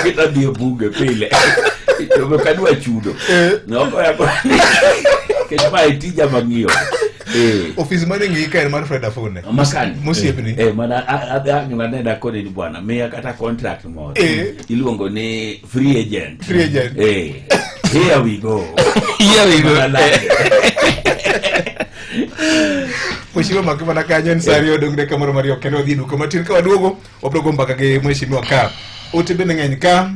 Kita dio bunge pile. Ito kadwa chudo. Noko yako. Kechma itija mangio. Office mane ngika en mar Fred Afune. Makani. Musiepni. Mana nganenda kode ni bwana. Meya kata contract mo. Iluongo ni free agent. Here we go. Mheshimiwa Makimana kanyo Sario dongre kamoro Mario kendo dhi duko matin ka waduogo obrogo mbaka ge mheshimiwa ka otembe ng'eny ka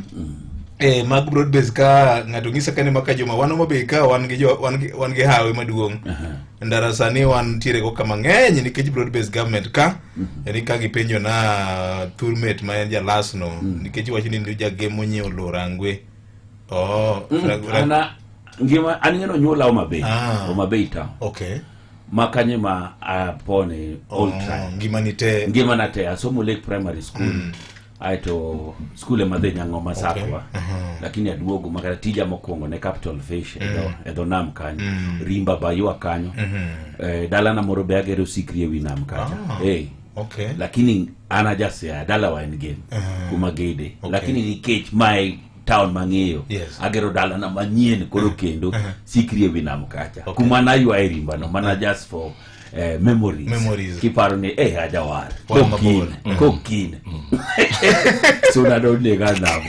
mag broad base ka ng'ato ng'isa kane maka joma wano mabe ka wan gi hawe maduong' ndara sani wan tiere go kama ng'eny nikech broad base government ka yani ka gipenjo na tourmate ma en jalasno nikech wacho ni ndio jagemo nyiewo lorangwe ana ngima aningeno nyula Omabei town. Okay. Makanye ma pone ultra ngima nate asomo Lake Primary School aito school e madhe nyango masakwa lakini aduogo makata tija mokwongo ne Capital Fish edo nam kanyo rimba baywa kanyo dala na moro be agero sikrie wi nam kacha okay lakini ana jase dala wa en kuma gede lakini ni kech mai town mang'eyo agero dala na manyien koro kendo sikrie wi nam kacha kuma na ywa rimba no mana just for memories kiparo ni ajawar kokine so na do lega nam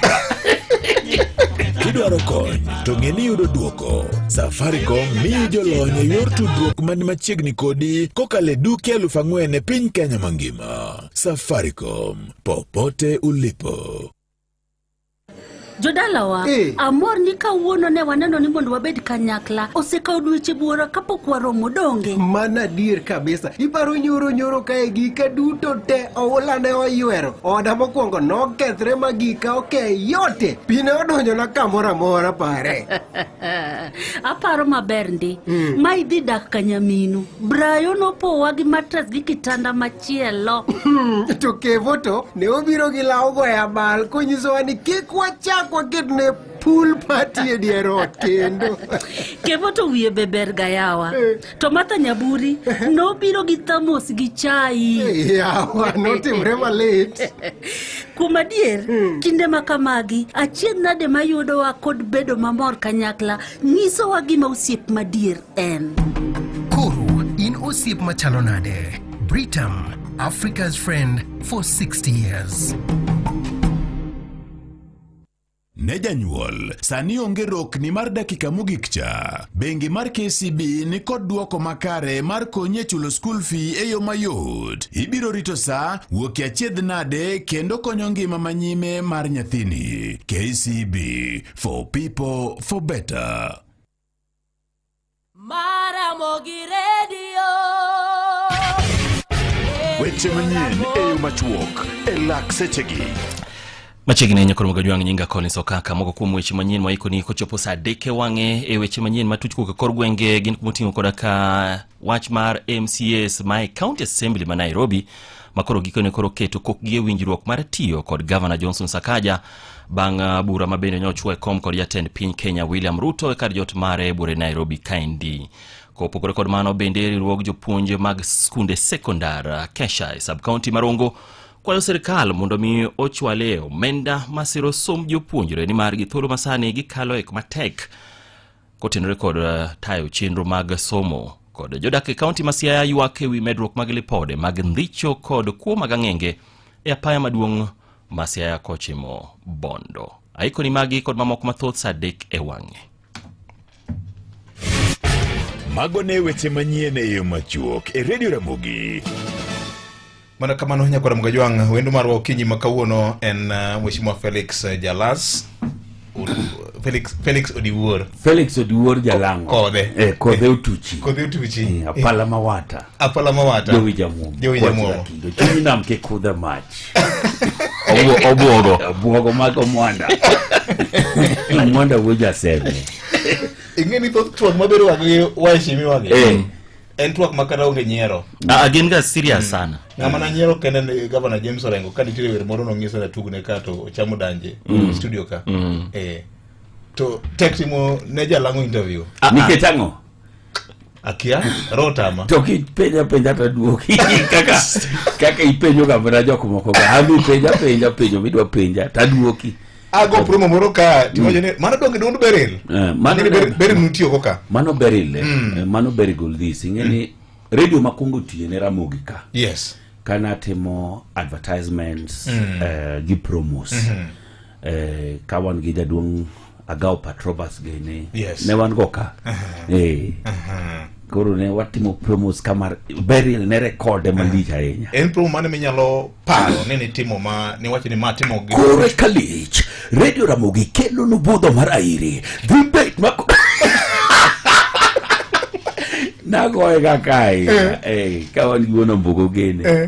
Kidwaro kony to ng'eni yudo duoko. Safaricom miyo jolony yor tudruok man machiegni kodi kokale duke 4,000 e piny Kenya mangima. Safaricom, popote ulipo. Jodalawa, amor ni kawuono ne waneno ni mondo wabed kanyakla osekawo dweche buora kapok waromo donge. Mana dir kabisa. Iparo nyoro kae gika duto te oula ne oywero. Oda mokwongo nokethre magika yote. Pine odonjo na kamora mora pare. Aparo maber ndi. Ma idhi dak kanyaminu. Brayo nopowa gi matras gi kitanda machielo. To Kevo to ne obiro gi lawo ya bal konyisowa ni kik wachak waket ne pool party e dier ot kendo. Kevo to wiye beber gayawa. To Martha Nyaburi nobiro gi thamos gi chai. Yawa notimre malit. Kuom adier, kinde makamagi achiedh nade mayudowa kod bedo mamor kanyakla nyisowa gima osiep madier en. Koro in osiep machalo nade. Britam, Africa's friend for 60 years. Ne janyuol, sani onge rokni mar dakika mogik cha. Bengi mar KCB ni kod duoko makare mar konye chulo school fee e yo mayot. Ibiro rito sa, wuoki achiedh nade kendo konyo ngima manyime mar nyathini. KCB, for people, for better. Maramogi Radio. Weche manyien e yo machuok, e lak sechegi. Machiegni nyakoro magajwang' nyinga Collins Okaka mogo kuom weche manyien maiko ni kochopo saa deke wang'e e weche manyien matuch kor gwenge gin kumoting'o koda ka wach mar MCAs my County Assembly ma Nairobi makoro gikone koro keto kokgi e winjruok mar tiyo kod Governor Johnson Sakaja bang' bura mabende nyochwe kom kod jatend piny Kenya William Ruto e kar jot mare bure Nairobi kaendi. Kopogore kod mano bende riwruog jopuonje mag skunde sekondar Kesha e sub-county Marongo kwayo serikal mondo mi ochwale omenda masiro som jopuonjre ni margi thuolo masani gikalo ek matek kotenore kod tayo chenro mag somo kod jodak e kaunti ma Siaya ywak ewi medruok mag lipode mag ndhicho kod kuo mag ang'enge e apaya maduong' ma Siaya kochimo Bondo. Aikoni magi kod mamoko mathoth saa dek e wang'e. Mago ne weche manyien e yo machuok e Radio Ramogi. Mana kamano nyakora mgajwang' wendo marwa okinyi makawuono en mheshimiwa Felix Jalas Felix Odiwuor Jalango kode utuchi apala mawata Jowi Jamuomo chumi nam ke kudha mach obuogo mago mwanda wuja seme ingeni tuwak mabero wagi waishimi wagi en tuwak makara onge nyero again ga serious sana ng'ama nyero kende Governor James Orengo ka nitire wer moro nong'iso na tugne ka to chamo danje studio ka to tektimo ne Jalango interview niketang'o akia rotama to penja ta duoki kaka ipenjo ga bra jok moko ga ami penja midwa penja ta duoki ago promo moro ka tiwacho ni mano donge dund beril beril nutiyo koka mano beril mano berigol this ingeni radio makungo tiye ne Ramogi ka yes kana timo advertisements gi promos ka wan gi jaduong Agao Patrobas gene yes. ne wan go ka koro ne watimo promos kamar beril ne record malich ahinya en promo mane minyalo paro ni timo ma ni wacho ni ma timo gi kore kalich radio Ramogi kelo no budho mar airi dibet mako nagoye kakai kawan giwono mbogo gene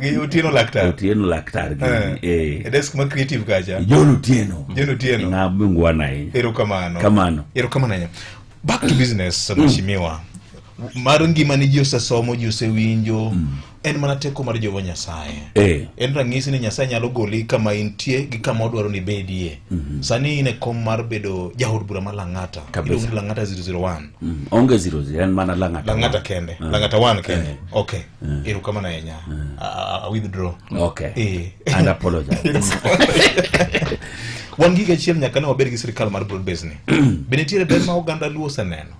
gi Otieno laktar gini desk ma creative kacha John Otieno na mungwana kamano back to business mheshimiwa mar ngima ni ji osesomo ji osewinjo en mana teko mar Jehova Nyasaye en ranyisi ni Nyasaye nyalo goli kama intie gi kama odwaro ni bedie sani ine kom mar bedo jaod bura mar Lang'ata iluongo Lang'ata 001 onge 00 en mana Lang'ata kende Lang'ata 1 kende okay iru kama na yenya I withdraw okay and apologize wangi ga chiel nyaka ne wabed gi sirkal mar broad base ni benetiere ber ma oganda luo seneno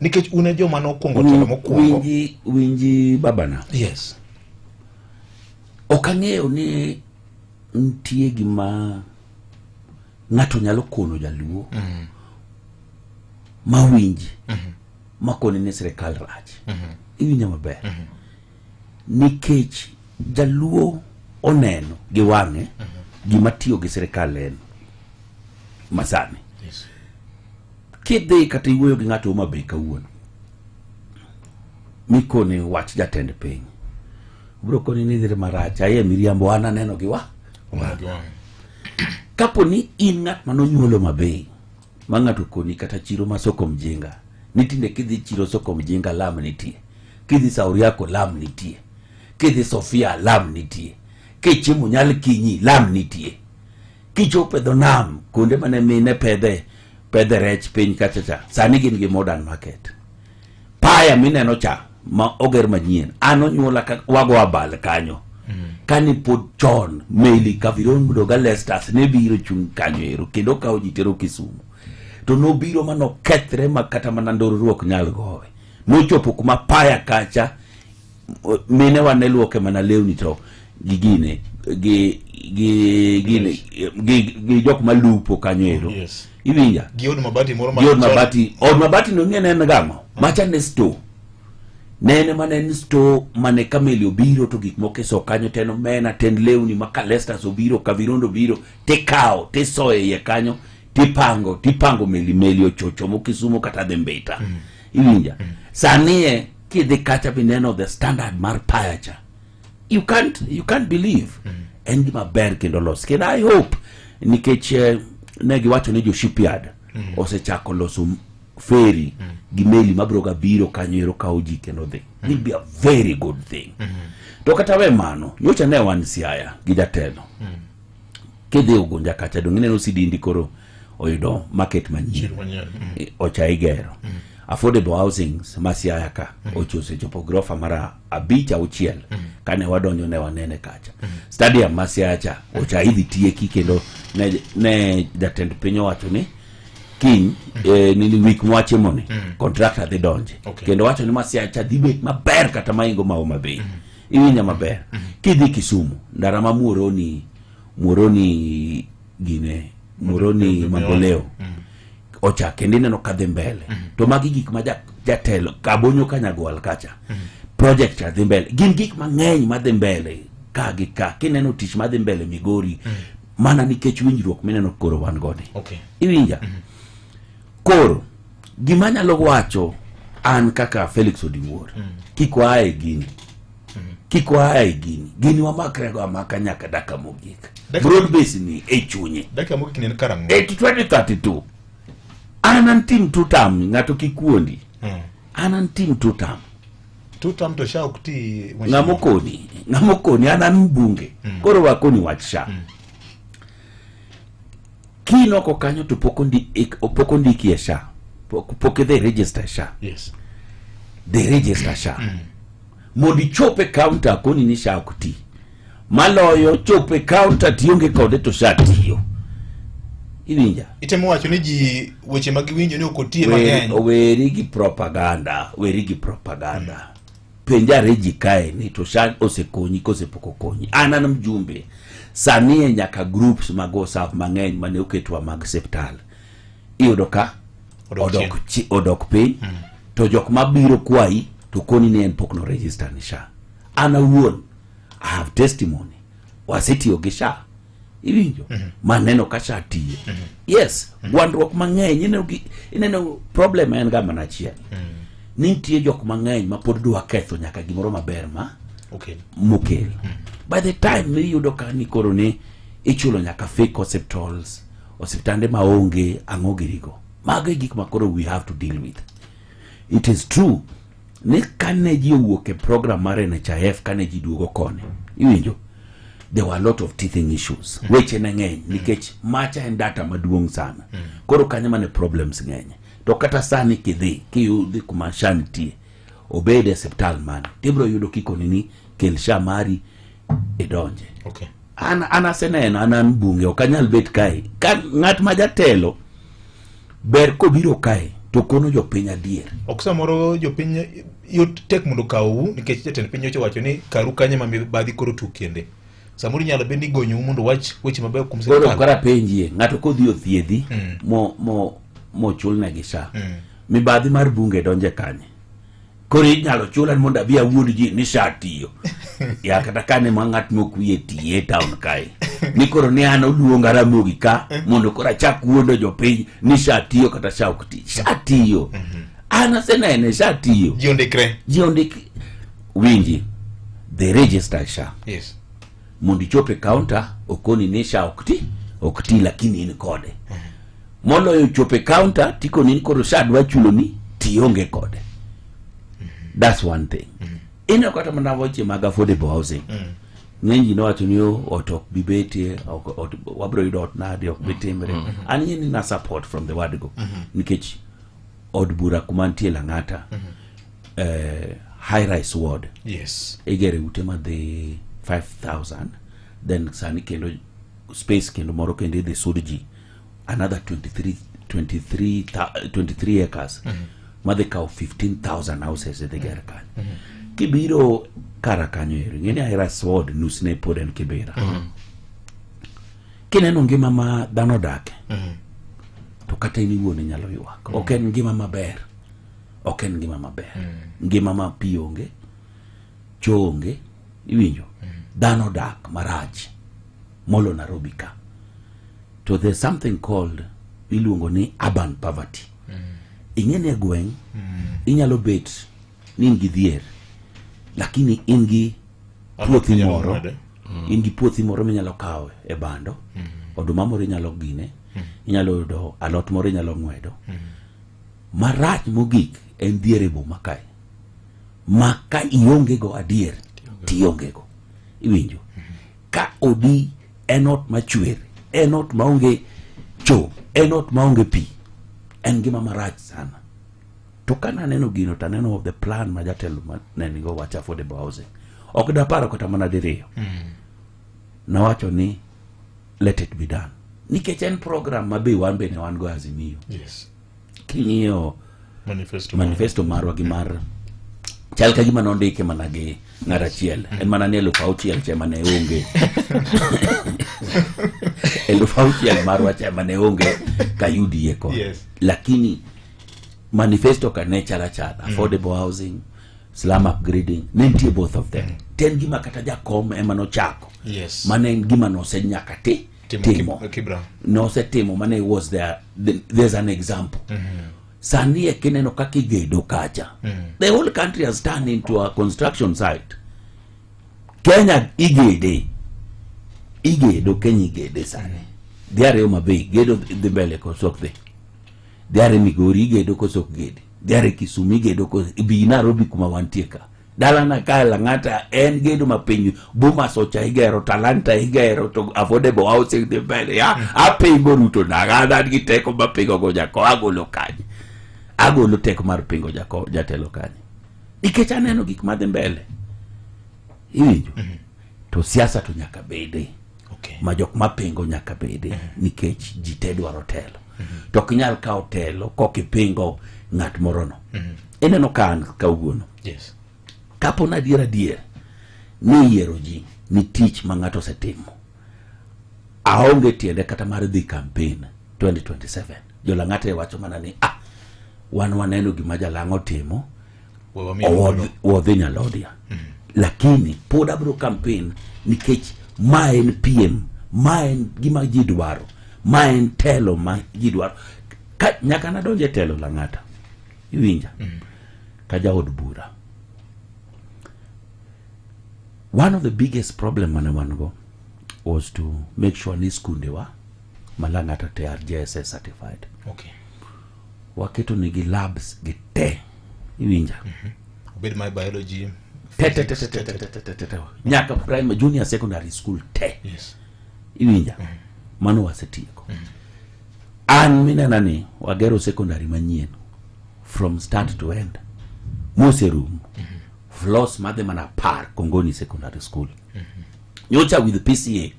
nikech une joma nokuongo telo mokuongo winji babana yes okang'eyo ni ntie gima ng'ato nyalo kono jaluo mawinji makoni ni sirkal rach iwinja maber nikech jaluo oneno gi wang'e gima tiyo gi sirkal en masani kidhi kata iwuoyo gi ng'ato mabe kawuono mikone wach jatend piny bro koni ni dhire marach aye miriambo ana neno gi wa kapo ni in ng'at manonyuolo mabe ma ng'ato koni kata chiro ma Soko Mjinga nitinde kidhi chiro Soko Mjinga lam nitie kidhi Sauriako lam nitie kidhi Sofia lam nitie kichiemo nyal kinyi lam nitie kichope dho nam kuonde mane mine pedhe rech piny kachacha sani gin gi modern market paya mineno cha ma oger manyien anonyuola ka wago abal kanyo kani pod chon meli kavirondo ga Lestas ne biro chung kanyo ero kendo kawo jitero Kisumu to no biro mano kethre makata manandorruok nyal gowe nochopo kuma paya kacha mine wane luoke mana lewni to gigine gi jok malupo kanyo ero iwinja giod mabati moro od mabati no ngene en gamo macha ne store nene mane store mane kameli obiro to gik mokeso kanyo teno mena ten lewni maka Lestas obiro Kavirondo biro te kao te soye ye kanyo tipango meli ochocho mo Kisumu kata Dhembeta iwinja sanie kidhi kacha bineno the standard mar payacha you can't believe en gima ber kendo los kendo I hope nikech negi wacho ni jo shipyard osechako loso ferry gi meli mabroga biro kanyo ero kawo ji kendo dhi will be a very good thing to kata we mano nyocha ne wan Siaya gi jatelo kidhi Ugunja kacha dongine no sidindi koro oyudo market manyien ocha igero affordable housings Siaya ka ochose chopo grofa mara abicha uchiel kane wadonjo ne wanene kacha stadium Siaya cha ocha idhi tieki kendo ne jatend piny wacho ni king nini week mwache mone contractor dhi donje kendo wacho ni Siaya cha dhi bet maber kata maingo ma Homa Bay iwinya maber kidhi Kisumu ndara ma Muhoroni gine Muhoroni Mamboleo ocha kendo neno kadhi mbele to magi gik ma jatelo Kabonyo Kanyagwal kacha project adhi mbele gin gik mang'eny madhi mbele ka gi ka kineno tich madhi mbele Migori mana nikech winjruok mineno koro wan gode iwinja koro gima nyalo wacho an kaka Felix Odiwuor kikwae gini wamakre go amaka nyaka daka mogik broad base ni chunye daka mogik ni karango 2032 anan team tutam ngato kikuondi anan team tutam to sha ukti ngamokoni anan mbunge koro wakoni wach sha kino ko kanyo to pokondi kiesha poke they register sha they register sha modi chope counter koni ni sha ukti maloyo chope counter tionge kode to shatiyo. Iwinja itemo wacho ni ji weche mag winjo ni okotie mang'eny. Weri gi propaganda. Penjare ji kae ni to shat osekonyi kosepoko konyi. An mjumbe sani nyaka groups mag WhatsApp mang'eny mane oketwa mag septal. Iyudo ka odok piny to jok mabiro kwai to koni ni en pok no register ni SHA. Ana wuon I have testimony. Wasetiyo gi SHA. Iwinjo maneno ka SHA tiye. Yes, gwandruok mang'eny ineno problem en ga mana achiel. Nitie jok mang'eny ma pod dwa ketho nyaka gimoro maber ma mokel. By the time miyudo ka ni koro ni ichulo nyaka fake hospitals, osiptande maonge ang'o girigo. Mago gik makoro we have to deal with. It is true ni kane ji owuok e program mar NHIF kane ji duogo kone. Iwinjo there were a lot of teething issues. Weche na ng'eny nikech macha en data maduong' sana. Koro kanyo mane problems ng'eny. To kata sani kiyudhi kuma SHA nitie obede septal man tibro yudo kikoni ni kel SHA mari idonje. Ana seneno anan bunge okanyal bet kae ka ng'at ma jatelo ber kobiro kae to kono jopiny adier. Oksamoro jopiny yot tek mondo kawu nikech jatend piny owacho ni karu kanye ma mibadhi koro tukende. Samoro nyalo bed ni gonyo mondo wach weche maber kuom sirkal. Koro kara penjie ng'ato kodhi othiedhi mo chulne gi SHA. Mibadhi mar bunge donje kanye. Koro inyalo chulan mondo abi awuod ji ni SHA tiyo. Ya kata kane ma ng'at mokwie tiye town kae. Ni koro ni an oluonga Ramogi ka mondo koro achak wuondo jopiny ni SHA tiyo kata SHA ok tiyo. SHA tiyo. Ana senene SHA tiyo. Ji ondikre. Winji. They register SHA. Yes. Mondo ichope counter okoni ni SHA ok ti lakini in kode. Moloyo chope counter tiko ni koro SHA dwa chulo ni tionge kode. That's one thing. Ino kata mana wache mag affordable housing. Ng'enyi no wacho ni otok bibete wabro yudo ot nade ok bitimre. Ani ni na support from the word go. Nikech od bura kumantie Lang'ata high rise ward. Yes. Igere ute ma the 5,000 then sani kendo space kendo moro kendo the Sudji another 23 acres. Madhe kao 15,000 houses at the Gerakan. Kibiro karakanyo eri. Ngeni ahira sword nusne poden kibira. Kineno ngima ma dhano dake. To kata ini wuone nyalo yuak. Oken ngima maber. Ngima ma pi onge. Cho onge. Iwinjo. Dhano dak marach. Molo Nairobi ka. So there's something called iluongo ni urban poverty. Ingene gweng inyalo bet ni ingi dhier lakini ingi puothi moro ingi puothi moro minyalo kawe e bando oduma moro inyalo gine inyalo do alot moro inyalo ngwedo marach mogik en dhier e boma kae maka ionge go adier tionge go iwinjo ka odi enot machwer enot maonge cho enot maonge pi en gima marach sana. To kana neno gino ta neno of the plan ma jatelo neni go wacha affordable housing. Ok da paro kata mana diriyo. Na wacho ni let it be done. Nikech en program mabe wan bene wan go Azimio. Yes. Kingiyo manifesto marwa gi mar chal ka gima nondike mana gi ng'arachiel. En mana ni 6,000 chema ne onge. 6,000 marwa chema ne onge ka UDA ko. Yes. Lakini manifesto ka ne chala affordable housing, slum upgrading, nentie both of them. Ten gima kata jakom ema no chako. Yes. Mane gima no se nyaka timo. No se timo mane was there's an example. Sani kineno kaki gedo kacha. The whole country has turned into a construction site. Kenya igede Kenya igede sani. Diare Homabay gedo the mbele ko sokde. Diare Migori gedo ko sok gede. Diare Kisumu gedo ko bi Nairobi kuma wantieka. Dala na ka Lang'ata en gedo mapenyu Boma Socha igero Talanta igero to affordable housing the mbele ya apingo ruto na gi teko mapingo go jako agolo kanye. Agolo teko mar pingo jako jatelo kanye. Nikech aneno gik madhi mbele. Iwinjo. to siasa to nyaka bede. Okay. Ma jok mapingo nyaka bede nikech ji te dwaro telo. To ok nyal kawo telo kokipingo ng'at moro no. Ineno kan kawuono. Yes. Kapo na adier ni yiero ji ni tich ma ng'ato setimo. Aonge tiende kata mar dhi campaign 2027. Jolang'ata wacho mana ni wan waneno gima Jalang'o timo owodhi Nyalodia. Lakini pod abro campaign nikech ma en PM, ma en gima ji dwaro, ma en telo ma ji dwaro. Nyaka nadonje telo Lang'ata. Iwinja. Ka jaod bura. One of the biggest problem mane wan go was to make sure ni skunde wa Lang'ata te are JSS certified. Okay. Waketo nigi labs gi te. Iwinja. Obed my biology. Nyaka primary, junior, secondary school te. Yes. Iwinja. Mano wasetieko. An minena ni wagero secondary manyien from start to end. Mose room. Floss madhe mana par Kongoni secondary school. Nyocha with the PCA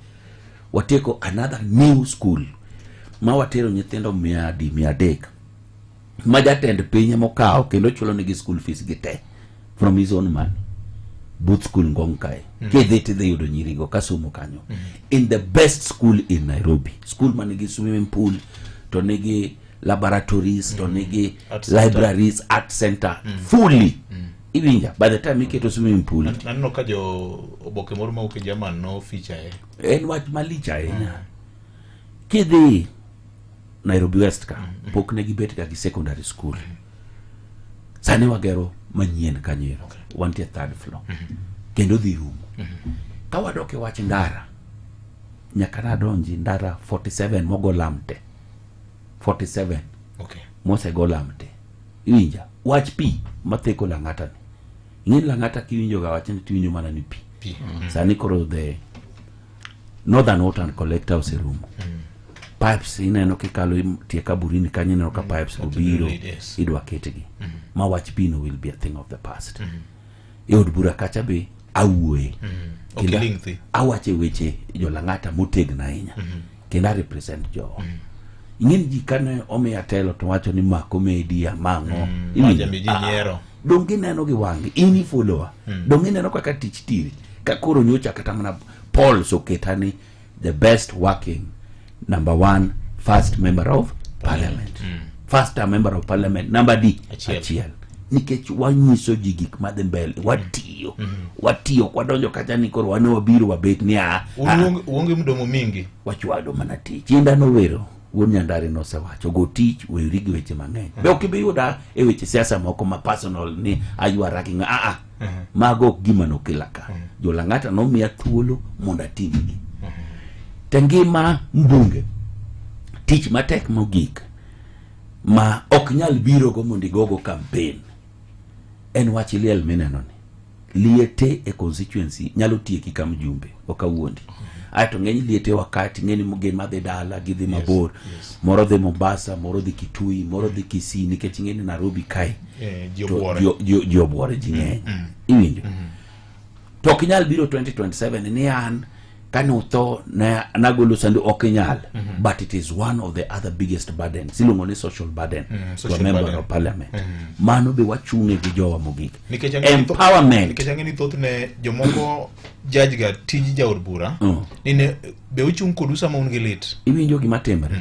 wateko another new school. Ma watero nyithindo 100 ma jatend piny mokao kendo chulo nigi school fees gite from his own money. Both school ngong kae. Kedhete yudo nyirigo kasomo kanyo. In the best school in Nairobi. School manigi swimming pool, to nigi laboratories, to nigi libraries, art center, fully. Iwinja, by the time iketo swimming pool. Nanno ka jo oboke moro ma uke German no feature En wach malicha Kidhi Nairobi West ka, pok negi bet ga gi secondary school. Sani wagero manyien kanyero. Wantie third floor. Kendo dhi rumo. Ka wadoke wach ndara. Nyaka nadonji ndara 47 mogo lamte. 47. Okay. Mose go lamte. Iwinja. Wach pi matheko Lang'ata ni. Ing'eni Lang'ata kiwinjo ga wach ni tiwinjo mana ni pi. Sani koro the Northern Water Collector oserumo. Pipes ineno kikalo tie kaburini kanyo ineno ka pipes obiro idwa ketgi. Ma wach pi no will be a thing of the past. Eod bura kacha be awuoye. Awache weche jo Lang'ata motegna ahinya. Kenda represent jo. Ing'eni ji kane omiya telo to wacho ni mako media mang'o. Donge neno gi wangi. Ini follower. Donge neno kaka tich tiri. Ka koro nyocha kata mana Paul Soketani the best working number 1 first member of parliament. First member of parliament number D achiel. Nikech wanyiso ji gik madhi mbele watiyo kwadonjo kacha ni koro wane wabiro wabet ni uonge mdomo mingi wachwado mana tich. Inda nowero wuon Nyandari nosewacho go tich weri gi weche mang'eny. Be ok ibi yuda e weche siasa moko ma personal ni ayuara gi mago gima nokilaka. Jo Lang'ata nomiya thuolo mondo atimgi. Tengima mbunge tich matek mogik ma ok nyal biro go mondo igogo campaign en wach liel mineno ni liete e constituency nyalo tieki kam jumbe okawuondi. Aito ng'eny liete wakati ng'eni mugen madhi dala gidhi mabor. Moro dhi Mombasa, moro dhi Kitui, moro dhi Kisii nikech ng'eni Nairobi kai jiobuore ji ng'eny. Iwinjo. To ok nyal biro 2027 ni an kane utho nagolo sandu ok nyal. But it is one of the other biggest burdens. Silungo ni social burden to a member of parliament. Mano be wachunge gi jowa mogik. Empowerment. Nikech ang'eni thothne jomoko judge ga tiji jaod bura. Nine be uchung kodusa ma un gi lit. Iwinjo gima timore.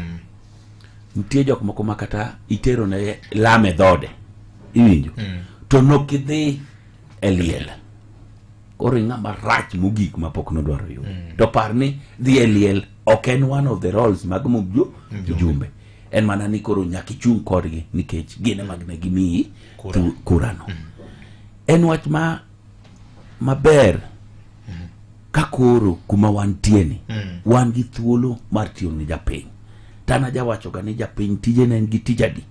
Nitie jok moko makata itero ne lame dhode. Iwinjo. To nokidhi eliel. Koro ng'ama rach mogik mapok nodwaro yudo. To parni dhi eliel ok en one of the roles mag jumbe. En mana ni koro nyaka ichung kodgi nikech gine magne gimiyi kurano. En wach maber ka koro kuma wantieni wan gi thuolo mar tiyo ni japiny. Tana jawacho ga ni japiny tije ne en gi tijadi.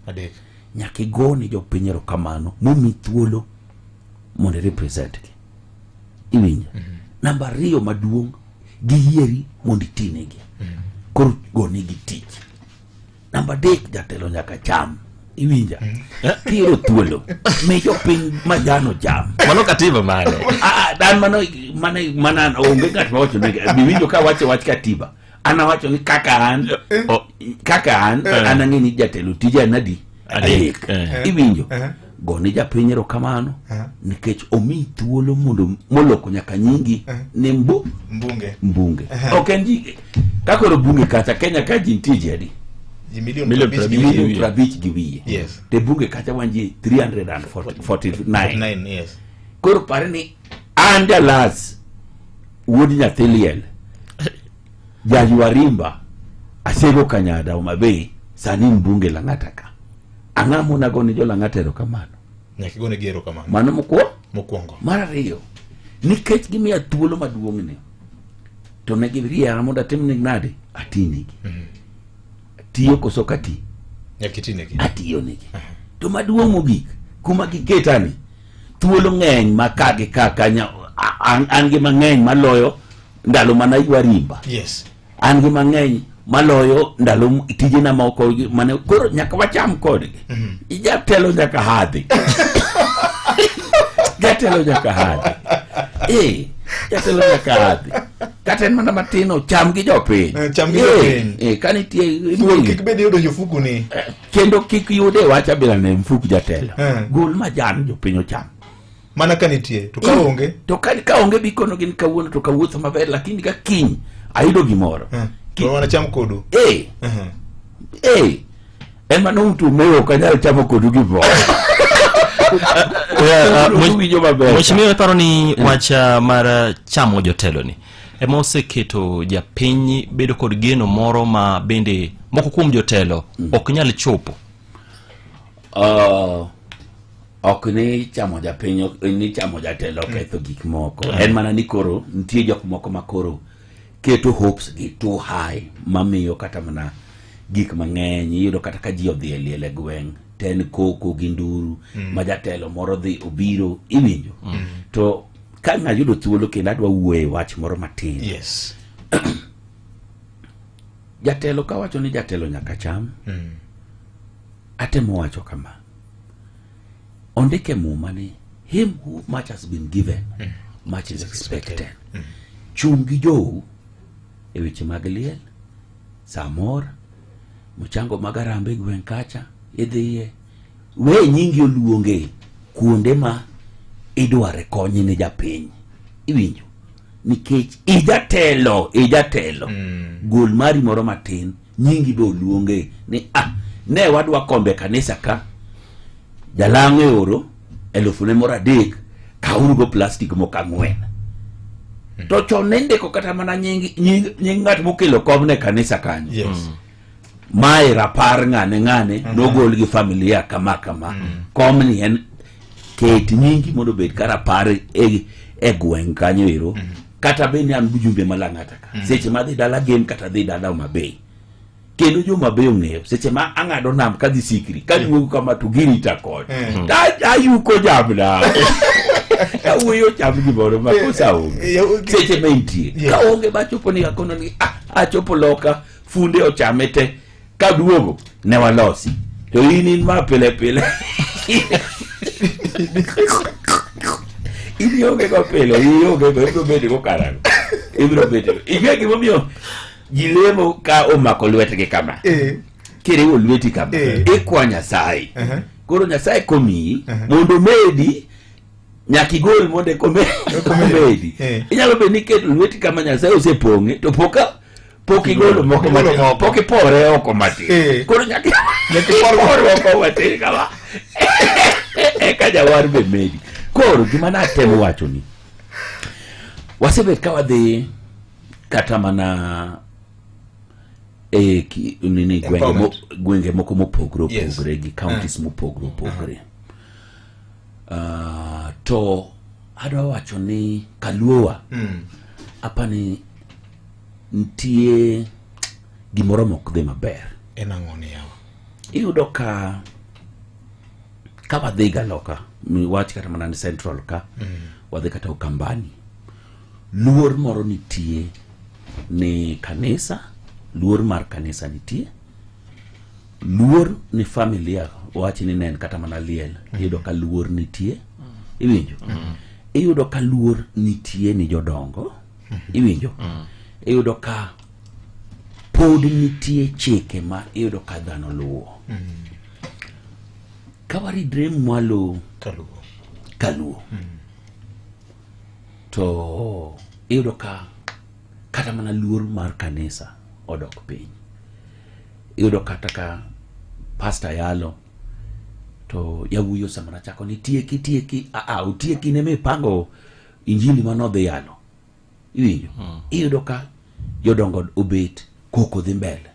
Nyaka igo ni jopiny erokamano momi thuolo mondo represent gi. Iwinja. Namba 2 maduong' giyieri mondo itinegi. Koro goni gi tich. Namba 3 jatelo nyaka cham iwinja kiro thuolo me jopiny majano jam mano katiba mane dan mana onge ng'at ma wacho miwinjo ka wacho wach katiba ana wacho ni kaka an an ang'e ni jatelo tije nadi adek iwinjo gone japiny erokamano nikech omi thuolo mondo moloko nyaka nyingi ne mbunge ok en ji kakoro bunge kacha Kenya ka ji tije adi milion 50 gi wiye te bunge kacha wanji 349 yes koro pare ni an Jalas wuod nyathi liel jaywarimba asego kanyada Homabay sani mbunge Lang'ata ka ang'amo na gone jo Lang'ata erokamano nyaki gone gero kamano mano mokwongo mar ariyo nikech gimiya thuolo maduong' ne to ne giriya mondo atim ni nade atinigi tiyo koso kati nyaki tinegi atiyo negi to maduong' mogik kuma giketani thuolo ng'eny makagi kaka an gi mang'eny maloyo ndalo mana ywarimba yes an gi mang'eny maloyo ndalo tijena moko mane koro nyaka wacham kodgi jatelo nyaka hadhi jatelo nyaka hadhi kata en mana matino cham gi jopiny kanitie kik bed yudo jofuku ni kendo kik yude wacha bila ne mfuku jatelo gol majan jopiny ocham mana kanitie to kaonge to kaonge bikono gin kawuono to kawuotho maber lakini ka kiny ayudo gimoro to wana cham kodu en mana utu mewo kanyal chamo kodu gimoro Mheshimiwa paro ni wacha mar chamo jotelo ni ema oseketo japiny bedo kod geno moro ma bende moko kuom jotelo ok nyal chopo ok ni chamo japiny ni chamo jatelo ketho gik moko en mana ni koro nitie jok moko makoro keto hopes gi too high mamiyo kata mana gik mang'eny iyudo kata ka ji odhi eliele gweng' ten koko gi nduru ma jatelo moro dhi obiro iwinjo to ka ng'ayudo thuolo kendo adwa wuoye wach moro matin yes jatelo ka wacho ni jatelo nyaka cham atemo wacho kama ondike muma ni him who much has been given much is expected chung gi jou e weche mag liel samora mchango magarambe gwen kacha idhiye we nyingi oluonge kuonde ma idware konyi ne japiny iwinjo nikech ijatelo gol mari moro matin nyingi be oluonge ni ne wadwa kombe kanisa ka jalang' eoro 3,000 kauru go plastic moko 4 to chon ndiko kata mana nying ng'at mokelo kom ne kanisa kanyo yes mai rapar ng'ane nogol gi familia kama kom ni en ket nyingi mondo bed karapar e gweng' kanyo ero kata bende an bujumbe malang'ata ka seche ma dhi dala game kata dhi dala Homabay kendo jo Homabay ong'eyo seche ma ang'ado nam kadhi sikri kaduogo kama to girita kod ayuko jamna awuoyo cham gimoro makosa onge seche ma intie ka onge bachopo ni akono ni achopo loka funde ochame te kaduogo ne walosi to in ma pile ibionge go pile ibionge go ibiro bedo go karang ibiro bedo ibe gimomiyo jilemo ka omako lwetgi kama kiriwo lweti kama ikwa Nyasaye koro Nyasaye komi mondo medi nyaki gol mondo komedi inyalo be ni keto lweti kama Nyasaye osepong'e to pok igolo moko matin pok ipore oko matin koro nyaki pore oko matin kama eka jawar be medi koro gima natemo wacho ni wasebet ka wadhi kata mana nini gwenge moko mopogre gi counties mopogre to adwa wacho ni Kaluowa apani ntie gimoro mok dhi maber en ang'o ni yawa iyudo ka wadhi Galoka wach kata mana ni Central ka wadhi kata Ukambani luor moro nitie ni kanisa luor mar kanisa nitie luor ni familia wachi ni nen kata mana liel iyudo ka luor nitie iwinjo iyudo ka luor nitie ni jodongo iwinjo iyudo ka pod nitie chike ma iyudo ka dhano luwo ka waridre mwalo kaluo to iyudo ka kata mana luor mar kanisa odok piny iyudo kata ka pastor yalo to yawuyo samana chako ni tieki utieki ne mipango injili manodhi yalo iwinjo iyudo ka jodongo obet koko dhi mbele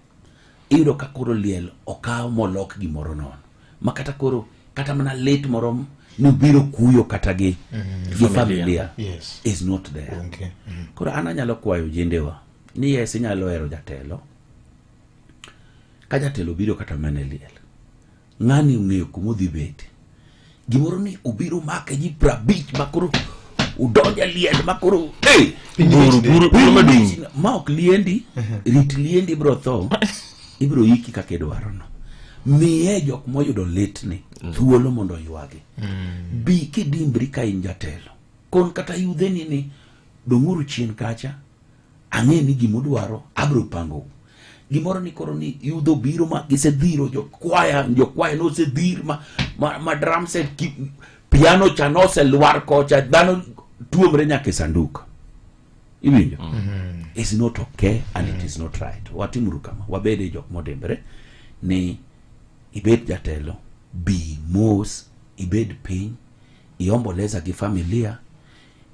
iyudo ka koro liel okaw molok gimoro nono ma kata mana late moro nubiro kuyo kata gi familia is not there koro ana nyalo kwayo jendewa ni yes nyalo hero jatelo ka jatelo biro kata mane liel ng'ani ung'eyo kumodhi bete gimoro ni ubiro make ji 50 makoro udonja liel makoro ma ok liendi rit liendi bro tho ibro yiki kaka idwaro no miye jok moyudo litni thuolo mondo ywagi bi kidimbri ka in jatelo kon kata yudheni ni dong'uru chien kacha ang'e ni gimodwaro abro pango gimoro ni koro ni yudho biro ma gisedhiro jokwaya nosedhir ma drum set piano cha noselwar kocha dhano tuomre nyaka sanduk iwinjo is not okay and it is not right watimuru kama wabede jok modembere ni ibed jatelo bi mos ibed piny iomboleza gi familia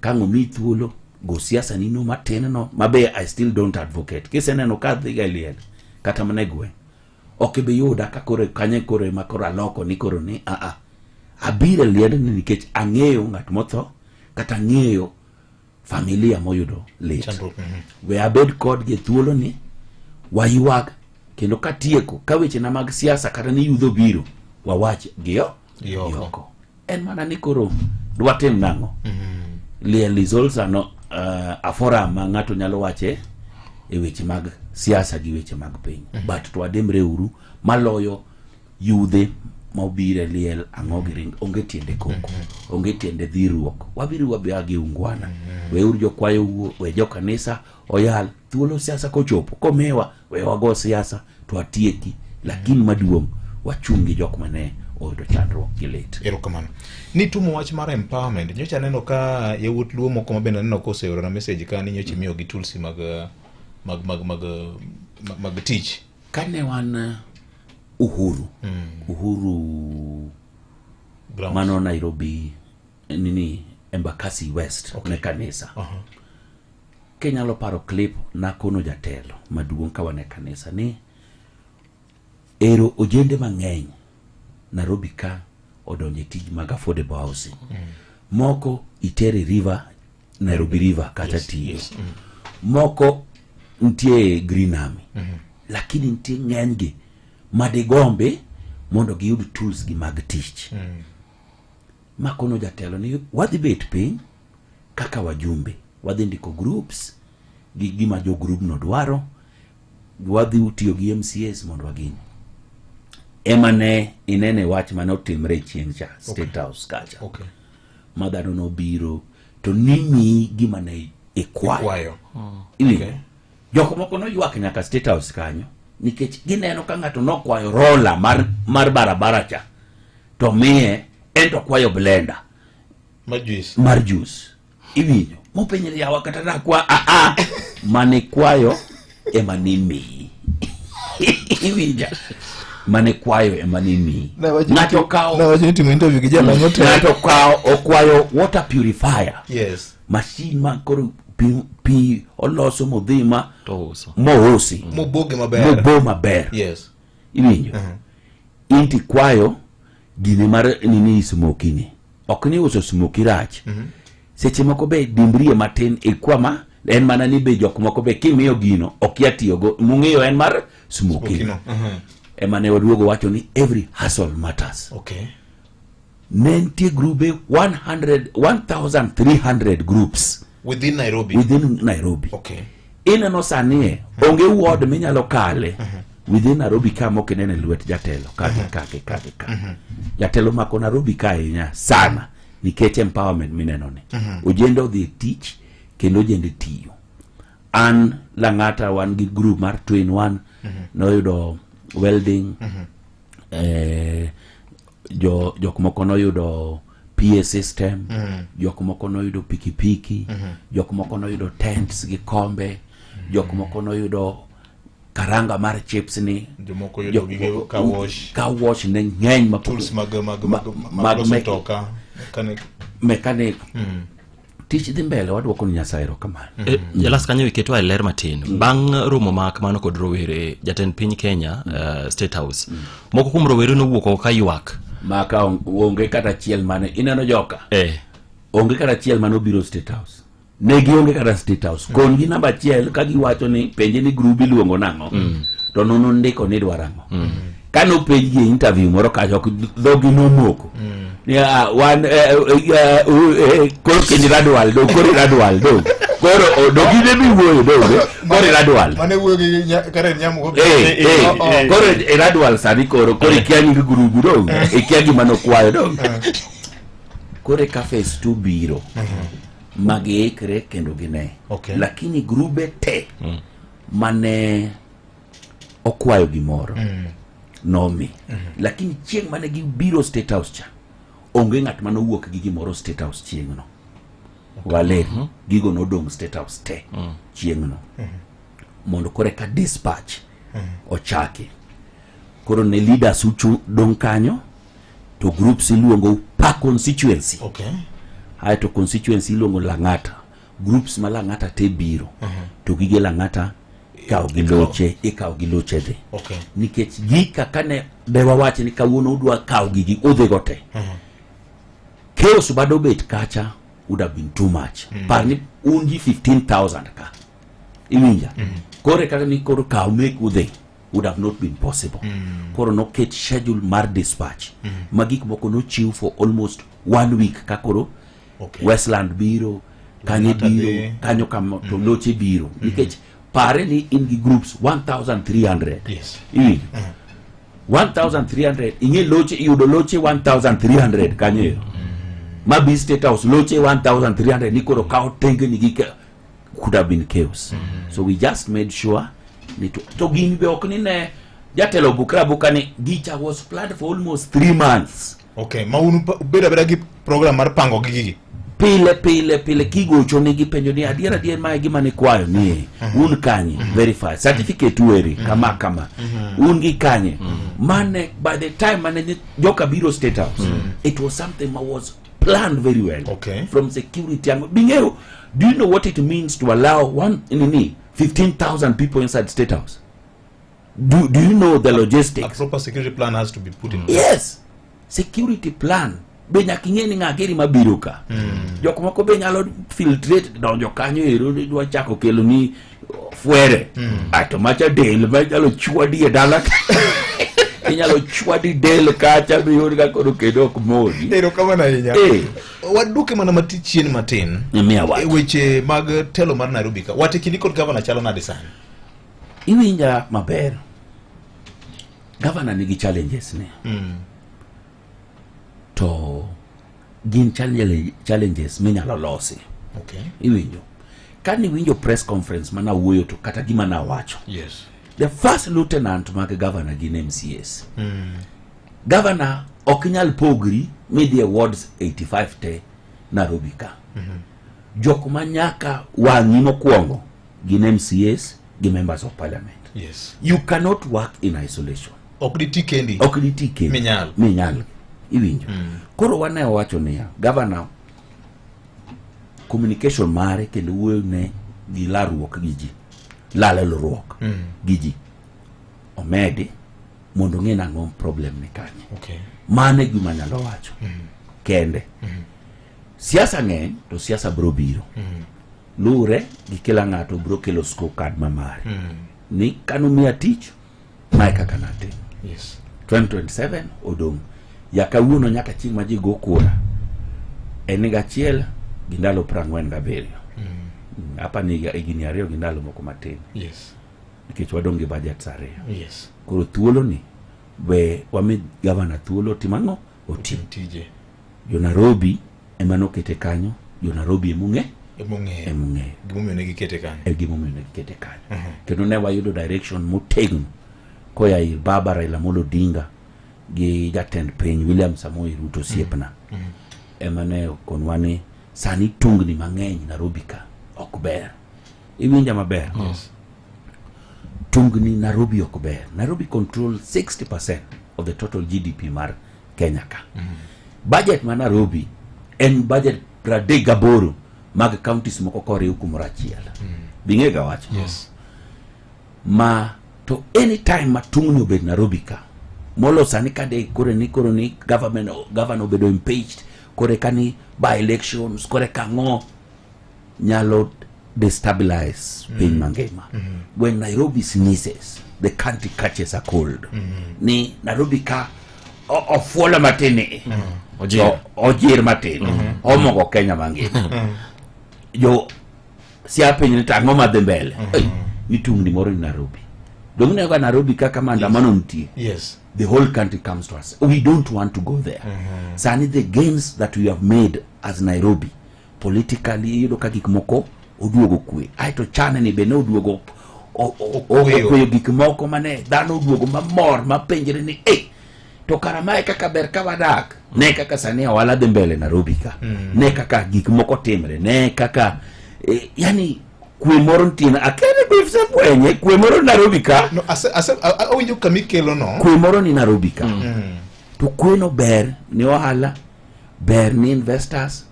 kango mi thuolo go siasa nino matin no mabe I still don't advocate kiseneno ka dhiga liel kata mane gwe ok be yuda ka kore kanye kore makoro aloko ni koro ni abire liel ni nikech ang'eyo ng'at motho kata ng'eyo familia moyudo lit we abed kod ge thuolo ni waywag kendo katieko ka weche na mag siasa kata ni yudho biro wawach giyo yoko en mana ni koro dwatem nang'o liel is also a forum ma ng'ato nyalo wache e weche mag siasa gi weche mag piny but to ademre uru maloyo yudhe ma obire liel ang'ogiring onge tiende koko onge tiende dhiruok wabiru wabiagi ungwana we uru jokwayo wuo we jo kanisa oyal thuolo siasa kochopo komewa we wago siasa to atieki lakini maduong wachungi jok mane oyudo chandruok gi lit erokamano ni tumo wach mar empowerment nyocha neno ka yawuot luo moko mabende neno ka oseoro na message ka ni nyocha miyo gi tools mag tich kane wan uhuru mano Nairobi nini Embakasi West ne kanisa kenyalo paro clip na kono jatelo maduong' ka wane kanisa ni ero ojende mang'eny Nairobi ka odonje tij mag affordable housing moko itere river Nairobi river kata tiyo moko ntie Green Army lakini ntie ng'enygi madigombe mondo giyud tools gi mag tich makono jatelo ni wadhi bet piny kaka wajumbe wadhi ndiko groups gi gima jo group no dwaro wadhi utiyo gi MCAs mondo wagini emane inene wach mane otimre chieng' cha State House kacha madhano no biro to nimi gima ne ikwayo joko moko no ywak nyaka State House kanyo nikech gineno ka ng'ato nokwayo rola mar barabara cha to miye ento kwayo blender mar juice iwinjo mopenyere yawa kata nakwa mane kwayo emanimi iwinja mane kwayo emanimi ng'ato kao na wacho timo interview gi jala ngote ng'ato kao okwayo water purifier machine ma koro pi oloso modhima mohosi moboge maber iwinjo inti kwayo gine mar nini smoki ni ok ni uso smoki rach seche moko be dimbrie matin ikwama en mana ni be jok moko be kimiyo gino okia tiyogo mung'eyo en mar smoki no emane waduogo wacho ni every hustle matters nentie grube 1300 groups within Nairobi ineno sanie onge ward minyalo kale within Nairobi ka mok inene lwet jatelo kake jatelo mako Nairobi ka inya sana nikech empowerment mineno ni ojende odhi tich kendo ojende tiyo. An Lang'ata wan gi group mar 2 in 1 noyudo welding, jok moko noyudo PA system, jok moko noyudo pikipiki, jok moko noyudo tents gi kombe, jok moko noyudo karanga mar chips ni, jomoko yudo car wash ne ng'eny ma tools mag toka mechanic tich dhi mbele. Wadwoko ni Nyasaye erokamano. Jalas kanyo wiketo ler matin bang' romo ma kamano kod rowere jatend piny Kenya State House moko kuom rowere nowuok ka ywak maka onge kata achiel mane ineno joka onge kata achiel mane obiro State House, ne gionge kata State House kon gi namba achiel ka giwacho ni penje ni group iluongo nang'o to nono ndiko ni dwarang'o kano penj gi interview moro kacho dhogi nomoko koro kendi radwal do koro radwal do koro dogi ne bi wuoyo do koro radwal mane wuoyo gi Karen Nyamu koro radwal sani koro ikia nying gurugu do ikia gima nokwayo do koro ka phase 2 biro magiikre kendo gine lakini grube te mane okwayo gimoro nomi lakini chieng' mane gibiro State House cha onge ng'at mane owuok gi gimoro State House chieng' no waleri gigo nodong' State House te chieng' no mondo kore ka dispatch ochaki koro ne leaders uchu dong kanyo to groups iluongo pa constituency hai to constituency iluongo Lang'ata groups ma Lang'ata te biro to gige Lang'ata ikaw gi loche dhi nikech gika kane dewa wache ni kawuono udwa kaw gigi udhi gote chaos bado bet kacha would have been too much parni unji 15,000 ka iwinja kore kaka ni koro kaw make udhi would have not been possible koro no ket schedule mar dispatch magik moko no chiw for almost 1 week ka koro Westland biro kanyo biro kanyo kam to loche biro nikech pare ni in gi groups 1,300 iwinja 1,300 inge loche yudo loche 1,300 kanyo mabi State House loche 1,300 nikoro kao tenge ni gika could have been chaos so we just made sure ni to gini be okni ne jatelo buka ni gicha was planned for almost 3 months maunu beda gi program mar pango gigi pile kigocho ni gipenjo ni adier ma gima ni kwayo ni un kanye verify certificate weri kama un gi kanye mane by the time mane joka biro State House it was something that was planned very well from security and bingeo. Do you know what it means to allow 15,000 people inside State House? Do you know the logistics? A proper security plan has to be put in place. Yes, security plan benya kingeni ngageri mabiro ka jok moko be nyalo filtrate donjo kanyo ero dwa chako kelo ni fuere ato macha del ba nyalo chwadi e dala inyalo chwadi del kacha bi yori ka koro kedo kumodi ero kama na yinya waduke mana matichien matin weche mag telo mar Nairobi ka wate kini kod governor chalo na design iwinja maber governor nigi challenges ne to gin challenges minyalo losi iwinjo kani winjo press conference mana wuoyo to kata gima na wacho the first lieutenant mag governor gin MCS governor okinyal pogri media wards 85 te Nairobi ka jok manyaka wangi mokwongo gin MCS gi members of parliament you cannot work in isolation okditi kendi minyal iwinjo koro wane wacho niya governor communication mare kendo wuoyo ne gi laruok gi ji lalruok gi ji omedi mondo ng'e nang'o problem ni kanye mane gima nyalo wacho kende siasa ng'eny to siasa bro biro lure gi kila ng'ato bro kelo scorecard mamare ni kanomiya tich mae kaka natin 2027 odong' yakawuono nyaka chieng' ma ji go kura en higa achiel gi ndalo 47 hapa ni higni ariyo gi ndalo moko matin nikech wadong' gi budget sare. Yes. Koro thuolo ni we wami gavana thuolo timango oti tije. Jo Nairobi ema nokete kanyo, jo Nairobi emunge gimomiyo ne gikete kanyo. Gimomiyo ne gikete kanyo. Kendo ne wayudo direction motegno koya ir Baba Raila Amolo Odinga gi jatend piny William Samoei Ruto siepna. Ema ne konwa ni sani tungni mang'eny Nairobi ka ok ber. Iwinja maber. Yes. Tungni Nairobi ok ber. Nairobi control 60% of the total GDP mar Kenya ka. Budget ma Nairobi en budget 38 mag counties moko koriw kumoro achiel. Bing'e ga wacho. Yes. Ma to anytime ma tungni obed Nairobi ka, molo sani kade kore ni governor obedo impeached, kore kani by elections, kore kango nyalo destabilize piny mangima. When Nairobi sneezes, the country catches a cold. Ni Nairobi ka ofuola matini, ojir matini, omogo Kenya mangima. Jo siape ni tango madhi mbele. Ni tungni moro ni Nairobi. Dongine kwa Nairobi kaka maandamano ntie. Yes. The whole country comes to us. We don't want to go there. Sani the gains that we have made as Nairobi politically, you know, kagik moko oduogo kwe. Aito chane ni bene oduogo okwe gik moko mane dhano oduogo mamor mapenjere ni to karamae kaka ber ka wadak ne kaka sani awala dhi mbele Nairobi ka ne kaka gik moko timre ne kaka yani kwe moro ntina akene bifse pwenye kwe moro Nairobi ka no awinjo kamikelo no kwe moro ni Nairobi ka to kwe no ber ni ohala ber ni investors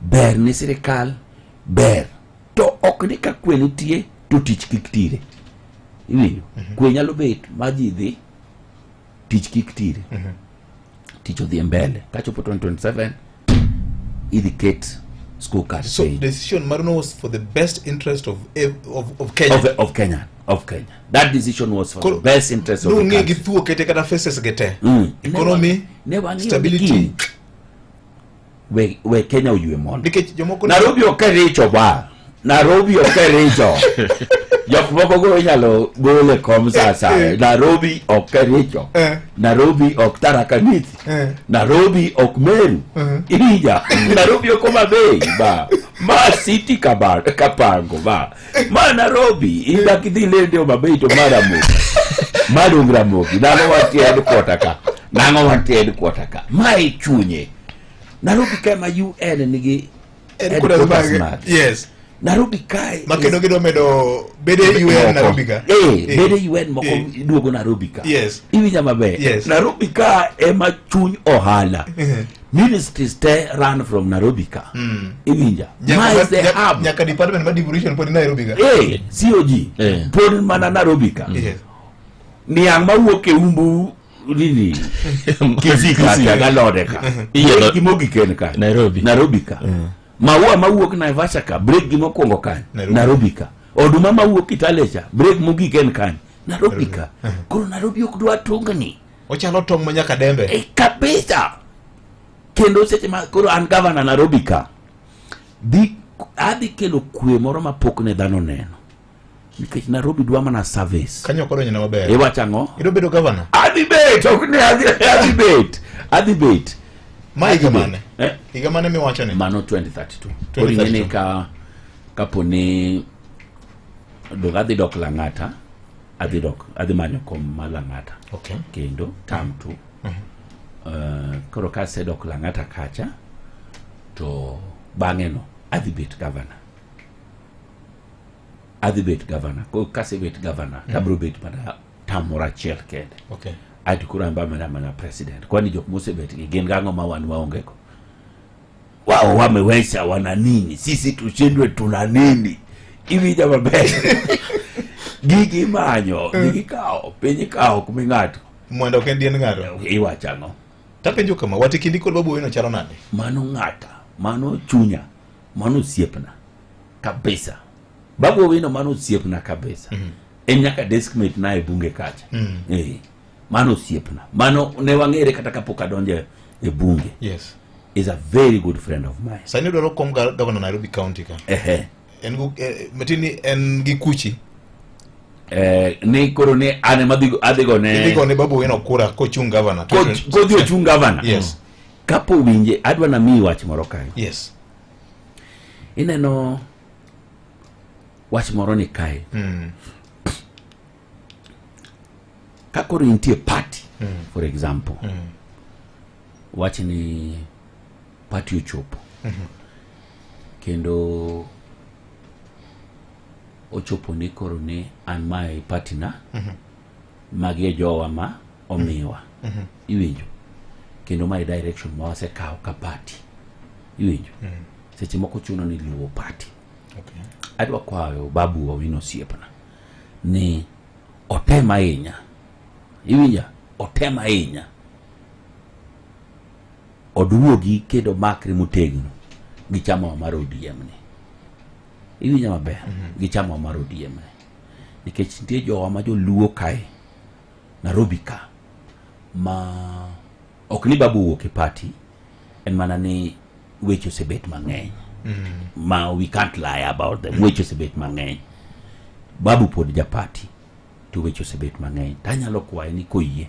ber ni sirikal ber to ok ni ka kwe nitie to tich kik tire. Iwinjo kwe nyalo bet maji dhi tich kik tire. Tich odhi mbele kachopo 2027 idhi ket scorecard. So decision Maruno was for the best interest of Kenya. Of Kenya. That decision was for the best interest of the country. No ngithuo kete kata faces gete. Economy, stability. We Kenya uyue mondo. Nikech jomoko Nairobi okericho ba. Nairobi okericho. Jok moko go nyalo gole kom sasa. Nairobi okericho. Nairobi ok Tarakaniti. Nairobi ok Meru. Irija. Nairobi okoma bei ba. Ma city kapango ba. Ma Nairobi ida kidhi lende obabei to maramu. Madungra mogi. Nango wantie headquarter ka. Ma ichunye. Nairobi kama UN nigi yes. Nairobi kai makedo gido medo bede UN Nairobi ka bede UN moko duogo Nairobi ka. Yes. Iwinja maber. Yes. Nairobi ka ema chuny ohala. Ministries te run from Nairobi ka. Iwinja nyaka department ma devolution pod Nairobi ka. COG pod mana Nairobi ka. Niang mawuok e umbu nini kizika galode ka iyo gimogi ken ka Nairobi ka. Maua mawuok Naivasha ka break gimo kongo kan Nairobi ka. Oduma mawuok Italecha break mogi ken kan Nairobi ka. Koro Nairobi ok dwa tungni ochalo tong manyaka dembe kabisa. Kendo seche ma koro an governor Nairobi ka adhi kelo kwe moro mapok ne dhano neno. Nikech Nairobi dwa mana service. Kanyo koro nyina maber. Iwachango? Ido bedo governor. Adibet, ok ne adibet. Ma higa mane mi wacho ni? Mano 2032. Kori nene kaponi adhi dok Lang'ata, adhi manyo kom ma Lang'ata. Okay. Kendo tam tu. Koro kase dok Lang'ata kacha to bang'e no adhi bet governor. Ko kase bet governor tabro bet mana tamora chiel kende. Okay. Ati kura mba mana president. Kwani jok mose bet gin gango ma wan waonge ko. Wao wameweza wana nini? Sisi tushindwe tuna nini? Iwinja maber. Gigi manyo, gigi kao, penye kao kuming'ato. Mwendo kendien ng'ato. Iwachango. Tapenjo kama watikindi kod babu weno chalo nade? Mano ng'ata, mano chunya, mano siepna kabisa. Babu weno mano siepna kabisa. En nyaka deskmate na e bunge kacha. Mano siepna. Mano ne wang'ere kata kapok adonje e bunge. Yes. Is a very good friend of mine. Sani dwaro kom governor Nairobi County ka. En matini en gi kuchi. ni koro ni ane adhigo ne Babu Owino kura kochung governor. Kodhi ochung governor. Yes. Kapo winje adwa na miyi wach moro kae. Yes. Ineno wach moro ni kae. Kakoro intie party, for example. Wach ni party ochopo. Kendo ochopo ni koro ni an my party na magi jowa ma omiwa. Iwinjo. Kendo my direction ma wasekao ka party. Iwinjo. Seche moko chuno ni luwo party. Okay. Adwa kwayo Babu Owino osiepna ni otema ahinya. Iwinja, otema ahinya. Oduogi kendo makri motegno gi chama mar ODM ni. Iwinja maber gi chama mar ODM ni. Nikech nitie jowa ma joluo kae Nairobi ka ma ok ni Babu owuok e party, en mana ni weche osebet mang'eny. Ma we can't lie about them. Weche osebet mang'eny. Babu pod ja party to weche osebet mang'eny. Tanyalo kwaye ni koyie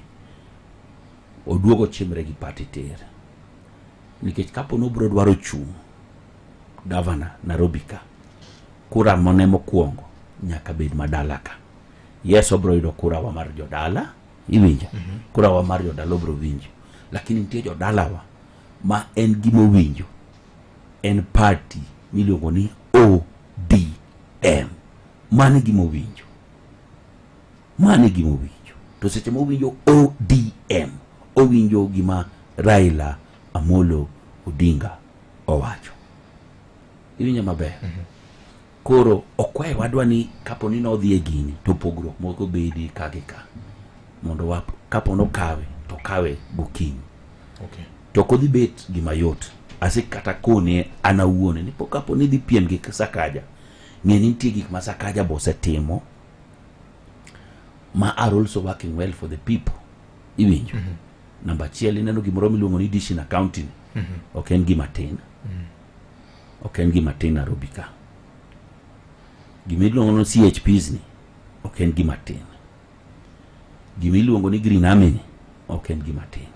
oduogo chimre gi party ter. Nikech kapo no bro dwaro chung governor Nairobi ka, kura mone mokwongo nyaka bed madala ka. Yes, obro yudo kura wa mar jodala, iwinja. Kura wa mar jodala obro winjo. Lakini nitie jodala wa ma en gimo winjo, en party miluongo ni ODM. Mane gimo winjo. To seche mo winjo ODM, owinjo gima Raila Amolo Odinga owacho. Iwinja maber. Koro okwaye wadwa ni kapo ni nodhi e gini to pogruok moko bedi kagi ka. Mondo kapo no kawe to kawe gokinyi. Okay. To kodhi bet gima yot. Ase kata kone anawuone ni kapo ni dhi piem gi Sakaja. Ng'eni nitie gik ma Sakaja bosetimo ma are also working well for the people. Iwinjo. Namba achiel ineno gimoro miluongo ni dish in accounting. Ok en gima tin. Ok en gima tin Nairobi ka. Gimiluongo no CHPs ni ok en gima tin. Gimiluongo ni Green Army ni ok en gima tin.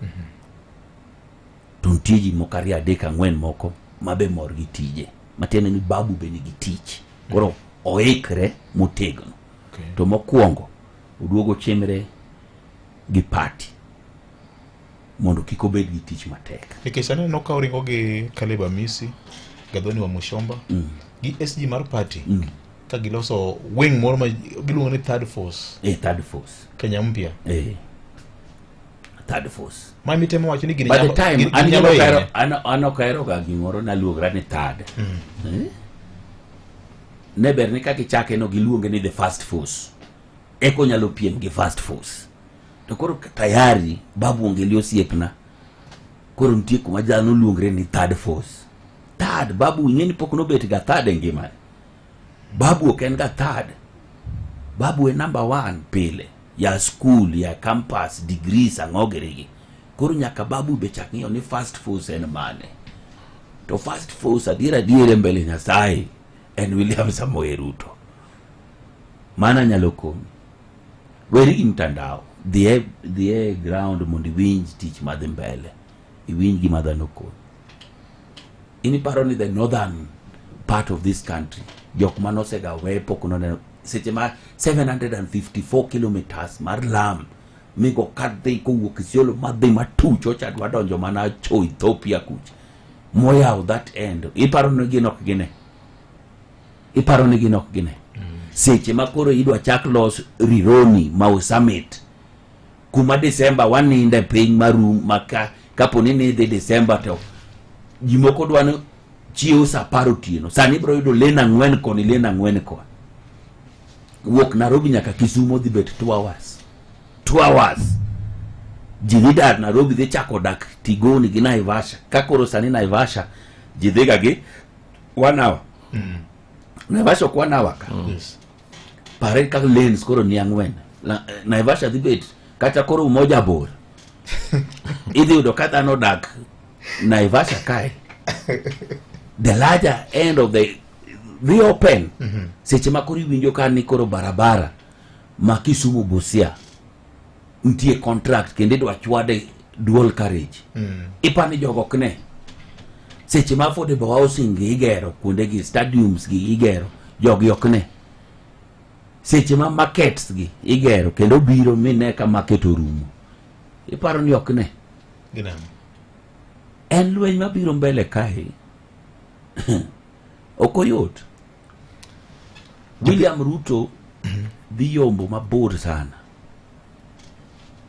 To nitie ji moko 3-4 moko mabe mor gi tije. Matiende ni Babu be nigi tich. Koro oikre motegno. To mokwongo oduogo chimre gi party mondo kik obed gi tich matek. Nikech aneno ka oringo gi Caleb Amisi, Gathoni wa Mushomba, gi SG mar party. Ka giloso wing moro ma giluongo ni Third Force. Third Force. Kenya mpya. Third Force. Ma mitemo wacho ni gini by the time ano kaero ga gimoro na luogra ni third. Neber ni kaki chake no giluonge ni the First Force. Eko nyalo piem gi First Force. To koro tayari Babu ongeli osiepna. Koro nitie kuma jano luongre ni Third Force. Third, Babu ingeni pok no bet ga third ngima. Babu ok en ga third. Babu e number 1 pile. Ya school, ya campus, degrees angogeregi. Koro nyaka Babu be chak ng'iyo ni First Force en mane. To First Force adiera mbele Nyasaye en William Samoei Ruto. Mana nyalo komi. Weri imtandao. The ground mondi winj tich madhi mbele. Iwinj gima dhano komi. Iniparo ni the northern part of this country, jok manosega wepo kuno seche ma 754 kilometers mar lam migo kadhi kowuok Isiolo madhi matucho chadwa donjo mana cho Ethiopia kuch moyaw that end. Iparo ni ginok gine. Seche ma koro idwa chak los Rironi Mau Summit kuma December waninde piny marum maka kapo ni nidhi December to jimoko dwano chieo sa paro tieno. Sani bro yudo lena ngwen ko. Wuok Nairobi nyaka Kisumu dhi bet 2 hours. 2 hours. Jididar Nairobi dhi chako dak Tigoni gi Naivasha. Kakoro sani Naivasha jidhiga gi 1 hour. Naivasha kwa 1 hour ka. Yes. Pare ka lanes koro ni angwen. Naivasha dhi bet kata koro moja bor. Idhi yudo kata no dak Naivasha kai. The larger end of the reopen. Seche makori winjo ka ni koro barabara ma Kisumu Busia ntie contract kendo idwa chwade dual carriage ipani jogo kne seche ma affordable housing gi igero kuonde gi stadiums gi igero jogi okne seche ma markets gi igero kendo biro mine ka market orumo iparo ni okne en lweny mabiro mbele kae okoyot. William Ruto dhi yombo mabor sana.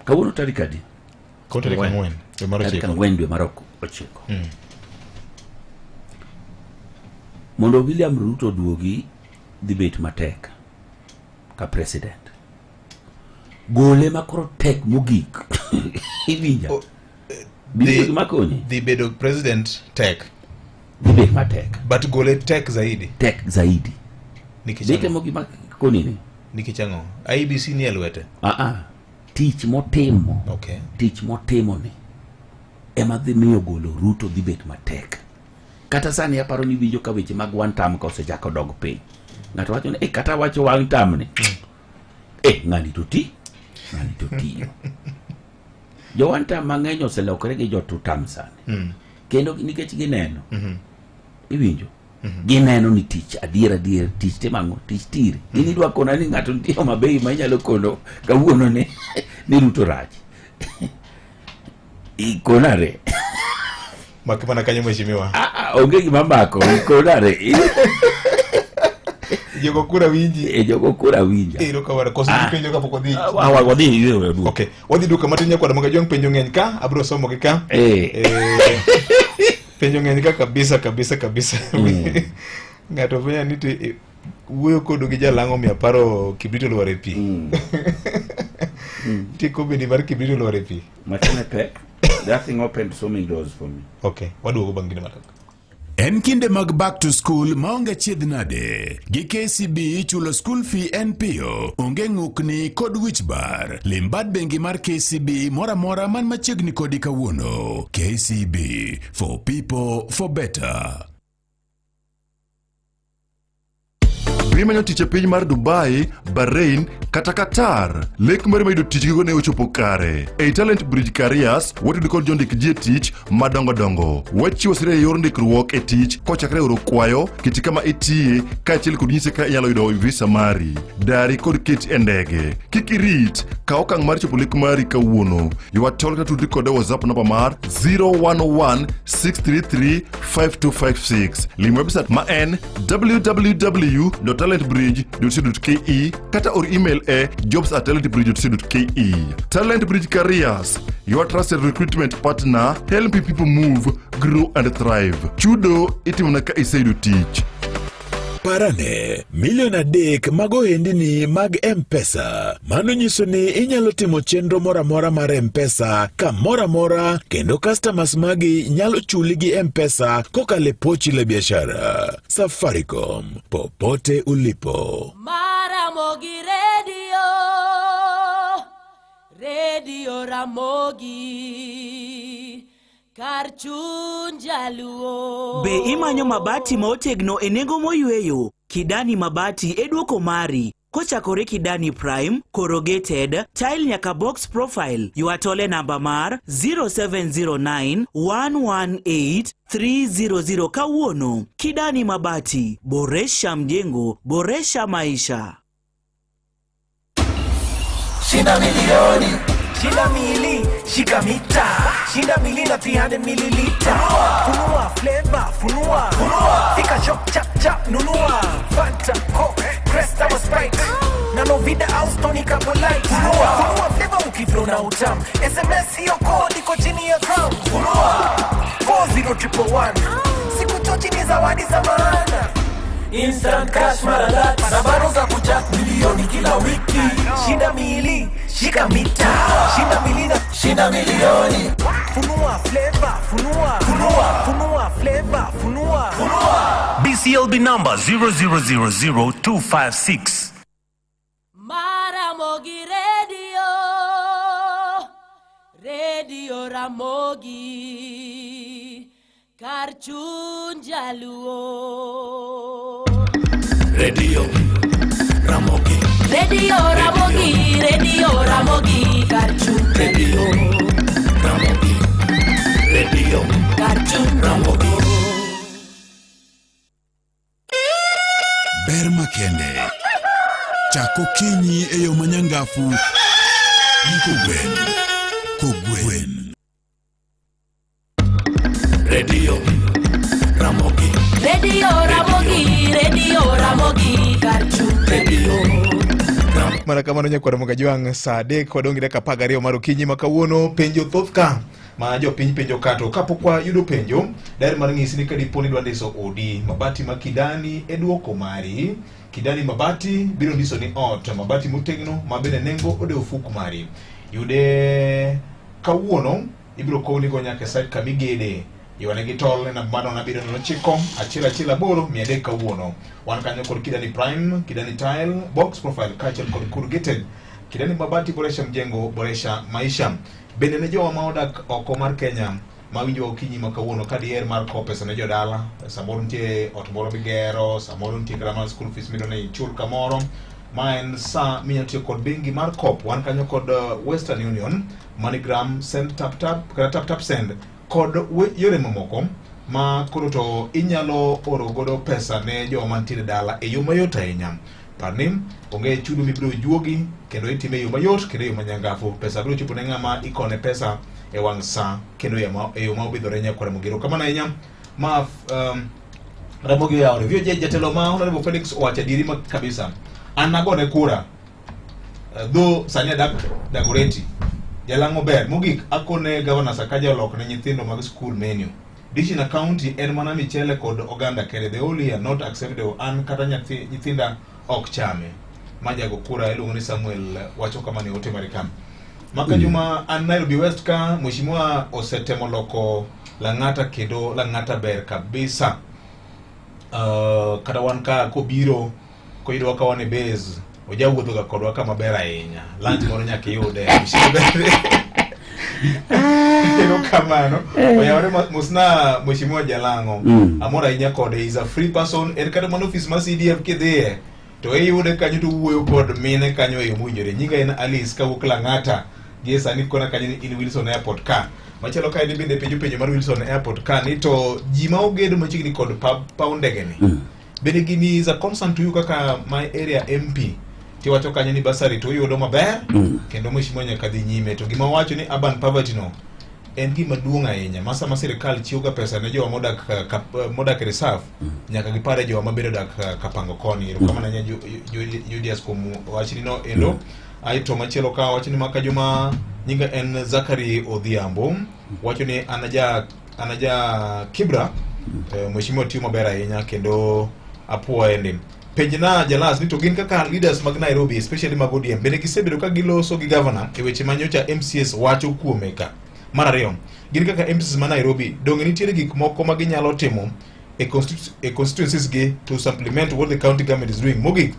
Kawuono tarik adi? Tarik 4 dwe mar 9. Mondo William Ruto duogi dhi bet matek ka president. Gole makoro tek mogik. Iwinja. Dhi bedo president tek. Dhi bet matek. But gole tek zaidi. Tek zaidi. Dite mogi makonini. Nikichango. IBC ni elwete. Tich motimo. Okay. Tich motimo ni. Ema dhi miyo golo Ruto dhi bet matek. Kata sani aparo ni winjo ka weche mag one term ka osechako dog piny. Ng'ato wacho ni kata wacho one term ni. Ng'ani to ti. Jo one term mang'eny oselokore gi jo two term sani. Kendo nikech gineno. Iwinjo. Gineno ni tich adier tich temango tich tiri. Ini dwa kona ni ng'ato ntiyo mabei ma inyalo kono kawuono ni Ruto rach. Ikonare. Makipana kanyo mheshimiwa. Onge gima mbako ikonare. Jogo kura winji. Jogo kura winja. Iro ka wara kosa penjo ka poko dhi. Wadhi yero du. Okay. Wadhi duka matinya kwa mga jong penjo ng'eny ka abro somo gi ka. Penjo ng'eny ka kabisa. Ng'ato venya niti wuoyo kodo gi jalango mi aparo Kibrito Lware pi. Tiko bini mar Kibrito Lware pi. Machine pek. That thing opened so many doors for me. Okay. Waduogo bangine mataka. En kinde mag back to school maonge chiedh nade. Gi KCB chulo school fee en piyo. Onge ng'ukni kod wich bar. Limbad bengi mar KCB mora man machiegni kodi kawuono. KCB, for people, for better. Primanyo tich e piny mar Dubai, Bahrain, kata Qatar. Lek mari mayudo tich gigo ne ochopo kare. Ei Talent Bridge Careers, watudu kod jondik ji e tich madongo. Wachiwo sire yor ndikruok e tich kochakre oro kwayo, kiti kama itie, kaachiel kod nyise ka inyalo yudo visa mari. Dari kod keti e ndege. Kik irit, ka okang' mar chopo lek mari kawuono. Yuatol ka tudri kod WhatsApp namba mar 011-633-5256. Lim website ma en www.talentbridge.co.ke kata or email e jobs@talentbridge.co.ke. Talent Bridge Careers, your trusted recruitment partner, helping people move, grow and thrive. Chudo itimona ka iseyudo tich. Parane, milion 3 mag ohendni mag M-Pesa. Mano nyiso ni inyalo timo chenro mora mar M-Pesa kamora kendo customers magi nyalo chuli gi M-Pesa kokale pochi la biashara. Safaricom, popote ulipo. Ramogi Radio Ramogi. Karchun Jaluo. Be imanyo mabati maotegno e nengo moyweyo. Kidani mabati e duoko mari. Kochakore Kidani Prime, corrugated, tile nyaka box profile. Yuatole namba mar 0709 118 300 kawuono. Kidani mabati, boresha mjengo, boresha maisha. Shinda milioni, shinda mili, shika mita, shinda mili na 300 mililita. Funua flavor, funua, fika shop chap, nunua. Fanta, Coke, Cresta wa Sprite, Nanovida au Tonica Polite. Funua flavor ukiflow na utam, SMS hiyo code iko chini ya crown. Funua 40111, siku tochi ni zawadi za maana. Instant cash maradat, sabaro za kuchat milioni kila wiki. Shinda mili, shika mita, shinda mili na shinda milioni. Funua flavor, funua flavor, funua. BCLB number 0000256. Ramogi Radio Ramogi. Karchun Jaluo. Radio Ramogi. Radio Ramogi Karchun Radio Karchun Ramogi. Ber makende chako kinyi eyo manyangafu kogwen Radio Ramogi Karchun Radio. Mana kamano nyakwara moga jwang saa 3 kodongi dakika 12 mar okinyi ma kawuono penjo thoth ka ma jopiny penjo kato kapokwa yudo penjo daher mar ng'isi ni kadiponi dwa ndiso odi mabati ma Kidani e duoko mari. Kidani mabati biro ndiso ni ot mabati motegno ma bende nengo ode ofuku mari yude kawuono ibiro kowni go nyaka site kamigede iwane gi tol na mano na biro no chiko achila boro 300 kawuono wan kanyo kod Kidani Prime, Kidani Tile, Box Profile kachel kod corrugated. Kidani mabati boresha mjengo, boresha maisha. Bende ne jowa ma odak oko mar Kenya ma winjo okinyi ma kawuono ka diher mar ko pesa ne jodala, samoro nitie ot moro migero, samoro nitie grammar school fees midone ichul kamoro. Ma en sa minya tiyo kod bengi mar kop wan kanyo kod Western Union, MoneyGram, Send Tap Tap Send kod yore mamoko ma koro to inyalo oro godo pesa ne joma mantiere dala e yo mayot ahinya. Parni onge chudo mibiro juogi kendo itime yo mayot kendo yo manyangafu. Pesa biro chopo ne ng'ama ikone pesa e wang' sa kendo e yo ma obidhore nyakwara mogero kamano ahinya ma Ramogi yao review jatelo ma Honorable Felix owacho diri ma kabisa an nagone kura do sani adak Dagoretti Jalango ber mogik akone Governor Sakaja olok ne nyithindo mag school menu. Dishi na county en mana michele kod oganda kere the only are not acceptable an kata nyithinda ok chame. Majago kura iluongo ni Samuel wacho kama ni ote Marikam. Maka juma an Nairobi West ka mheshimiwa osetemo loko Lang'ata kendo Lang'ata ber kabisa. Kata wan ka kobiro koyudo ka wan e base ojawuotho ga kodwa kama ber ahinya. Lunch moro nyaka yude. Kendo kamano oyawre musna mheshimiwa Jalango amora inya kode is a free person en kata man office ma CDF kidhie to eyude kanyo to wuoyo kod mine kanyo e mujore nyinga en Alice kawuok Lang'ata gi sani kona kanyo in Wilson Airport ka machalo ka ni bende penjo mar Wilson Airport ka ni to jima ogedo machiegni kod paw ndege ni bende gini is a concern to you kaka my area MP tiwacho kanyo ni basari to yudo maber kendo mheshimiwa nyaka dhi nyime to gima wacho ni urban poverty no en gima duong' ahinya masa ma sirikal chiwoga pesa ne jowa modak reserve nyaka gipare jowa mabedo dak kapango koni kama nanya Julius kumu wachini no endo aito machielo ka wachini maka juma nyinga en Zakari Odhiambo wacho ni anaja Kibra mheshimiwa tiyo maber ahinya kendo apuwa ende penjna Jalas ni to gin kaka leaders mag Nairobi especially mag ODM bende gisebedo ka giloso gi governor e weche manyocha MCS wacho kuome ka mar ariyo gin kaka MCS ma Nairobi donge nitiere gik moko ma ginyalo timo e constituencies gi to supplement what the county government is doing mogik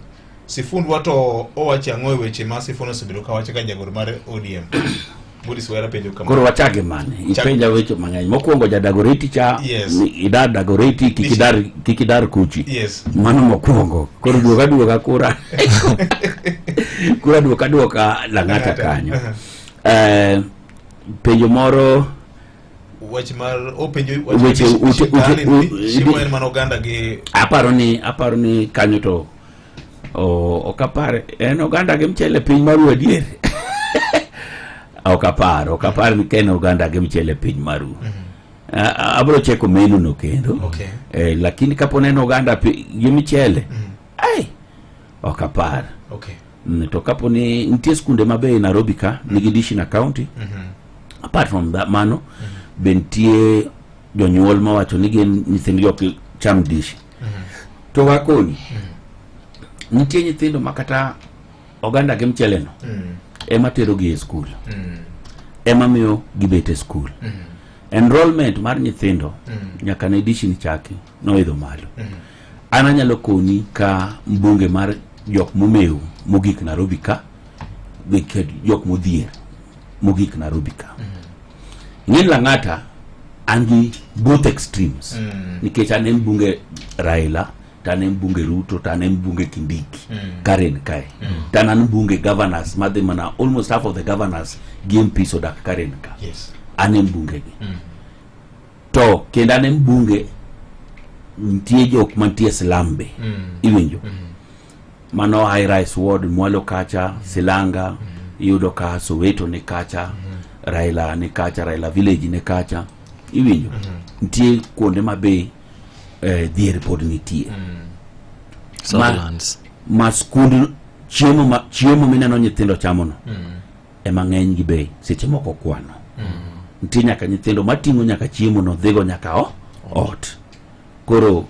Sifundwa to owacho ang'o e weche ma Sifuna osebedo ka wacho ka jagoro mar ODM Budis wera penjo kama koro wachage mane ipenja weche mang'eny mokwongo Dagoretti cha idar Dagoretti kikidar kuchi mano mokwongo koro duoga kura duoka Lang'ata kanyo penjo moro weche mar penjo weche shimo en man oganda gi aparo ni kanyo to okapare en oganda gi mchele piny maru adier okapar ni ken oganda gi mchele piny maru abro cheko menu no kendo lakini kapone en oganda gi mchele okapar to kaponi nitie skunde mabe Nairobi ka nigi dishi na county apart from that mano bentie jonyuol mawacho ni gin nyithindo ok cham dishi to wakoni nitie nyithindo makata oganda gi mchele no ema tero gi e school ema miyo gibet e school enrollment mar nyithindo nyaka ne dishi ni chaki noidho malo ananyalo koni ka mbunge mar jok momeu mogik Nairobi ka gi jok modhier mogik Nairobi ka ng'en Lang'ata angi both extremes nikech an en bunge Raila tane mbunge Ruto, tane mbunge Kindiki, Karen Kai, tane mbunge governors, madhimana almost half of the governors game piece odak Karen Kai. Yes. Ane mbunge gi. To kenda ane mbunge ntie jok mantie Silambe. Iwinjo. Mano high rise ward Mwalo kacha, Silanga, yudo ka Soweto ni kacha, Raila ni kacha, Raila village ni kacha. Iwinjo. Ntie kuonde mabe dhier pod nitie. Ma skund chiemo mineno nyithindo chamono ema ng'eny gi bei seche moko kwano. Ntie nyaka nyithindo mating'o nyaka chiemo no dhigo nyaka ot. Koro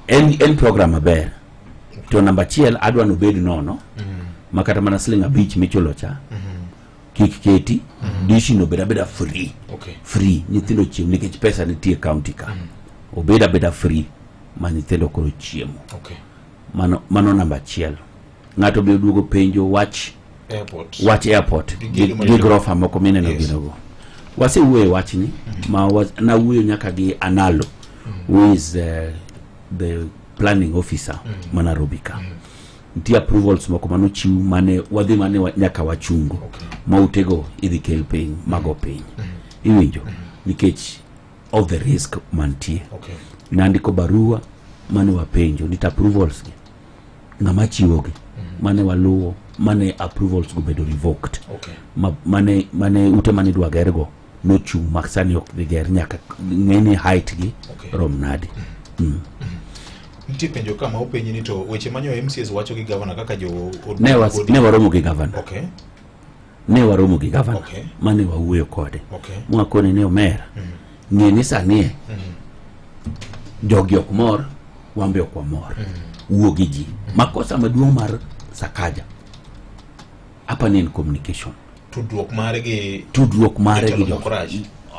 en program maber. To namba chiel adwa no bed nono makata mana siling abich michulo cha kik keti dishi no beda free. Free nyithindo chiemo nikech pesa nitie county ka. Obeda free ma nyithindo koro chiemo. Mano namba chiel. Ng'ato be duogo penjo wach airport gi grofa moko mineno ginogo. Wase wuoye wach ni na wuoyo nyaka gi Analo who is the planning officer Nairobi ka. Ntie approvals moko manochiw mane wadhi mane nyaka wachungo mautego idhi kel piny mago piny. Iwinjo nikech of the risk mantie. Nandiko barua mane wapenjo nita approvals gi ng'ama chiwo gi mane waluwo mane approvals go bedo revoked. Mane ute mane dwa gergo no chung maksani ok diger nyaka ng'eni height gi rom nadi. Ntie penjo kama openji ni to weche manyo MCS wacho gi governor kaka jo ne waromo gi governor. Ne waromo gi governor mane wawuoyo kode. Mwakone ne omera ng'eni sanie jogi ok mor wambe ok wamor. Wuo gi ji makosa maduong' mar Sakaja hapa ni communication. Tudruok mare gi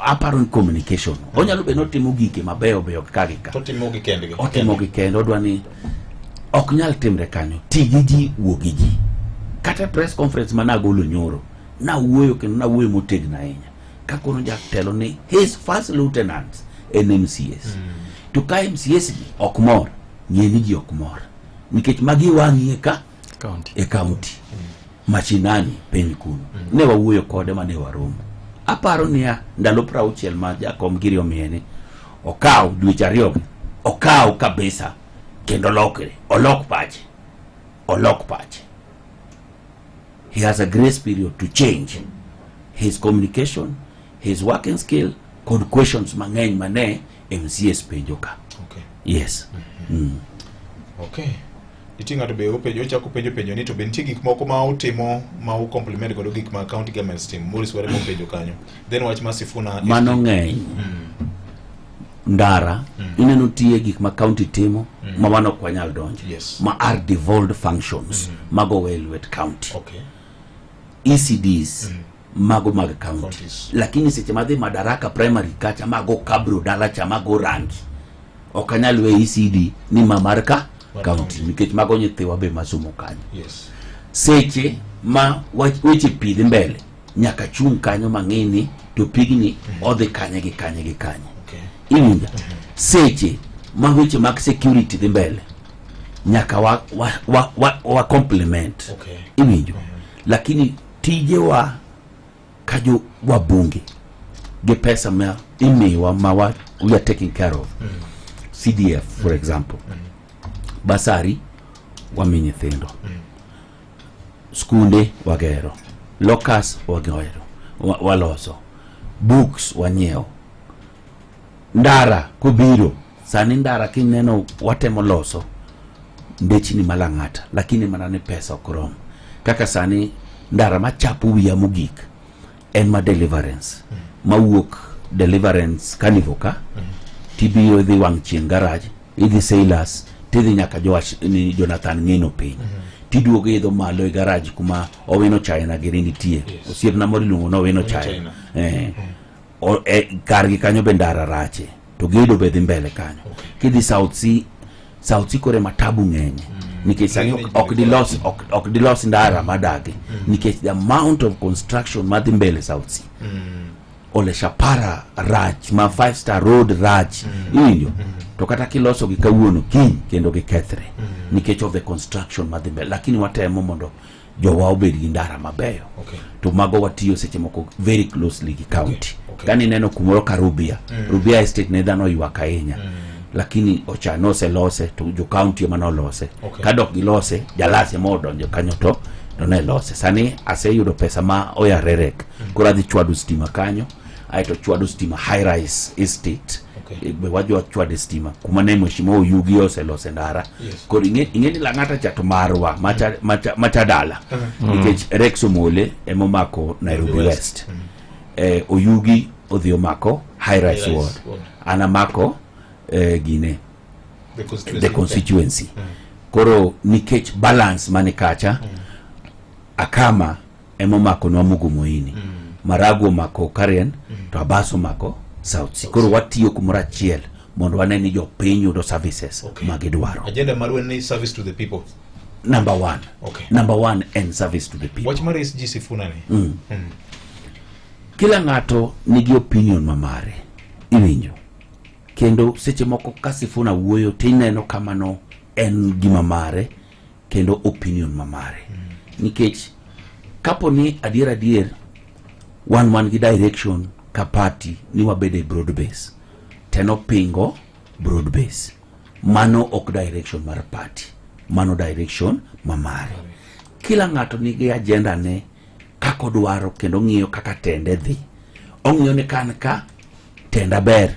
aparo communication. Onyalo be notimo gike mabeyo kagika. Totimo gi kendgi. Otimo gi kendo odwani ok nyal timre kanyo. Tigi ji wuo gi ji. Kata press conference managolo nyoro na wuoyo kendo na wuoyo motegna ahinya. Kakono jatelo ni his first lieutenant NMCS. To ka MCS ok mor, ng'eni ji ok mor. Nikech magi wang'ie ka county. Machinani piny kuno. Ne wawuoyo kode mane waromo. Aparo niya ndalo 60 ma Jakom Giri omiene okaw dweche ariyo okaw kabisa kendo olok pache. He has a grace period to change his communication, his working skill, kod questions mang'eny mane MCS penjo ka. Yes. Itinga to be openjo chako penjo ni to be ntie gik moko ma utimo ma u compliment godo gik ma county government team Morris were mo penjo kanyo. Then wach Masifuna mano ng'eny. Ndara ineno tie gik ma county timo ma wano kwa nyal donje ma are devolved functions mago Elwet county. ECDs mago mag county. Lakini seche madhi Madaraka primary kacha mago Kabro dala cha mago rangi okanyal we ECD ni mamarka county nikech mago nyithiwa be masomo kanyo. Seche ma weche pidhi mbele nyaka chung kanyo mang'ini to pigni odhi kanye gi kanye. Iwinja seche ma weche mag security dhi mbele nyaka wa compliment. Iwinjo lakini tije wa kajo wabunge ge pesa ma imiwa ma we are taking care of. CDF for example. Basari wami nyithindo. Skunde wagero. Locus wagero. Waloso. Books wanyeo. Ndara kubiro. Sani ndara kineno watemo loso. Ndechi ni malang'ata. Lakini manane pesa okrom. Kaka sani ndara machapu wiya mogik. En ma deliverance. Mawuok deliverance kanivoka. Tibiro idhi wang' chien garage. Idhi sailors. Tidhi nyaka ni Jonathan Ng'eno piny. Tiduogo idho malo e garage kuma Owino China girini tie. Osiep na mori lungo no Owino China. Kargi kanyo bendara rache. To gido bedhi mbele kanyo. Kidhi South Sea kore matabu ng'enye. Nikech sani ok di los ndara madagi. Nikech the amount of construction madhi mbele South Sea. Ole Shapara rach ma 5-star road rach. Iwinjo. to kata kiloso gi kawuono kiny kendo gikethre nikech of the construction madhi mbele, lakini watemo mondo jowa obed gi ndara mabeyo. To mago watiyo seche moko very closely gi county. Kani neno kumoro ka Rubia Estate ne dhano ywak ahinya, lakini ochano se lose to jo county ema nolose. Kadok gilose jalase modonjo kanyo to ne lose. Sani aseyudo pesa ma oya rerek koro adhi chwado stima kanyo, aito chwado stima High Rise Estate. Be wajwa chwade stima kuma ne mheshimiwa Oyugi oselose ndara. Koro ingeni Lang'ata chato marwa macha dala nikech Rex Omole emomako Nairobi West. Oyugi odhi omako High Rise Ward, anamako gine the constituency. Koro nikech balance mane kacha Akama emomako nwa Mugumoini, Marago mako Karen, to Abaso mako South Sea. Koro watiyo kumoro achiel mondo waneni jo piny yudo services magidwaro. Agenda marwen ni service to the people. Number one. Number one and service to the people. Wach mare SG Sifuna ni. Kila ng'ato nigi opinion mamare. Iwinjo. Kendo seche moko ka Sifuna wuoyo tineno kamano en gima mare kendo opinion mamare. Nikech kapo ni adier one gi direction ka party ni wabede broad base. Teno pingo broad base. Mano ok direction mar party. Mano direction mamare. Kila ng'ato nigi agenda ne kako dwaro kendo ng'iyo kaka tende dhi. Ong'iyo ne kan ka tenda ber.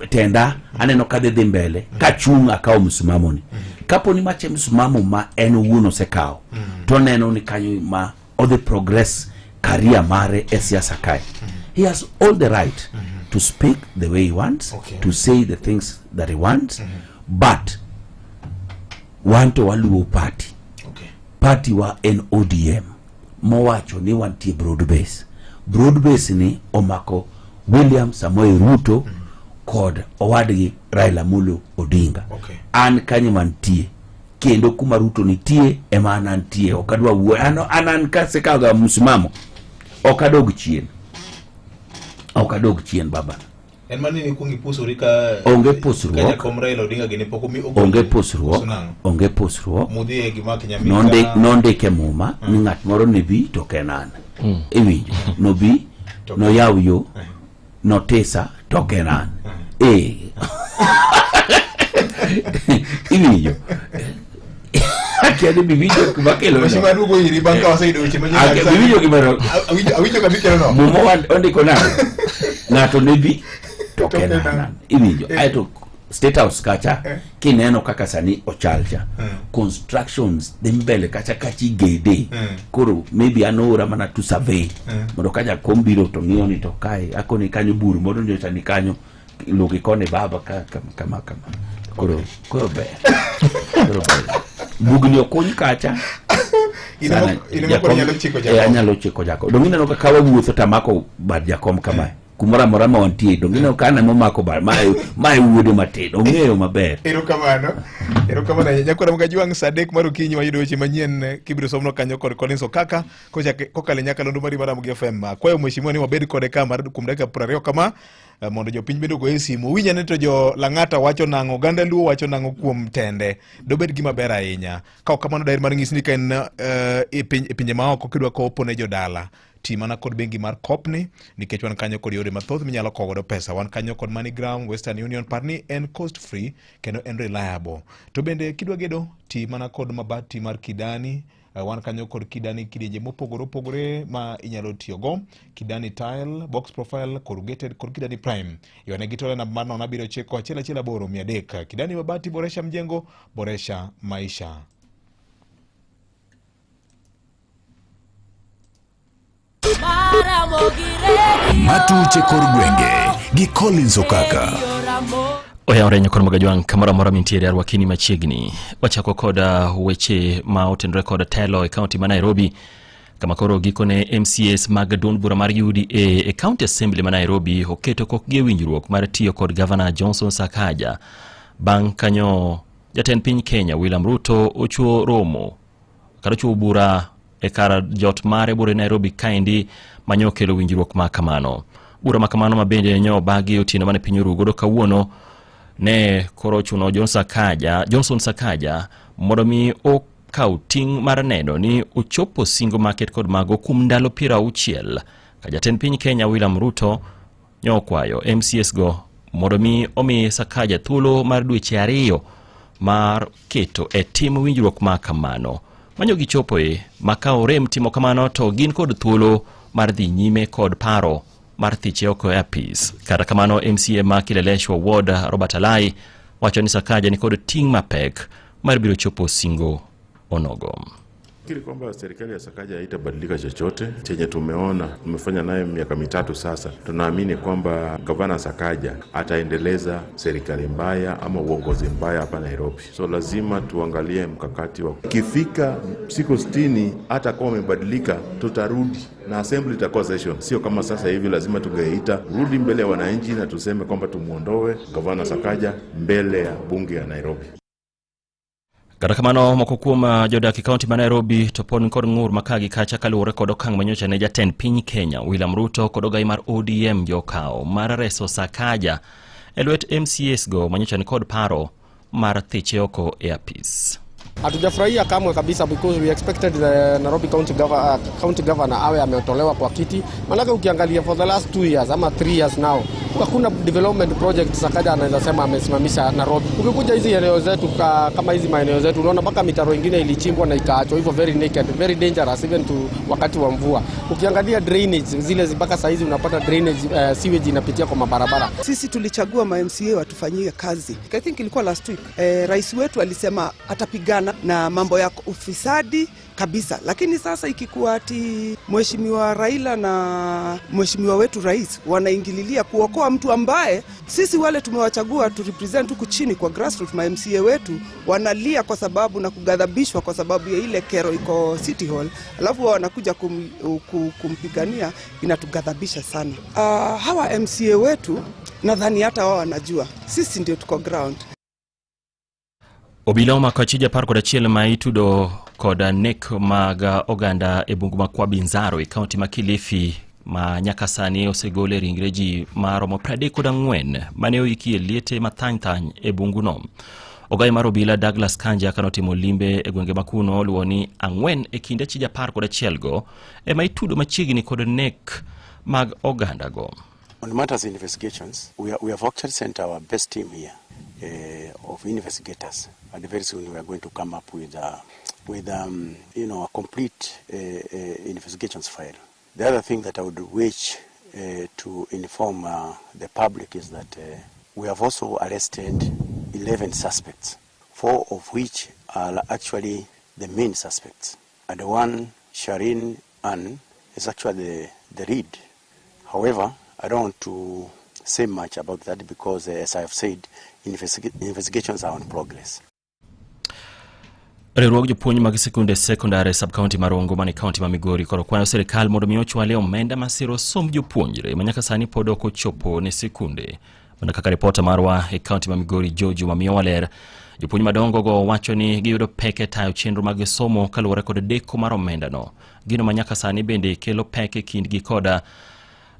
Tenda aneno ka dhi mbele ka chunga kao msimamo ni. Kapo ni mache msimamo ma en wuno sekao. To neno ni kanyo ma all the progress career mare siasa kai. He has all the right to speak the way he wants, to say the things that he wants, but want to waluo party. Party wa NODM mowacho ni wantie broad base. Broad base ni omako William Samoei Ruto kod owadgi Raila Amolo Odinga. An kanyo mantie kendo kuma Ruto nitie ema anantie. Okadwa wuo anan kase kaga msimamo okadog chien baba. En mani ni kungi pusuri ka onge pusruok kanya Raila Odinga gine pokomi onge pusruok mudhi e gima Kenyamika nondike muma ni ng'at moro ne bi to kenan. Iwinjo no bi no yaw yo no tesa to kenan. Iwinjo Akiade bivijo kubakelo no. Mashima nugo iri banka wasaido uche manyaka. Bivijo kimero. Awijo kabikelo no. Mumo ondiko na. Ngato nebi tokena. Iwinjo. Aito State House kacha kineno kaka sani ochalcha. Constructions dembele kacha kachi gede. Koro maybe anora mana to survey. Mondo kaja kombiro to ng'iyo ni to kai akoni kanyo buru mondo nyocha ni kanyo logi kone baba kama. Koro be. Bugni okony kacha. Nyalo chiko jako. Dongine no kakawa wuotho tamako bad jakom kama. Kumora mora ma wantie dongine no kana momako bad. Mai wuodo matedo. Ong'eyo maber. Erokamano nyakora mkajwang' sadek mar okinyi wayudo weche manyien kibiro somno kanyo kod Collins Okaka kokale nyaka londo mari Maramogi FM. Kwayo mheshimiwa ni wabed kode ka mar kuom dakika 20 kama mondo jopiny bedo go e simu. Winyane to jo Lang'ata wacho nang'o, oganda Luo wacho nang'o kuom tende. Dobed gima ber ahinya. Ka kamano daher mar ng'isi ni ka en e pinje maoko kidwa kopo ne jodala. Timana kod bengi mar Kopni nikech wan kanyo kod yore mathoth minyalo kogodo pesa. Wan kanyo kod MoneyGram, Western Union, parni en cost free kendo en reliable. To bende kidwa gedo timana kod mabati mar Kidani. Wan kanyo kod Kidani kidienje mopogore ma inyalo tiyogo. Kidani Tile, Box Profile, Corrugated, kod Kidani Prime. Yone gitole na mano nabiro cheko achila boro 300. Kidani mabati, boresha mjengo, boresha maisha. Matuche kor gwenge gi Collins Okaka. Oyaore nyakor magajwang' kamora mora mintiere arwakini machiegni. Wachako koda weche ma otenore koda telo e county ma Nairobi. Kama koro gikone MCS mag duond bura mar UDA e County Assembly ma Nairobi oketo kokgi winjruok mar tiyo kod Governor Johnson Sakaja. Bang' kanyo jatend piny Kenya William Ruto ochuo romo kata chuo bura e kar jot mare bura Nairobi kaendi manyo kelo winjruok ma kamano. Bura ma kamano mabende nyo bagi otieno mane piny Uruguay kawuono ne koro chuno Johnson Sakaja mondo mi okaw ting' mar neno ni ochopo single market kod mago kum ndalo 60 ka jatend piny Kenya William Ruto nyokwayo MCS go mondo mi omi Sakaja thuolo mar dweche 2 mar keto e tim winjruok ma kamano. Manyo gichopo makao rem timo kamano to gin kod thuolo mar dhi nyime kod paro mar thiche oko e apis. Kata kamano MCA ma Kileleshwa Ward Robert Alai wacho ni Sakaja ni kod ting' mapek mar biro chopo singo onogo. Kiri kwamba serikali ya Sakaja haitabadilika chochote. Chenye tumefanya naye miaka 3 sasa. Tunaamini kwamba gavana Sakaja ataendeleza serikali mbaya ama uongozi mbaya hapa Nairobi. So lazima tuangalie mkakati wa kifika siku 60 hata kama umebadilika tutarudi na assembly itakuwa session. Sio kama sasa hivi lazima tugeita rudi mbele ya wananchi na tuseme kwamba tumuondoe gavana Sakaja mbele ya bunge ya Nairobi. Kata kamano moko kuom jodak kaunti ma Nairobi to pon kod ngur makagi kacha kaluwore kod okang' manyocha ne jatend piny Kenya William Ruto kod ogai mar ODM jokao mar reso Sakaja e lwet MCS go manyocha ni kod paro mar thiche oko e apis. Hatujafurahia kamwe kabisa because we expected the Nairobi county governor awe ametolewa kwa kiti. Maana ukiangalia for the last 2 years ama 3 years now hakuna development project Sakaja anaweza sema amesimamisha Nairobi. Ukikuja hizi eneo zetu kama hizi maeneo zetu unaona mpaka mitaro ingine ilichimbwa na ikaachwa hivyo, very naked, very dangerous even to wakati wa mvua. Ukiangalia drainage zile mpaka saa hizi unapata drainage sewage inapitia kwa mabarabara. Sisi tulichagua ma MCA watufanyie kazi. I think ilikuwa last week. Rais wetu alisema atapigana na mambo ya ufisadi kabisa, lakini sasa ikikuwa ati mheshimiwa Raila na mheshimiwa wetu rais wanaingililia kuokoa mtu ambaye sisi wale tumewachagua tu represent huku chini kwa grassroots, ma MCA wetu wanalia kwa sababu na kugadhabishwa kwa sababu ya ile kero iko City Hall, alafu wanakuja kumpigania, inatugadhabisha sana. Hawa MCA wetu nadhani hata wao wanajua sisi ndio tuko ground. Obila makachija par kod achiel ma itudo kod nek mag oganda e bungu ma Kwabinzaro e kaunti ma Kilifi ma nyaka sani osegole ringre ji maromo 34 mane oiki e liete mathany e bungu no. Ogai mar obila Douglas Kanja kanotimo limbe e gwenge makuno luwo ni 4 e kinde chija par kod achiel go e ma itudo machiegni kod nek mag oganda go. On matters investigations, we have actually sent our best team here of investigators, and very soon we are going to come up with a complete investigations file. The other thing that I would wish to inform the public is that we have also arrested 11 suspects, 4 of which are actually the main suspects, and the one, Shireen Ann, is actually the lead. However, I don't want to say much about that because, as I have said, investigations are on progress. Riwruok jopuonj mag sikunde sekondari sub-county Marongo mani kaunti ma Migori koro kwayo serikal mondo mi ochwale omenda masiro som jopuonjre manyaka sani pod ok ochopo ne sikunde. Mana kaka ripota marwa e kaunti ma Migori Jojo mamiyo waler, jopuonj madongo go wacho ni giyudo peke tayo chenro mag somo kaluwore kod deko mar omenda no. Gino manyaka sani bende kelo peke kindgi koda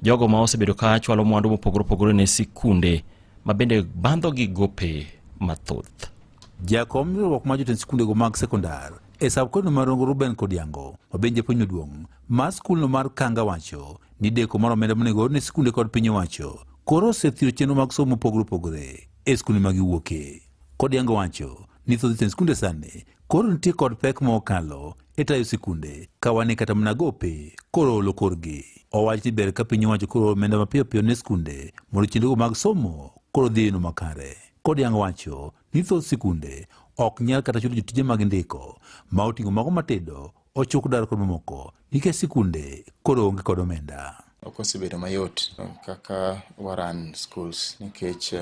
jogo ma osebedo ka chwalo mwandu mopogore ne sikunde ma bende bandho gi gope mathoth. Jakom riwruok ma jotend sikunde go mag sekondar e sub-county Marongo Ruben Kodiango mabenje piny oduong' ma skulno mar Kanga wacho ni deko mar omenda monego ne sikunde kod piny wacho koro osethiro chenro mag somo pogore e skunde ma giwuoke. Kodiango wacho ni thoth jotend sikunde sani koro nitie kod pek mokalo e tayo sikunde kawane kata mana gope koro olo korgi. Owacho ni ber ka piny wacho koro omenda mapiyo ne sikunde mondo chenrogo mag somo koro dhi no makare. Kodiango wacho ni thoth sikunde ok nyal kata chulo jotije mag ndiko ma oting'o mago matedo ochuk dar kod mamoko nikech sikunde koro onge kod omenda. Ok osebedo mayot kaka waran schools nikech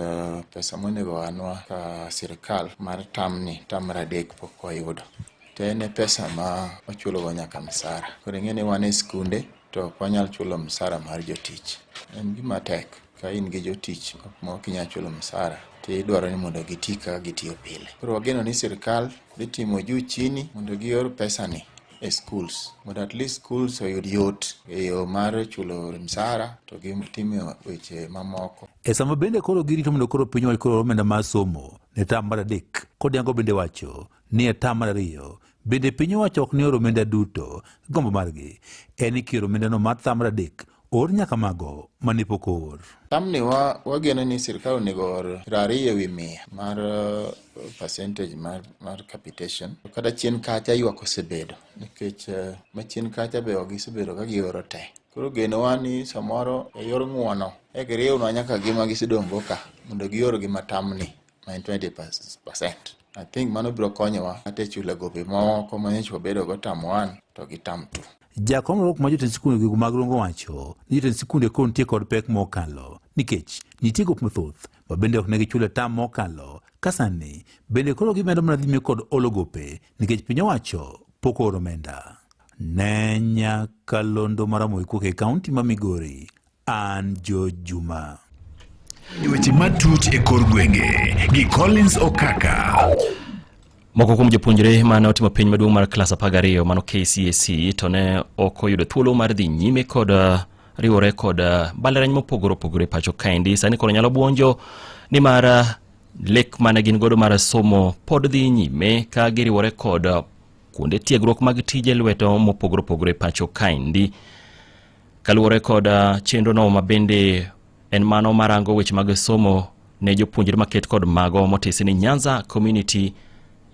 pesa monego wanwa ka sirikal mar tam radek pok wayudo. To en pesa ma ochulogo nyaka msara. Koro ing'eni wan e sikunde to ok wanyal chulo msara mar jotich. En gima tek ka in gi jotich ma ok inyal chulo msara to idwaro ni mondo giti ka gitiyo pile. Koro wageno ni sirikal dhi timo juu chini mondo gior pesa ni e schools, mondo at least schools oyud yot e yo mar chulo msara to gitimo weche mamoko. E sama bende koro girito mondo koro piny koro omenda mar somo ne tam mar 3 kod yango bende wacho ni e tam mar 2 bende piny wacho ok ni oro omenda duto gombo margi en kiro omenda no mar tam mar 3 or nyaka mago mane pok or. Tamni wageno ni sirkal onego or 2% mar percentage mar capitation. Kada chien kacha ywak osebedo nikech machien kacha be ogisebedo ka gioro te. Koro geno wani samoro e yor ng'uono e giriewno nyaka gima gisidongo ka mondo gior gima tamni ma 20%. I think mano biro konyowa kata chule gope moko manyocha bedo go tam 1 to gi tam 2. Jakom ma jotend sikunde gigo mag Rongo wacho ni jotend sikunde kon nitie kod pek mokalo nikech nitie gop mathoth ma bende ok ne gichule tam mokalo kasani bende koro gimedo mana dhime kod ologope nikech piny owacho pok oro omenda. Ne Nyakalondo Maramo e kaunti ma Migori, an Jo Juma. Weche matut e kor gwenge gi Collins Okaka. Moko kuom jopuonjre mane otimo penj maduong' mar klas 12 mano KCSE to ne ok oyudo thuolo mar dhi nyime kod riwore kod mbalariany mopogore opogore pacho kaendi. Sani koro nyalo buonjo ni mar lek mane gin godo mar somo pod dhi nyime ka giriwore kod kuonde tiegruok mag tije lweto mopogore opogore pacho kaendi. Kaluwore kod chenro no mabende en mano marango weche mag somo ne jopuonjre maket kod mago motisi ni Nyanza Community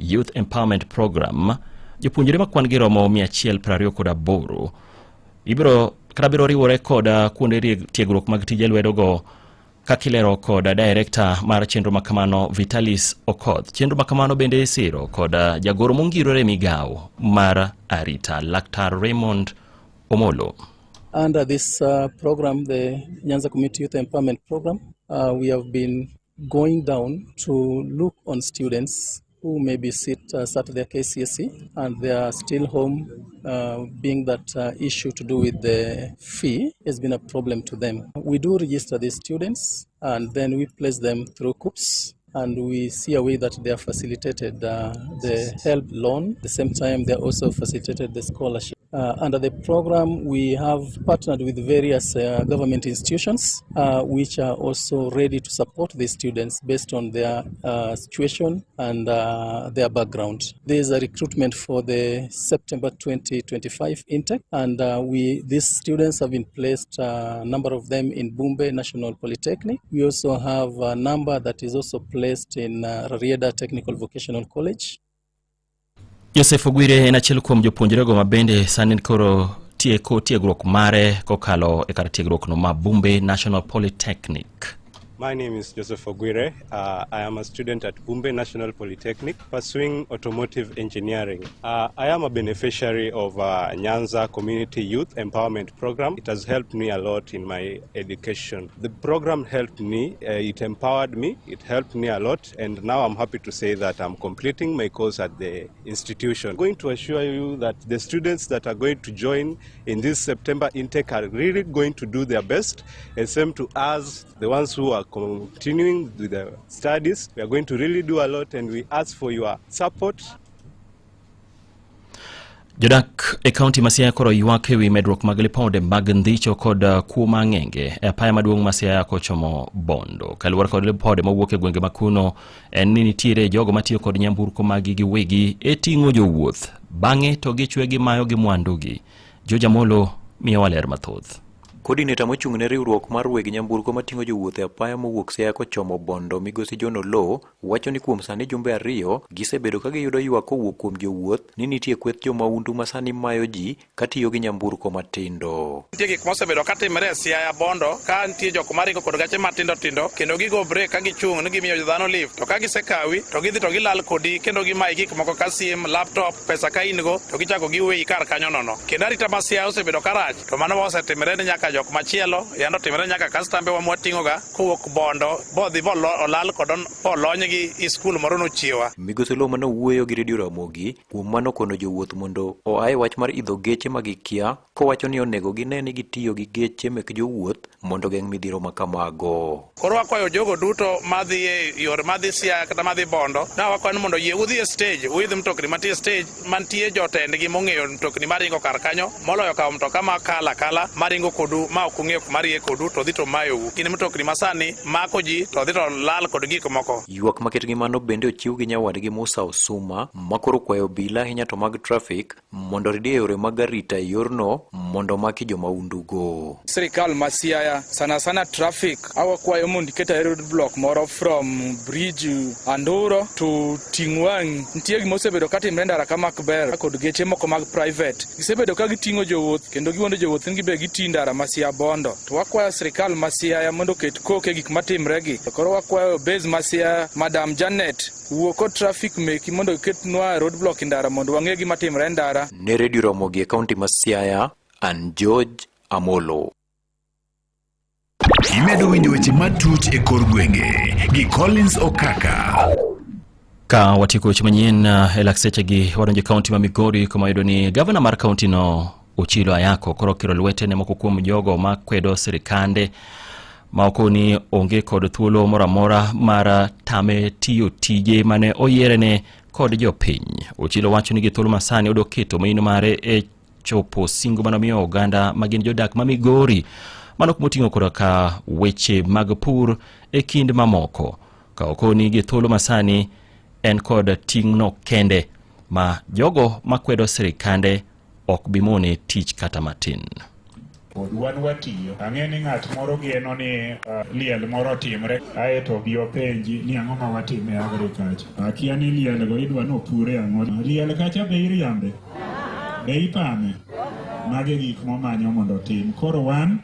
Youth Empowerment Program. Jopuonjre makwan gi romo 128 biro riwore kod kuonde tiegruok mag tije lwedo go kakilero kod director mar chenro makamano Vitalis Okoth. Chenro makamano bende siro kod jagoro mongirore migao mar arita Laktar Raymond Omolo. Under this program, the Nyanza Community Youth Empowerment Program, we have been going down to look on students who maybe sat their KCSE and they are still home, being that issue to do with the fee has been a problem to them. We do register these students and then we place them through COOPS and we see a way that they are facilitated the HELP loan. At the same time, they are also facilitated the scholarship. Under the program, we have partnered with various government institutions which are also ready to support the students based on their situation and their background. There is a recruitment for the September 2025 intake, and these students have been placed, a number of them in Bumbe National Polytechnic. We also have a number that is also placed in Rarieda Technical Vocational College. Joseph Ogwire en achiel kuom jopuonjre go mabende sani koro tiegruok mare kokalo e kar tiegruok no ma Bumbe National Polytechnic. My name is Joseph Ogwire. I am a student at Bumbe National Polytechnic pursuing automotive engineering. I am a beneficiary of Nyanza Community Youth Empowerment Program. It has helped me a lot in my education. The program helped me, it empowered me, it helped me a lot, and now I'm happy to say that I'm completing my course at the institution. I'm going to assure you that the students that are going to join in this September intake are really going to do their best, and same to us, the ones who are continuing with the studies. We are going to really do a lot and we ask for your support. Jodak e kaunti ma Siaya koro ywak ewi medruok mag lipode mag ndhicho kod kuma ng'enge e apaya maduong' ma Siaya kochomo Bondo. Kaluwore kod lipode mawuok e gwenge makuno en ni nitiere jogo matiyo kod nyamburko magi giwegi e ting'o jowuoth bang'e to gichwe gi mayo gi mwandugi. Joja Molo miyo waler mathoth. Coordinator mochung' ne riwruok mar weg nyamburko mating'o jowuoth e apaya mowuok Siaya kochomo Bondo Migosi John Oloo wacho ni kuom sani jumbe 2 gisebedo ka giyudo ywak kowuok kuom jowuoth ni nitie kweth jomaundu ma sani mayo ji katiyo gi nyamburko matindo. Nitie gik mosebedo ka timre e Siaya Bondo ka nitie jok maringo kod gache matindo tindo kendo gigo break ka gichung' ni gimiyo dhano lift to ka gisekawi to gidhi to gilal kodi kendo gimayi gik moko ka sim, laptop, pesa ka in go to gichako giweyi kar kanyo nono. Kendo arita ma Siaya osebedo karach to mano osetimre ni nyaka jok machielo yando timre nyaka kastambe wa mwating'o ga kowuok Bondo bodhi olal kod olony gi skul moro no chiwa. Migosi Oloo mano wuoyo gi Radio Ramogi kuom mano kono jowuoth mondo oae wach mar idho geche magikia kowacho ni onego gine ni gitiyo gi geche mek jowuoth mondo geng' midhiro makamago. Koro wakwayo jogo duto madhi e yore madhi Siaya kata madhi Bondo, na wakwayo ni mondo yie udhi e stage, uidh mtokni mantie stage mantie jotendgi mong'eyo mtokni maringo kar kanyo, moloyo kawo mtoka ma kala maringo kodu ma ok ung'eyo kuma rie kodu to dhi to mayou. Gin mtokni masani mako ji to dhi to lal kod gik moko. Ywak maketgi mano bende ochiw gi nyawadgi Musa Osuma makoro kwayo obila ahinya to mag traffic mondo ridie yore mag arita e yorno mondo maki jomaundugo. Sirikal ma Siaya sana traffic awakwayo mondo iketa road block moro from bridge Anduro to Tingwang. Nitie gima osebedo katimre ndara ka Macber kod geche moko mag private. Gisebedo ka giting'o jowuoth kendo giwondo jowuoth ni gibe giti ndara ma Siaya Bondo. To wakwayo sirikal ma Siaya mondo ket koke gik matimregi. Koro wakwayo base ma Siaya Madam Janet wuoko traffic meki mondo iketnwa road block ndara mondo wang'e gima timre ndara. Ne Radio Ramogi e kaunti ma Siaya, an George Amolo. Imedo winjo weche matuch e kor gwenge gi Collins Okaka. Ka watiko weche manyien e lakseche gi wadonjo kaunti ma Migori kuma yudo ni gavana mar kaunti no Ochilo Ayako koro kiro lwete ne moko kuom jogo makwedo sirikande ma okoni onge kod thuolo moramora mar tame tiyo tije mane oyierene kod jopiny. Ochilo wacho ni thuolo masani odok keto maino mare e chopo singo manomiyo oganda magin jodak ma Migori mano kumoting'o kod ka weche mag pur e kind mamoko. Ka okoni gi thuolo masani en kod ting'no kende ma jogo makwedo sirikande ok bimone tich kata matin. Wan watiyo ang'eni ng'at moro geno ni liel moro timre aeto bi openji ni ang'o ma watime e agriculture. Akia ni liel go idwa no pure ang'o. Liel kacha be iriambe be ipame mage gik momanyo mondo tim. Koro wan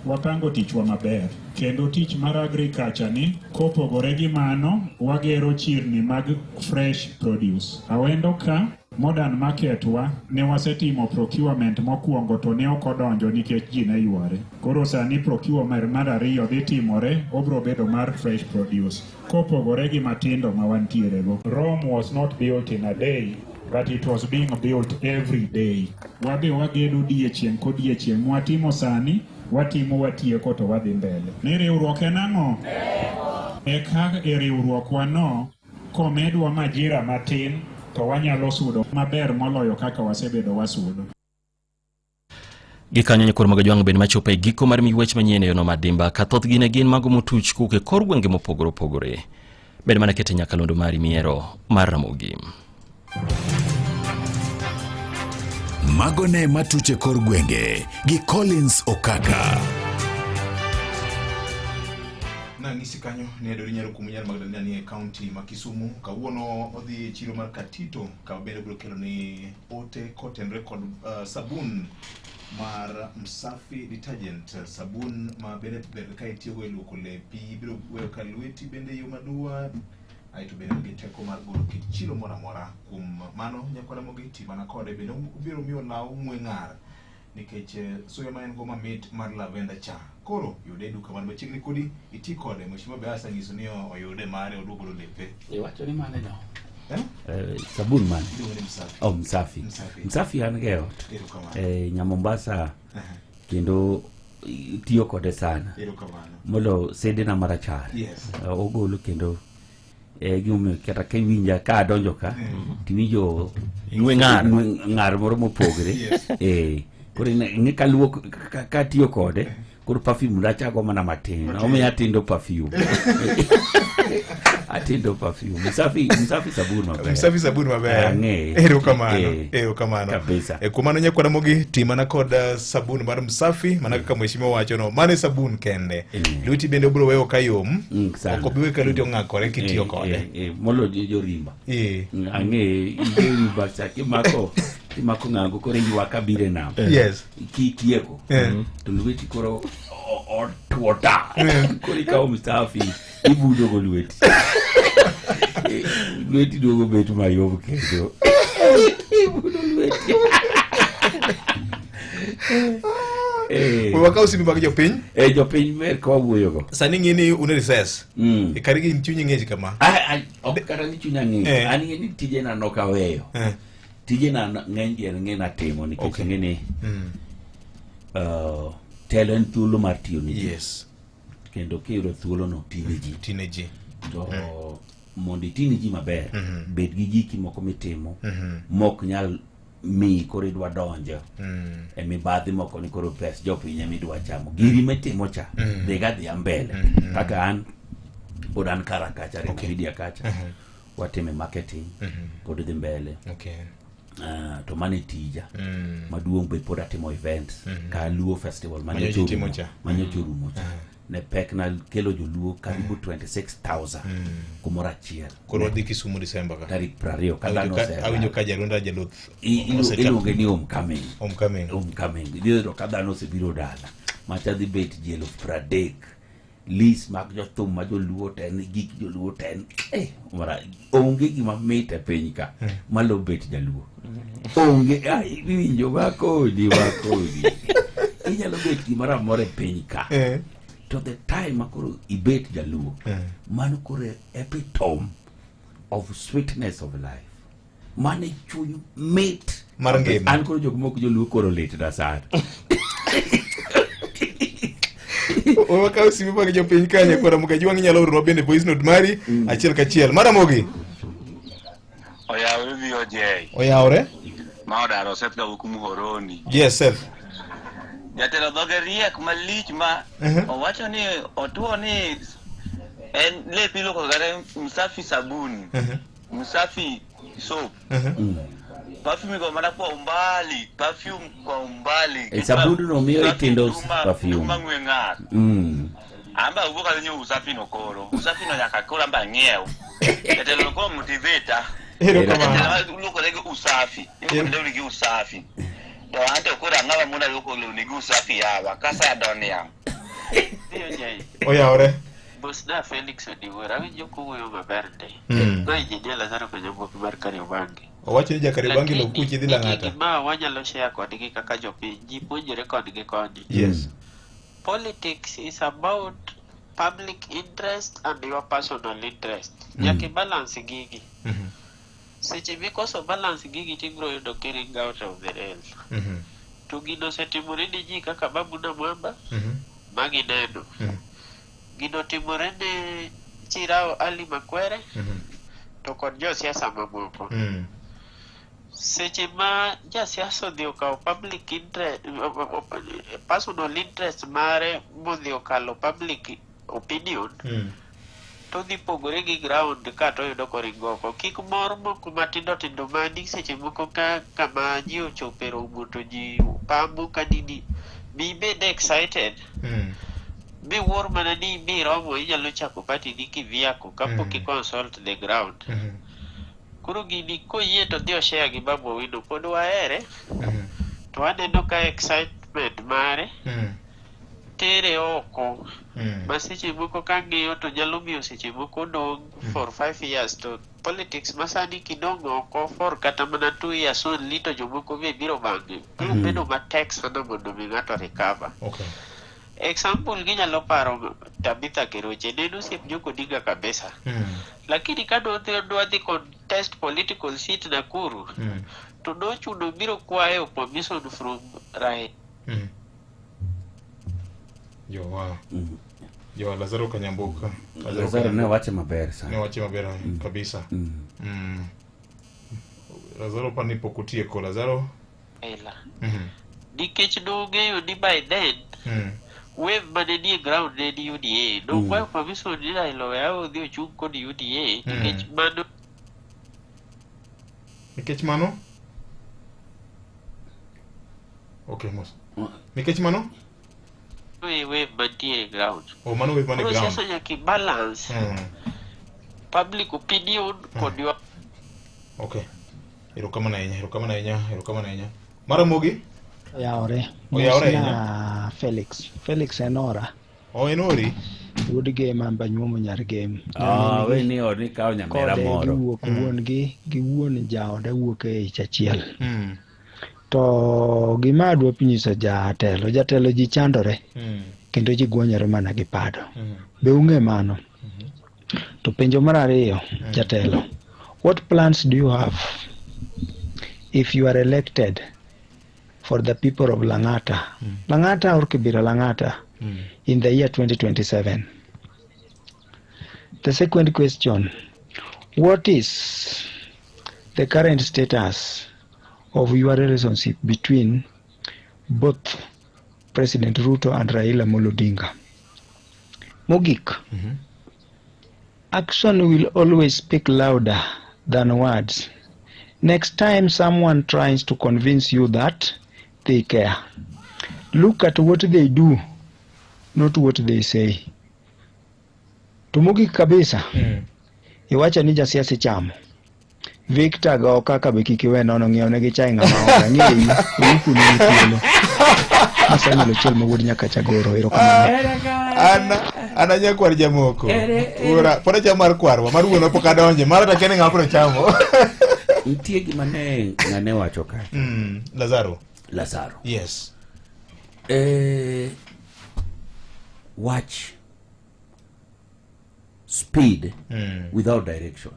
wapango tichwa maber kendo tich mar agriculture ni kopogore gi mano wagero chirni mag fresh produce. Awendo ka modern market wa ne wasetimo procurement mokuongo to ne okodonjo nikech ji ne yware. Koro sani procurement mar ariyo dhi timore obro bedo mar fresh produce kopogore gi matindo ma wantiere go. Rome was not built in a day, but it was being built every day. Wabe wagedo odiechieng' kodiechieng' watimo sani watimo watieko to wadhi mbele. Ni riwruok en ang'o? Eka e riwruok wano komedwa majira matin to wanyalo sudo maber moloyo kaka wasebedo wasudo. Gikanyo nyakoro mag jwang' bende machopo e giko mar miwech manyien e yono madimba ka thoth gin mago motuch kuke kor gwenge mopogore. Bende mana kete nyakalondo mari miero mar Ramogi. Magone matuche kor gwenge gi Collins Okaka. Nang'isi kanyo ne do nyalo kumunyal magdalena ni e county ma Kisumu kawuono odhi chiro mar Katito ka bende bro kelo ni ote cotton record sabun mar Msafi detergent sabun ma bende ka itiyogo e luoko lepi biro weyo ka lweti bende yo madua aito bende gi teko mar golo kit chilo mora kuom mano nyakwana mogi timana kode bende ubiro miyo law ng'ar nikech soya ma en go mamit mar lavender cha koro yude duka man machiegni kodi iti kode mheshimiwa Beasa nyiso ni oyude mare oduogolo lepe wacho ni mane no sabun man Msafi an geo Nyamombasa kendo tiyo kode sana molo sede na marachar ogolo kendo giume kata ke winja ka donjo ka tiwijo ng'ar moro mopogre koro ne kaluok ka tiyo kode koro perfume rachago mana matin omiyo atindo perfume Msafi sabun maber ero kamano kumano nyakwana mogi timana kod sabun mar Msafi mana kaka mheshimiwa wacho no mane sabun kende luti bende obro weyo kayom ok obiwe ka luti ong'akore kitiyo kode molo jorimba jorimba sake mako ng'ango koro ywaka bire nam kitieko to lweti koro otuota koro ikawo Msafi ibudo go lweti lweti dogo betu mayom kendo ibudo lweti waka usimi bag jopiny jopiny mer kwa wuoyo go sani ngini une recess karigi inchunye ng'eji kama ok kata ni chunya ng'eji an ng'eni tije na nokaweyo tije na ng'eny ng'ena timo nikech ng'eni telo en thuolo mar tiyo ni yes kendo kiyudo thuolo no tine ji to mondo itini ji maber bed gi giki moko mitimo mok nyal mi koro idwa donjo e mibadhi moko ni koro pes jopiny midwa chamo giri mitimo cha dhiga dhia mbele kaka an pod an kara kacha media kacha watime marketing pod dhi mbele to mane tija maduong' be pod atimo events ka Luo Festival manyochorumo cha ne pek na kelo joluo karibu 26,000 kumoro achiel koro dhi Kisumu December ka tarik 20 kada no se awinjo ka jarunda jaluth iluonge ni homecoming diro kada no se biro dala macha dhi bet jelo 30 lis mag jothum ma joluo ten gik joluo ten mara onge gima mite piny ka malo bet jaluo onge winjo makodi inyalo bet gimara more piny ka to the time makoro ibet jaluo mano koro epitome of sweetness of life mane chuny mit mar ngima an koro jok moko joluo koro lit da sana wakaw simu mag jopiny kanye kora mukajwang' nyalo oro bende voice note mari achiel kachiel Maramogi oyawre bi ojey oyawre ma odaro Seth ga wuku Muhoroni yes Seth jatelo dhoge riek malich ma owacho ni otuo ni en lepi loko gare Msafi sabuni Msafi soap perfume go mana kwa umbali perfume kwa umbali sabuni no miyo itindo perfume mangwenga amba ubuka nyo Usafi no koro Usafi no yakakora amba ngeo jatelo ko motivator loko lege Usafi ndio lege Usafi do ante kura ngaba muna loko lo ni Usafi yawa kasa donia ndio nyai oyawre Bosda Felix Odiwara winjo kuyo maberde go injinia Lazaro Kanyambo kibarkari obangi owacho ni Jakaribangi no kuchi dhi lang'ata ma wanyalo share kodgi kaka jopiny ji puonjore kodgi koni yes politics is about public interest and your personal interest nyaki balance gigi seche mikoso balance gigi tibro yudo killing out of the rail to gino setimore ni ji kaka Babu na Mwamba magi neno gino timore ne Chirao Ali Makwere to kod josiasa mamoko seche ma jasiasa odhi okawo public interest personal interest mare modhi okalo public opinion to dhi pogore gi ground ka to yudo koringo oko kik mor moko matindo tindo mani seche moko kama ji ochopo e romo to ji pamo ka nini mi bed excited mi wuor mana ni mi romo inyalo chako party ni kivyako kapok i-consult the ground koro gini koyie to dhi oshare gi Babu Owino pod wahere to aneno ka excitement mare tere oko ma seche moko kang'iyo to nyalo miyo seche moko dong for 5 years to politics masani kidong oko for kata mana 2 years only to jomoko be biro bang'e koro bedo matek sana mondo mi ng'ato recover example ginyalo paro Tabitha Keroche neno osiep Joko Odinga kabisa lakini ka dwa dhi contest political seat Nakuru to nochuno biro kwayo permission from Raila yo Lazaro Kanyambuka Lazaro ne wache maber sana ne wache maber kabisa Lazaro pani pokutie ko Lazaro ela nikech nong'eyo ni by then wave mane nie ground ne ni UDA no kwayo permission ni Raila Oyawo odhi ochung' kod UDA nikech mano okay mos nikech mano wave mantie ground mano wave mane ground sasa nyaki balance public opinion kod your okay erokamana ahinya Maramogi oyawre na Felix Enora Enori wuod game amba nyuomo nyar game we ni odi kawo nyamera moro wuok wuon gi wuon jaoda wuok e chachiel to gima adwa pinyiso jatelo ji chandore kendo ji gwonyore mana gi pado be ung'e mano to penjo mar ariyo jatelo what plans do you have if you are elected for the people of Lang'ata. Lang'ata or Kibera Lang'ata in the year 2027. The second question, what is the current status of your relationship between both President Ruto and Raila Amolo Odinga? Mogik, action will always speak louder than words. Next time someone tries to convince you that they care, look at what they do, not what they say. Tumugi kabisa, iwacha ni jasiasi chamo. Victor go kaka bekikiwe nono ngione gi chai ngama ngi yuku ni kilo. Masanya lo chel mawudi nyaka chagoro ero kama. Ana nyakwar jamoko. Ora, pora jamar kwarwa, marugo no pokadonje, mara ta kene ngapro chamo. Ntie gima ne ngane wacho ka. Lazaro. Yes. Watch speed without direction.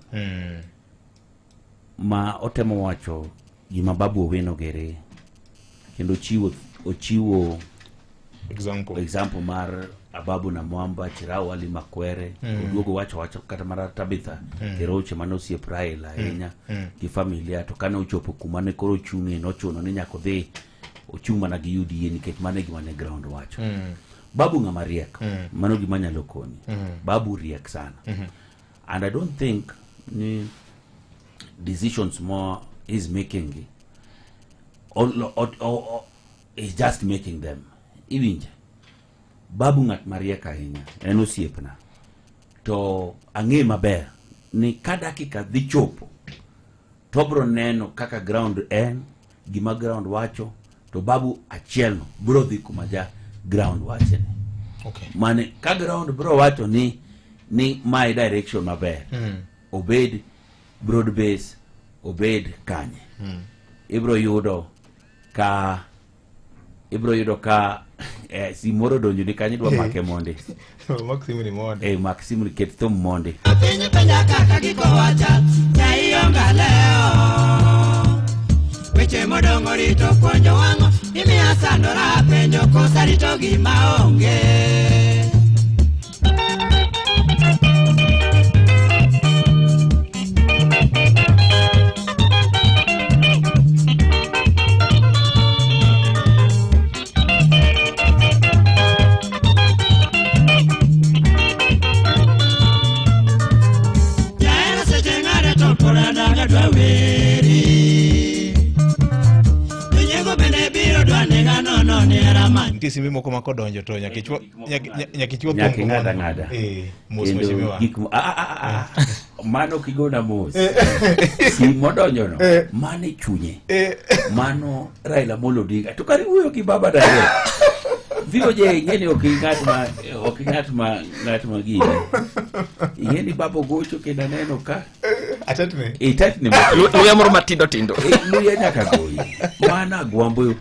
Ma otemo wacho gima Babu Owino gere kendo ochiwo example mar Ababu na Mwamba, Chirao Ali Makwere, oduogo wacho kata mara Tabitha Keroche manosie Raila ahinya gi familia to kane ochopo kuma ne koro chunge nochuno ni nyako dhi ochung' mana gi UDA nikech mane gima ne ground wacho. Babu ng'ama riek, mano gima nyalo konyi. Babu riek sana. And I don't think ni decisions more he's making or he's just making them. Iwinje. Babu ng'at mariek ahinya, en osiepna. To ang'e maber ni ka dakika dhi chopo to bro neno kaka ground en, gima ground wacho, to Babu achiel no bro dhi kuma ja ground wache ni. Okay. Mane ka ground bro wacho ni my direction maber. Obed broad base, obed kanye. Ibro yudo ka si moro donjo ni kanye dwa make monde. Maximu ni monde. Maximu ket thum monde. Penye penja kaka giko wacha, ya ionga leo. Weche modongo rito konjo wango, imi asandora penjo kosa rito gima onge. Nitie simbe moko makodonjo to nyakichwo ng'ada. Mos mheshimiwa. Mano kigona mos. Si modonjo no. Mane chunye. Mano Raila Amolo Odinga. To kari wuyo ki baba dare. Vio je ngeni ng'at ma gini. Ngeni babo gocho kenda neno ka. Atatne. Itatne. Luya moro matindo tindo. Luya nyaka goyi. Mana agwambo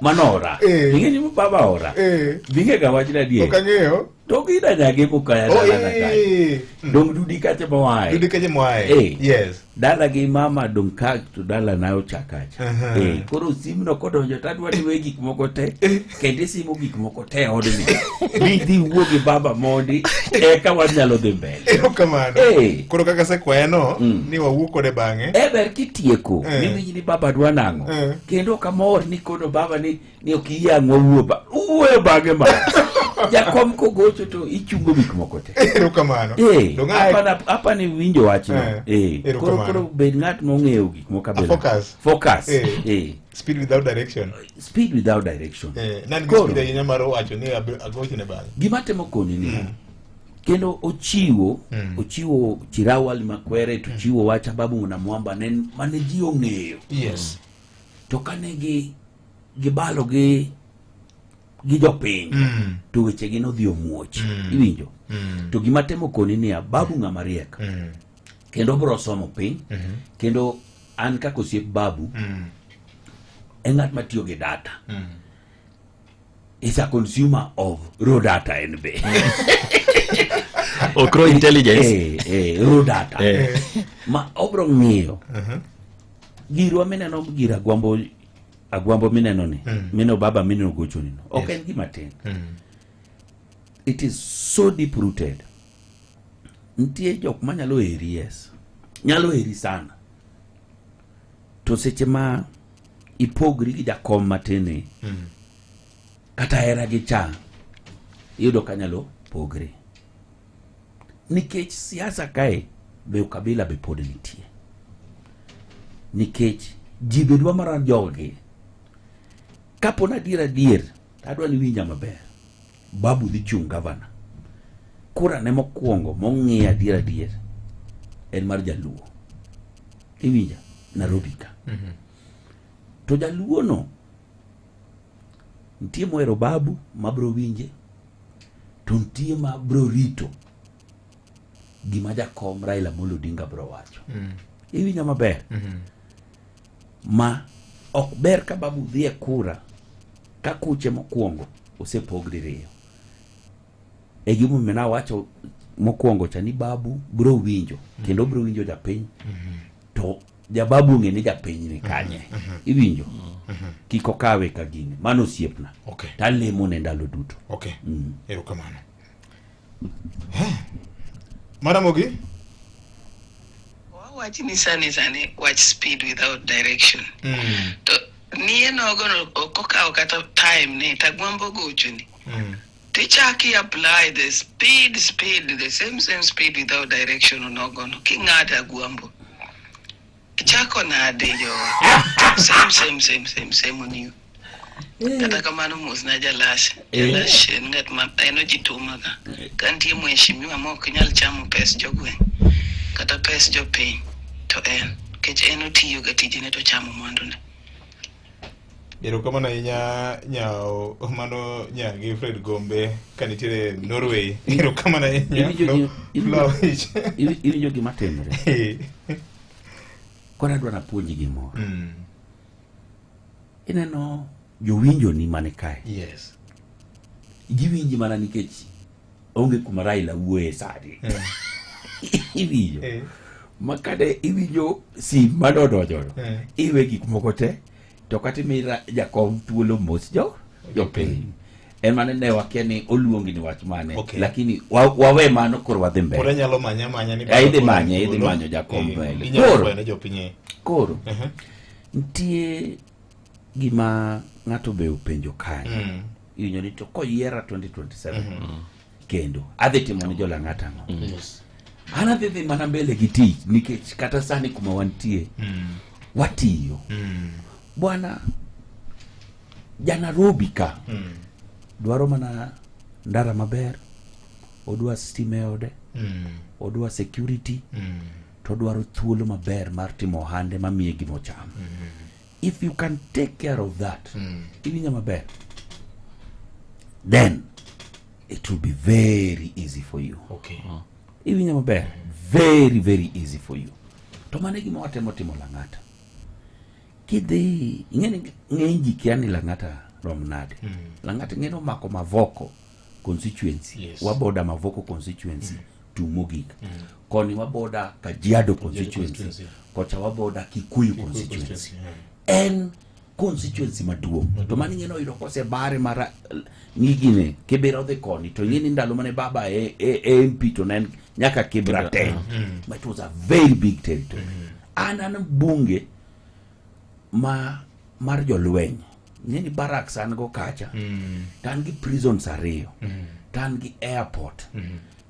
manora. Ngeni baba ora. Binge ga wajina die. Okang'eyo. To gida nyage mukaya dala kai. Dong dudi kache mwae. Yes. Dala gi mama dong ka to dala nayo chakacha. Koro simno kodonjo tadwa ni we gik moko te. Kende simo gik moko te odni. Bidhi wuogi baba mondi eka wanyalo dhi mbele. Kamano. Koro kaka sekweno ni wawuok kode bang'e. Ber kitieko. Mimi ni baba dwa nang'o. Kendo kamor ni kono baba ni okiyang'o wuoyo bang'e ma. Jakom kogocho to ichungo gik moko te. Kamano. Apa ni winjo wachno. Koro bed ng'at mong'eyo gik moko kabela. Focus. Speed without direction. Nani speed ahinya mar wacho ni agocho ne bang'e. Gima temo koni ni. Kendo ochiwo Chirao Ali Makwere, to chiwo wacha Babu na Mwamba mane ji ong'eyo. Yes. To kane gibalo gi jopiny to weche gi nodhi omuoch. Iwinjo. To gima temo koni ni Babu ng'ama riek. Kendo bro somo piny. Kendo an kako osiep Babu en ng'at matiyo gi data. Is a consumer of raw data NB. Okro intelligence. Raw data. Ma obro ng'iyo. Girwa meneno gira gwambo agwambo mineno ni mino baba mino gocho ni ok en gima tin. It is so deep rooted. Ntie jok manyalo eri, yes, nyalo eri sana, to seche ma ipogri gi jakom matini kata hera gi cha yudo kanyalo pogri nikech siasa kae be ukabila be pod nitie, nikech ji bedwa mara jogi kapo na dier adwa ni winja maber. Babu dhi chung gavana, kura ne mokwongo mong'iya dier en mar Jaluo, iwinja Nairobi ka. To Jaluo no ntie moero Babu mabro winje, to ntie ma bro rito gima jakom Raila Amolo Odinga bro wacho. Iwinja maber. Ma ok ber ka Babu dhi e kura ka kuche mokwongo osepogri riyo. E gimo mena wacho mokwongo cha ni Babu bro winjo kendo bro winjo japiny, to jababu ng'e ni japiny ni kanye. Iwinjo kiko kawe ka gini mano siepna. Talemo ne ndalo duto. Erokamano. Maramogi watch ni sani watch speed without direction. To niye nogono okokao kata time ni tagwambo gocho ni. Tichaki apply the speed, the same speed without direction unogono. King'ada gwambo. Chako nade yo. Same on you. Kata kamano mos na jalash ngat ma eno jituma ka. Kantie mheshimiwa mok nyal chamo pes jogwen. Kata pes jopiny to en kech eno tiyo ga tijine to chamo mwandune. Erokamano ahinya nyao mano nyagi Fred Gombe kanitiere Norway. Erokamano ahinya. Iwinjo gima timore. Kora dwana puonji gimoro. Ineno jowinjo ni mane kae. Yes. Giwinji mana nikech onge kuma Raila wuoye sadi. Iwinjo. Makade iwinjo si madodojo. Iwe gik moko te to kata mira jakom thuolo mos jopiny. En mane ne wakia ni oluongi ni wach mane, lakini wawe mano koro wadhi mbele. Koro nyalo manya ni idhi manyo jakom mbele. Koro ntie gima ng'ato be upenjo kanye. Iwinjo ni to koyiera 2027 kendo adhi timo ni jola ng'ata no. Ana dhi mana mbele gi tich nikech kata sani kuma wantie watiyo. Bwana Nairobi ka dwaro mana ndara maber, odwa stime ode, odwa security, to dwaro thuolo maber mar timo ohande mamiye gimo cham. If you can take care of that, iwinja maber, then it will be very easy for you. Iwinja maber, very easy for you. To mane gima watemo timo Lang'ata. Kidhi ng'enji kiani Lang'ata romnade. Lang'ata ng'eno mako Mavoko constituency. Waboda Mavoko constituency tumogik. Koni waboda Kajiado constituency. Kocha waboda Kikuyu constituency. En constituency maduong'. To mani ng'eno yudo kose bare mara ng'igine kibera odhi koni. To ng'eni ndalo mane baba MP to nen nyaka Kibra 10. But it was a very big territory. An bunge mar jolweny. Ng'eni barracks an go kacha. Tan gi prisons ariyo. Tan gi airport.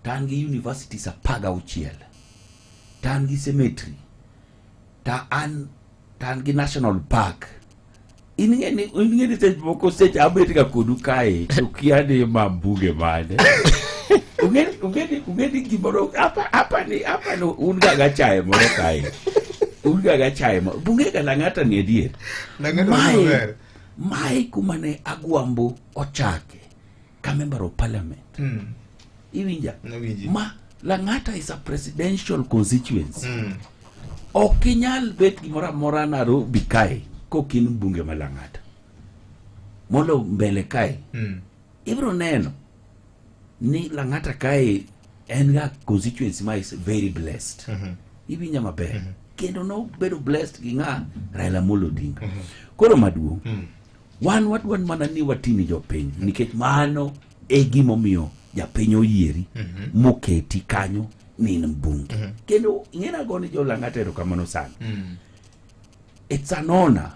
Tan gi universities 16. Tan gi cemetery. Tan gi national park. Ing'eni sech moko sech abet ka kodu kae to kiani mambunge mane. Ungeni gimoro apa ni unga gachae moro kae. Unga gachae moro. Bunge ka Lang'ata ni edier. Mai kumane agwambo ochake ka member of parliament. Iwinja. Ma Lang'ata is a presidential constituency. Okinyal bet gimora mora Nairobi kae kokin bunge ma Lang'ata. Molo mbele kae. Ibro neno ni Lang'ata kae en ga constituency ma is very blessed. Iwinja maber. kendo no bedo blessed gi ng'a Raila Amolo Odinga. Koro maduong' wan mana ni watini jopiny nikech mano e gimomiyo japiny oyieri moketi kanyo ni mbunge. Kendo ing'ena goni jo Lang'ata kamano sana. It's an honor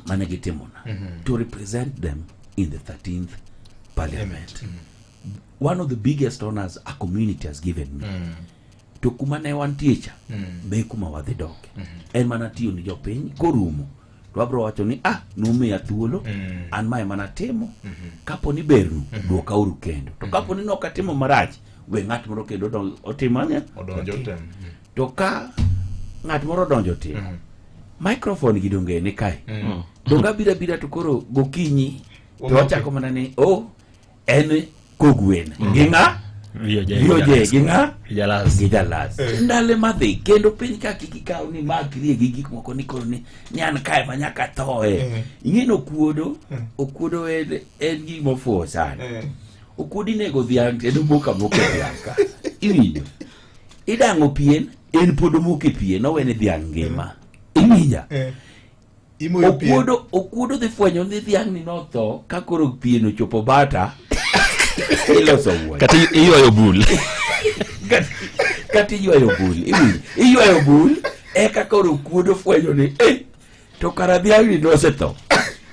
mane gitimona to represent them in the 13th parliament. One of the biggest honors a community has given me. To kuma ne wantiecha be kuma wadhi doke. En mana tiyo ni jopiny korumo. To abro wacho ni numiya thuolo an mae mana timo kapo ni bernu duoka uru kendo. To kapo ni nokatimo marach we ng'at moro kendo otimanya odonjo tem. To ka ng'at moro donjo tim microphone gi donge ni kai donga bira to koro gokinyi to wachako mana ni en Kogwen ginga Vioje ginga Gijalas ndale madhi kendo piny ka kikikaw ni magrie gi gik moko ni koro ni nyan kae manyaka thoe ing'eno okuodo en gimo fo sana okuodi nego dhiang' kendo moka dhiang' iwinjo idang'o pien en podo moke pien nowene dhiang' ngima iwinja okuodo dhi fwenyo ni dhiang' ni notho ka koro pien ochopo bata iloso wuoy kati iywayo bul kati iywayo bul eka koro okuodo fwenyo ni to kara dhiang' ni nosetho.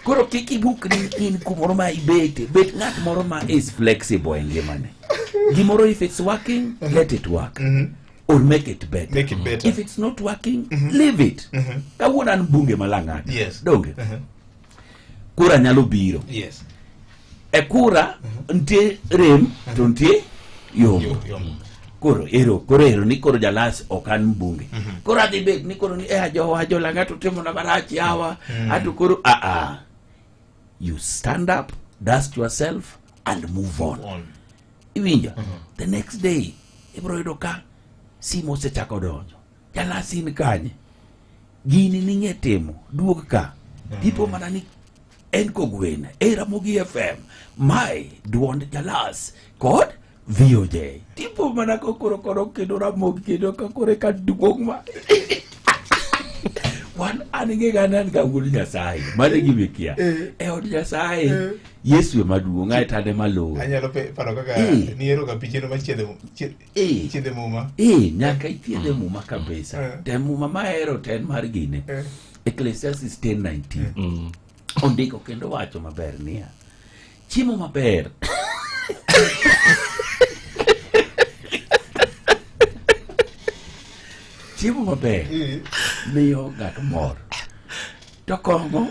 Koro kiki book ni in kumoro ma ibete bet ng'at moro ma is flexible in ngimane. Gimoro if it's working let it work or make it better. If it's not working leave it. Kawuono an bunge malang'ata. Yes. Donge. Kura nyalo biro. Yes. E kura ntie rem to ntie yom. Koro ero ni koro Jalas okan mbunge. Koro adhi bet ni koro ni ajo Lang'ata temo na barachi hawa atu koro you stand up, dust yourself and move on. Iwinja the next day ibro yudo ka simo sechako donjo Jalas in kanye gini ning'e timo duog ka tipo mana ni en Kogwen Ramogi FM mai duond Jalas kod VOJ tipo mana kokoro kendo Ramogi kendo kakore ka duog ma wan anige ganan ka gulu Nyasaye mane gimekia od Nyasaye Yesu maduong' ai tade malo anyalo paro kaka niero ka picheno chiede muma nyaka itiede muma kabisa te muma maero ten mar gine Ecclesiastes 10:19 ondiko kendo wacho maber niya chiemo maber chiemo maber miyo ng'ato mor to kong'o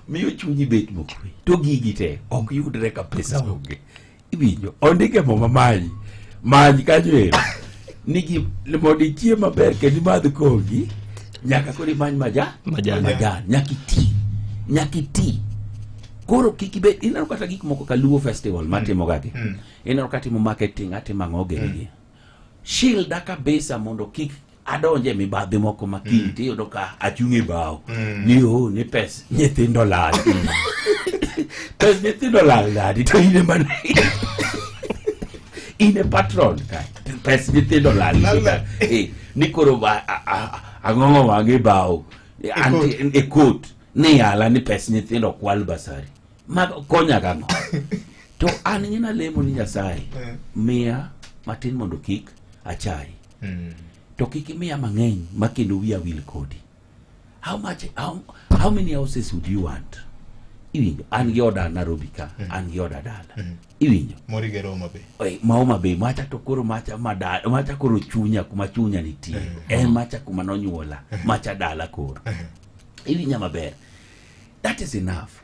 miyo chunyi bet mokwe to gigi te ok yudre ka pesa onge iwinjo ondike moma manyi kanyo nigi mondo ichiem maber kendo imadh kongi nyaka koro imany majan nyaka iti koro kik ibed ineno kata gik moko ka Luo Festival matimo gagi ineno ka timo marketing atimo ang'ogeregi shielda kabisa mondo kik adonje mibadhi moko makiny tiyudo ka achung' e bao ni pes nyithindo lal pes nyithindo lal dadi to ine mana ine patron ka pes nyithindo lal ni koro ang'ong'o wang'e bao e kot ni yala ni pes nyithindo kwal basari mag konya gang'o to an nyina lemo ni Nyasaye miya matin mondo kik achai to kik imiya mang'eny makendo wiya wil kodi. How many houses would you want? Iwinjo an gi oda Nairobi ka an gi oda dala iwinjo mori gero Homa Bay Homa Bay macha to koro macha koro chunya kuma chunya nitie en macha kuma nonyuola macha dala koro iwinja maber. That is enough.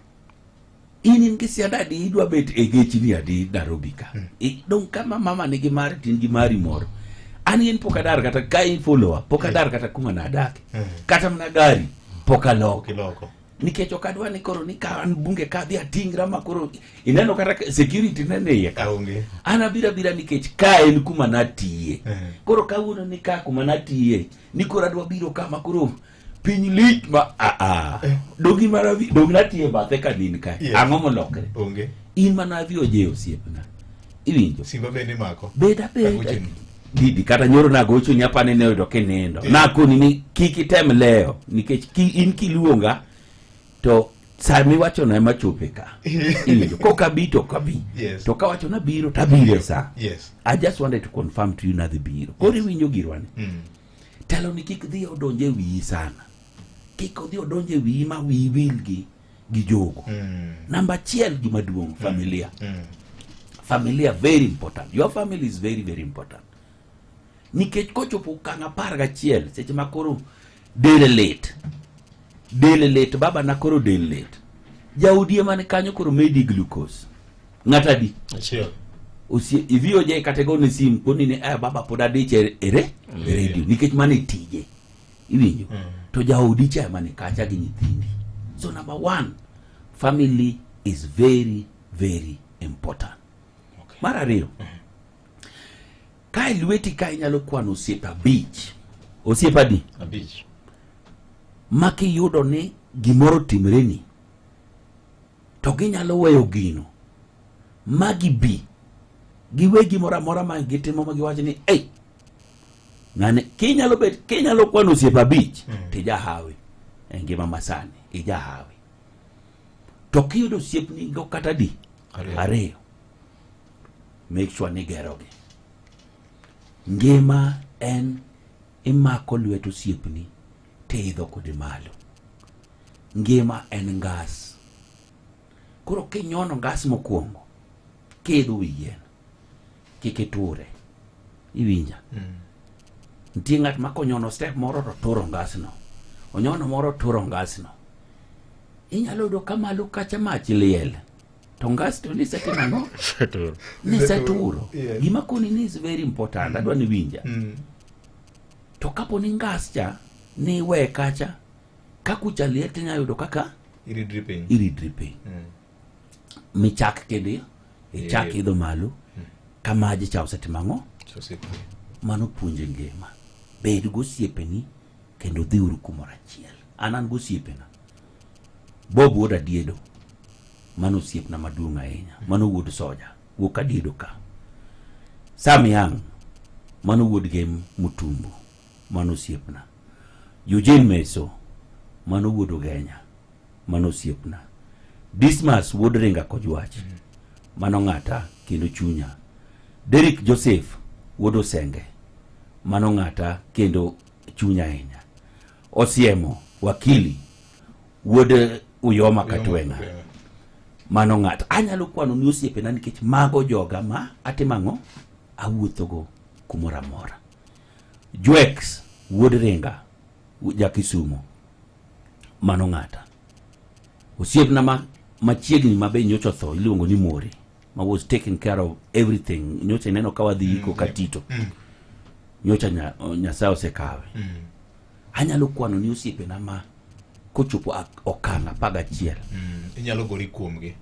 In kisiada di idwa bet e gechi ni adi Nairobi ka dong kama mama nigi mari tin gi mari moro ani en pokadar kata kai follower pokadar kata kuma na adake kata mna gari pokaloko nikech okadwa ni koro ni ka an bunge ka dhi atingra makoro ineno kata security nene ye ka onge ana bira nikech ka en kuma natiye koro kawuono ni ka kuma natiye ni koro adwa biro kama koro piny lich ma dogi maravi dog natiye bathe ka din ka ang'o molokre onge in mana VOJ osiepna iwinjo simba bende mako beda didi kata nyoro na gocho nyapane ne oyudo kinendo na koni ni kiki tem leo nikech in kiluonga to sami wacho na ema chope ka iyo ko kabito kabi to ka wacho na biro tabiro sa I just wanted to confirm to you na the biro kori winyo girwane telo ni kik dhi odonje wi sana kik odhi odonje wi ma wi wilgi gi jogo number 1 gima duong familia very important. Your family is very very important. Nikech kochopo kanga parga chiel seche makoro dele late baba na koro dele late jaudie mane kanyo koro medi glucose ngata di osie ivio je kategori sim koni ne baba poda diche radio nikech mane tije iwinjo to jaudi cha mane kacha gi nyithindi. So number 1 family is very very important. Mara rio kai lweti kai nyalo kwano osiepa beach osiepa di a beach maki yudo ni gimoro timreni to ginyalo weyo gino magi bi giwe gimora mora ma gitimo ma giwacho ni ngane kinyalo kwano osiepa beach tija hawi ngima masani ija hawi to kiyudo osiepni go kata di ariyo make sure ni geroge ngima en imako lweto osiepni teidho kode malo. Ngima en ngas koro kinyono ngas mokwongo kidho wiyien kikiture iwinja ntie ng'at makonyono step moro to turo ngasno onyono moro turo ngasno inyalo do kamalo kacha mach liel to ngas to ni setimano ni seturo gima koni ni is very important adwa ni winja to kapo ni ngas cha ni we kacha kakucha liel tenya yudo kaka iri dripping michak kende ichak idho malo kamaji cha osetimango mano puonje ngima bed go siepeni kendo dhiuru kumora chiel anan go siepena Bob woda diedo mano siepna maduong' ahinya mano wuod soja wuok adiedo ka Sam Young mano wuod game Mutumbu mano siepna Eugene Meso mano wuod Ogenya mano siepna Dismas wuod Ringa Kojwach mano ng'ata kendo chunya Derek Joseph wuod Osenge mano ng'ata kendo chunya ahinya Osiemo wakili wuod Uyoma Katwenga mano ng'ata anyalo kwano ni osiepena nikech mago joga ma atimango awuothogo kumora mora Jwex wuod Ringa Jakisumo mano ng'ata osiepna machiegni mabe nyocha tho iluongo ni Mori ma was taking care of everything nyocha neno kawadhi iko katito nyocha Nyasaye osekawe anyalo kwano ni osiepena ma kochopo okanga paga chiel inyalo gori kuomgi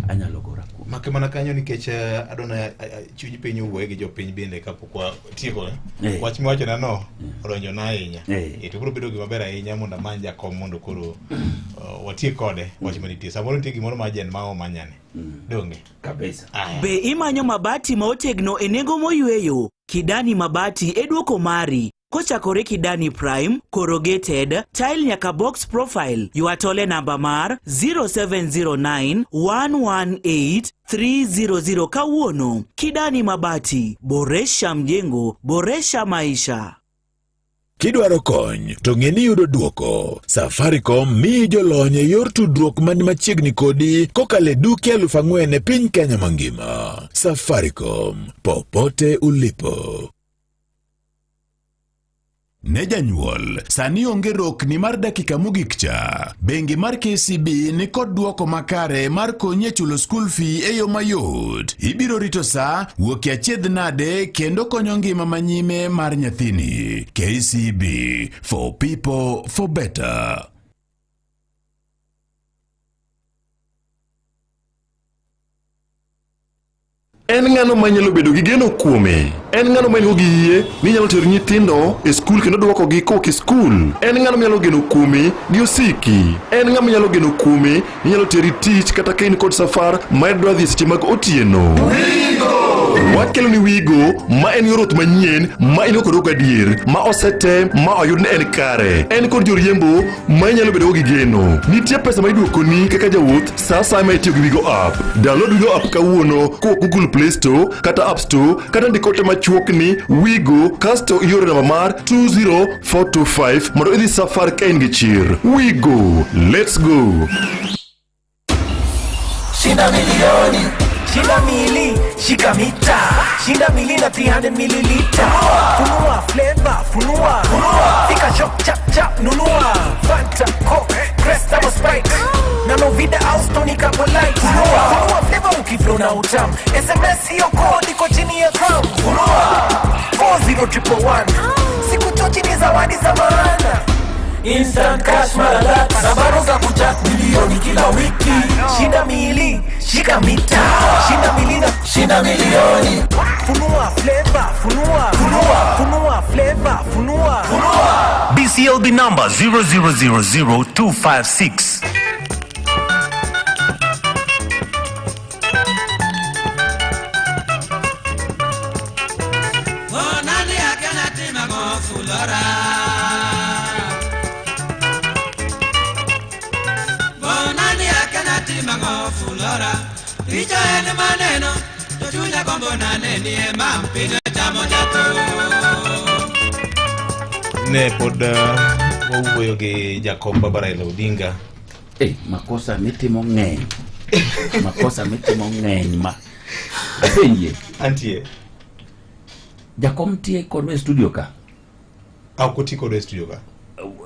anyalo gora kuom make mana kanyo nikech adona chuny piny owuoye gi jopiny bende kapokwa tieko wach miwacho na no odonjo na ahinya to biro bedo gima ber ahinya mondo amany jakom mondo koro watie kode wach manitie samoro nitie gimoro ma jen ma omanyane donge kabisa be imanyo mabati ma otegno e nengo moyweyo Kidani Mabati e duoko mari kochakore Kidani Prime, corrugated, tile nyaka box profile, yuatole namba mar 0709 118 300 kawuono. Kidani Mabati, boresha mjengo, boresha maisha. Kidwaro kony to ng'eni yudo duoko. Safaricom miyo jolony e yor tudruok man machiegni kodi kokale duke 4,000 e piny Kenya mangima. Safaricom, popote ulipo. Ne janyuol, sani onge rokni mar dakika mogik cha. Bengi mar KCB ni kod duoko makare mar konye chulo school fee e yo mayot. Ibiro rito sa, wuoki achiedh nade kendo konyo ngima manyime mar nyathini. KCB, for people, for better. En ng'ano manyalo bedo gi geno kuome. En ng'ano manyalo gi yie ni nyalo ter nyithindo e skul kendo duoko gi koki skul. En ng'ano manyalo geno kuome gi osiki. En ng'ano manyalo geno kuome ni nyalo teri tich kata kain kod safar ma dwa dhi seche mag otieno. wakelo ni Wigo ma en yorot manyien ma inokoro gadier ma osete ma oyud ne en kare. En kod joriembo ma inyalo bedo gi geno. Nitie pesa ma iduoko ni kaka jawuoth sa sa ma itiyo gi Wigo app. Download Wigo app kawuono ko Google Play Store kata App Store kata ndikote machuok ni Wigo kasto ioro namba mar 20425 mondo idhi safar ka in gi chir. Wigo, let's go. Shinda milioni, shinda mili, shika mita, shinda mili na 300 milliliter. Funua flavor, funua, fika shop chap chap, nunua Fanta, Coke, Crest ama Sprite, Nano Vida au Tonica Polite. Funua flavor ukiflow na utam, SMS hiyo code iko chini ya crown. Funua 40111, siku tochi ni zawadi za maana. Instant cash maradat, nambaro za kujak milioni kila wiki. Shinda mili, shika mita, shinda mili na shinda milioni. Funua flavor, funua flavor, funua. BCLB number 0000256. Bonani akana tima go fulora. Fulora, picha ene maneno, tuchunya kombo nane ni emampina chamo jato. Ne pod wawuoyo gi Jacob Baba Raila Odinga. Makosa mitimo ng'eny. Makosa mitimo ng'eny ma. Apenje. Antie. Jakom tie kodwa studio ka. Au kuti kodwa studio ka.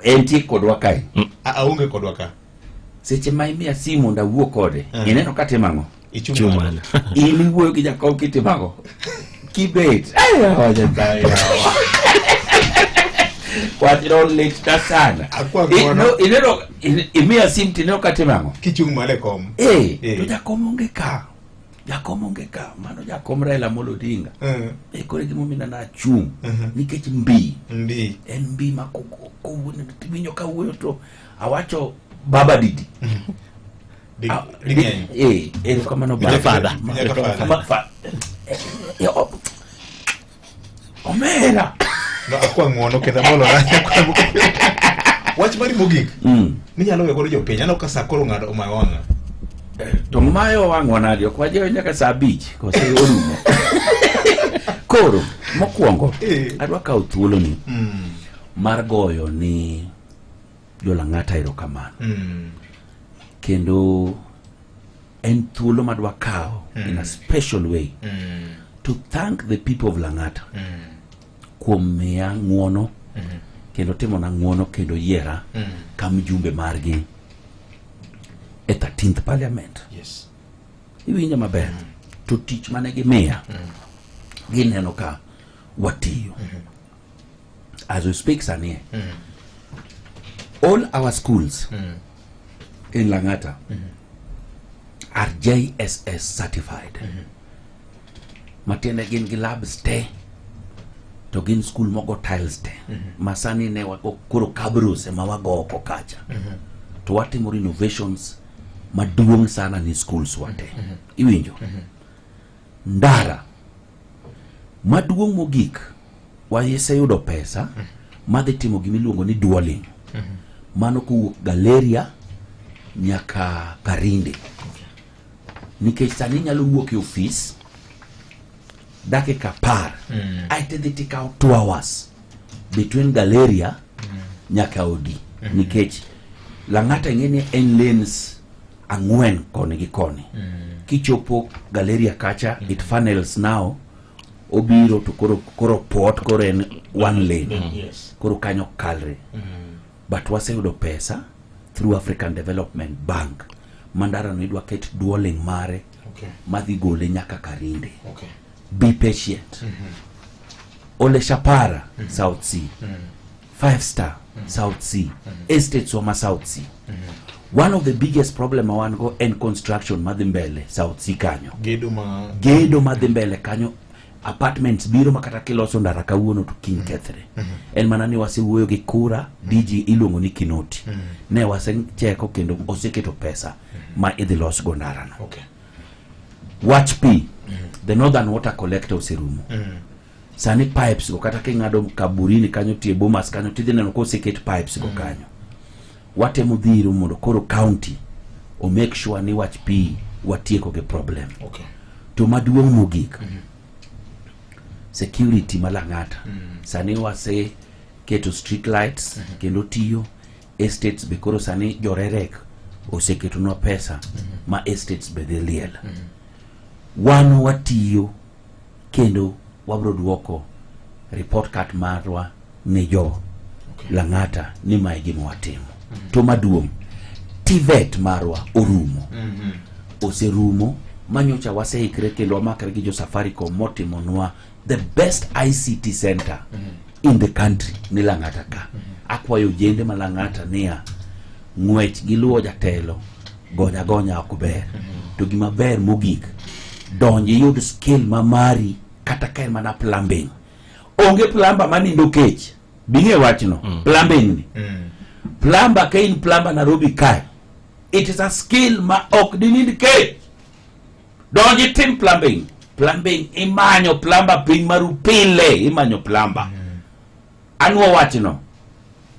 Entie kodwa kae. Aonge kodwa ka. Seche ma imiya simu nda wuo kode, ineno katimango? Ichumano. Ili wuo gi Jakom kitimango? Kibet. Oja tayo. Kwatiro lechta sana. Ineno imiya simu tineno katimango? Kichung male kom. To Jakom onge ka. Jakom onge ka. Mano Jakom Raila Amolo Odinga. Kore gimomina na chung. Nikech mbi. En mbi ma kowuono timinyo ka wuoyo to awacho Baba Didi. Kama no Baba. Omera. No akwa ngono kenda molo ranya kwa buko. Wach mari mogik. Ninyalo we godo jopiny ano ka sakoro ngado omawanga. To mayo wango nadio kwa jewe nyaka saa 5 kose orumo. Koro mokwongo adwa kawo thuolo ni mar goyo ni Lang'ata erokamano. Kendo en thuolo madwa kawo in a special way to thank the people of Lang'ata kuom miya ng'uono kendo timo na ng'uono kendo yiera kam jumbe margi e 13th parliament. Yes. Iwinja maber. To tich mane gimiya gineno ka watiyo. As we speak sani all our schools in Lang'ata are JSS certified. Matiende gin gi labs te to gin school mogo tiles te. Masani ne wako kuro kabros ema wago oko kacha. To watimo renovations maduong' sana ni schools wate. Iwinjo. Ndara maduong' mogik wayese yudo pesa madhi timo gimiluongo ni dualing. Mano kuwuok Galeria nyaka Karinde. Nikech sani nyalo wuok e office dakika 10 aite dhi tikao 2 hours between Galeria nyaka Odi. Nikech Lang'ata ng'eni en lanes 4 koni gi koni. Kichopo Galeria kacha it funnels now obiro to koro port koro en 1 lane. Koro kanyo kalre. But waseyudo pesa through African Development Bank. Mandara no idwa ket dualing mare madhi gole nyaka Karinde. Be patient. Ole Shapara South Sea. 5 Star South Sea. Estate Soma South Sea. One of the biggest problem I want go in construction madhi mbele South Sea kanyo. Gedo madhi mbele kanyo. Apartments biro makata kiloso ndara kawuono to King Kethre. En manani wasiwuoyo gi Kura DG iluongo ni Kinoti. Ne wasecheko kendo oseketo pesa ma idhi los go ndara no. Watch P The Northern Water Collector oserumo. Sani pipes go kata kingado kaburini kanyo tie Bomas kanyo tidhi neno ko seket pipes go kanyo. Watemo dhiru mondo koro county o make sure ni wach pi watieko ge problem. Okay. To maduong' mogik. Security malang'ata. Sani wase keto street lights kendo tiyo estates be koro sani jorerek oseketo no pesa ma estates be dhi liel. Wan watiyo kendo wabro duoko report card marwa ne jo Lang'ata ni mae gima watimo. To maduong' TVET marwa orumo. Oserumo manyocha waseikre kendo wamakre gi jo Safaricom motimonwa the best ICT center in the country ni Lang'ata ka. Akwayo jende ma Lang'ata niya ng'wech gi luwo jatelo gonya ok ber. To gima ber mogik donji yud skill ma mari kata kaen mana plumbing. Onge plumber manindo kech. Binge wachno. Plumbing ni. Plumber kain plumber Nairobi kai. It is a skill ma ok dinind kech. Donji tim plumbing. Plumbing imanyo plumber piny maru pile imanyo plumber. Anwa wachno.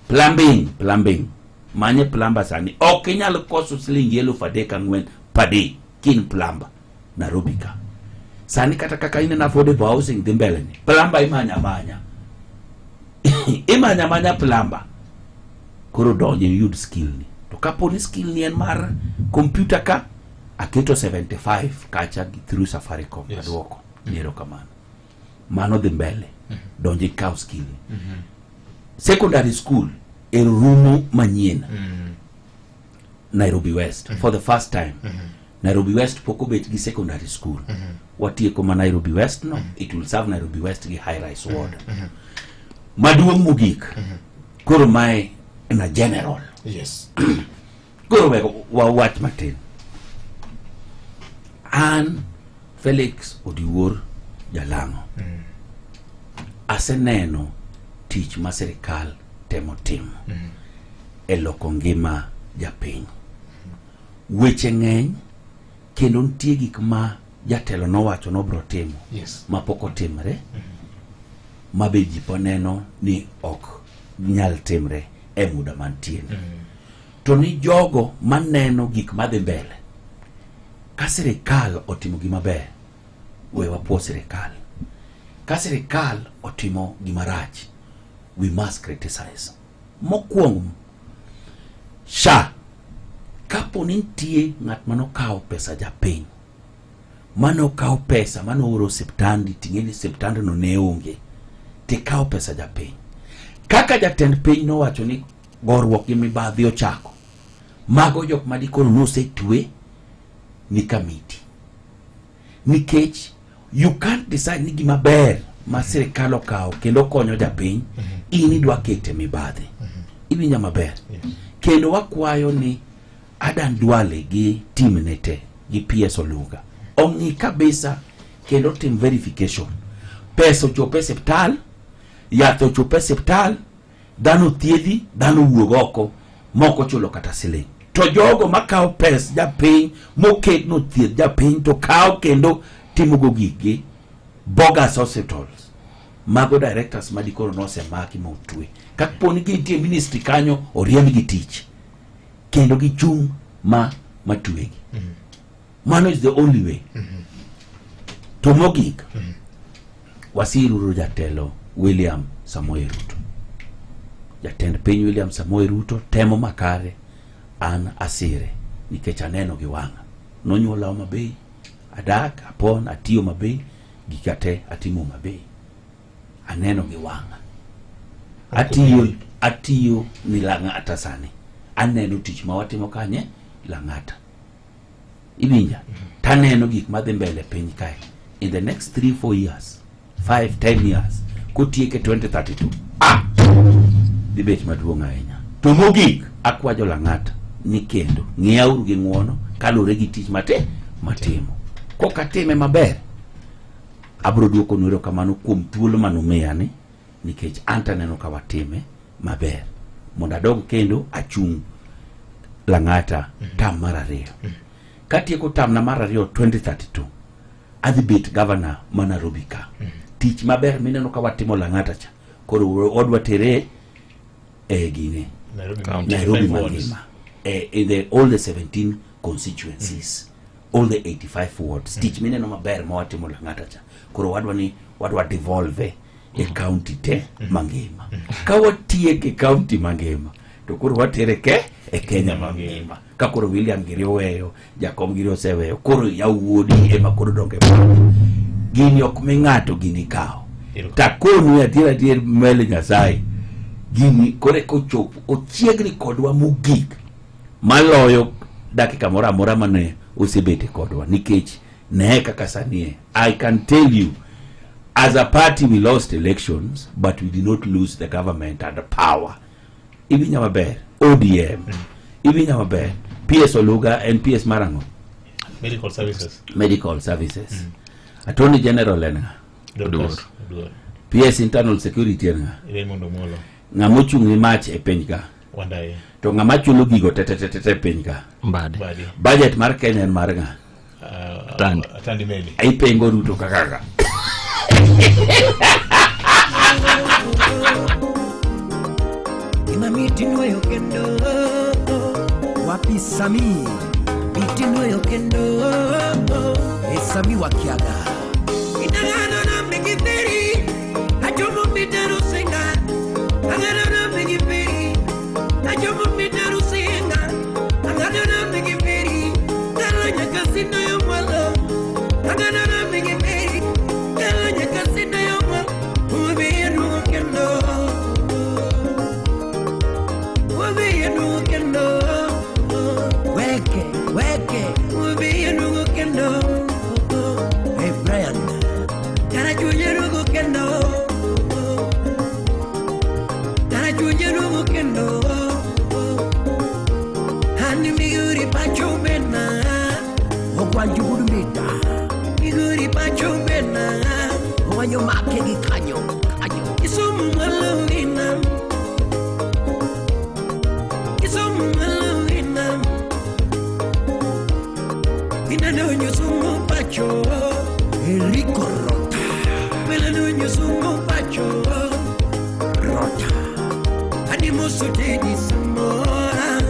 Plumbing. Manye plumber sani. Ok inyalo koso silingi 3,400 per day kin plumber Nairobi ka. Sani kata kaka ine na affordable housing dhi mbele ni. Plumber imanya. Imanya plumber. Koro donje yud skill ni. To kaponi skill ni en mar computer ka aketo 75 kacha through Safaricom. Yes. Aduoko. Nero kamano. Mano dhi mbele. Donje kao skill ni. Secondary school in rumo manyien. Nairobi West for the first time. Nairobi West poko bet gi secondary school. Watieko ma Nairobi West no, it will serve Nairobi West gi high rise ward. Maduong' mogik. Koro mae na general. Yes. Koro wa watch matin. An Felix Odiwuor Jalang'o. Aseneno tich ma serikal temo timo. Eloko ngima japiny. Weche ng'eny kendo nitie gik ma jatelo nowacho nobro timo. Yes. Ma pok otimre. Ma be ji poneno ni ok nyal timre e muda mantie. To ni jogo maneno gik madhi mbele. Ka serikal otimo gima ber, we wapuo serikal. Ka serikal otimo gima rach, we must criticize. Mokwongo SHA kapo nitie ng'at mano kao pesa japiny, mano kao pesa mano oro septandi tingeni septandi no neonge te kao pesa japiny. Kaka jatend piny no wacho ni gorwok gi mibadhi ochako, mago jok madikono nosetwe ni kamiti. Nikech you can't decide ni gima ber ma serikal okao kendo konyo japiny, ini dwa kete mibadhi. Iwinja maber. Kendo wakwayo ni Adan Duale gi team nete gi PS Oluga ong'i kabisa kendo tim verification. Pesa ochope septal, yath ochope septal, dhano thiedhi, dhano wuog oko, moko chulo kata siling. To jogo makao pes japiny moket no thiedh japiny to kao kendo timo go gigi bogus hospitals. Mago directors madikoro nosemaki motwe. Kaponi gintie ministry kanyo oriemb gi tich. Kendo gichung' matwegi. Mano is the only way. To mogik, wasiruro jatelo William Samoei Ruto. Jatend piny William Samoei Ruto temo makare an asire nikech aneno gi wang'a. Nonyuola mabei, adak, apon, atiyo mabei, gikate atimo mabei. Aneno gi wang'a. Atiyo ni Lang'ata sani. Aneno tich ma watimo kanye Lang'ata. Ibinja. Taneno gik madhi mbele piny kae. In the next 3-4 years, 5-10 years, kotieke 2032. Dibet maduong' ahinya. To mogik akwajo Lang'ata ni kendo ng'iyauru gi ng'uono kalure gi tich matimo. Kokatime maber, abro duoko nuro kamano kuom thuolo manomiya ni nikech anta neno ka watime maber. Mondo adog kendo achung' Lang'ata tam mar 2. Katieko tam na mar 2 2032, adhi bet governor ma Nairobi ka. Tich maber mineno ka watimo Lang'ata cha. Koro odwa tere gine Nairobi mangima. In all the 17 constituencies, all the 85 wards. Tich mineno maber ma watimo Lang'ata cha. Koro wadwa devolve e county te mangima. Ka watie ke county mangima, to koro watere ke e Kenya mangima. Ka koro William Giri oweyo, Jakom Giri oseweyo, koro yawuodi ema koro donge gini ok ming'ato gini kao. Takonu adier mele Nyasaye. Gini kore kochopo ochiegni kodwa mogik maloyo dakika mora mora mane osebete kodwa nikech ne kaka sanie. I can tell you, as a party we lost elections, but we did not lose the government and the power. Ibinya maber ODM, ibinya maber PS Oluga and PS Marango, medical services. Attorney General enga PS Internal Security enga ngamochung ni match e penjka to ngamachulo gigo tete penjka budget mar Kenya en mar nga Tandi Meli ai pengo Ruto kaka Imamitino yo kendo wapi Sami mitino yo kendo Sami wakiaga inagana na migiperi ajomo mitaru senga agana na migiperi ajomo mitaru senga agana na migiperi kalanya kasino yo mwalo agana na migiperi kalanya kasino yo mwalo uberu kendo weke uberu kendo hey Brian cara chujeru kendo hani miguri pacho bena okwanju gurumita miguri pacho bena owanyo make gi kanyo isumu malawina Inanonyo sumo pacho Rico rota Melanonyo sumo pacho Rota Animoso teni samora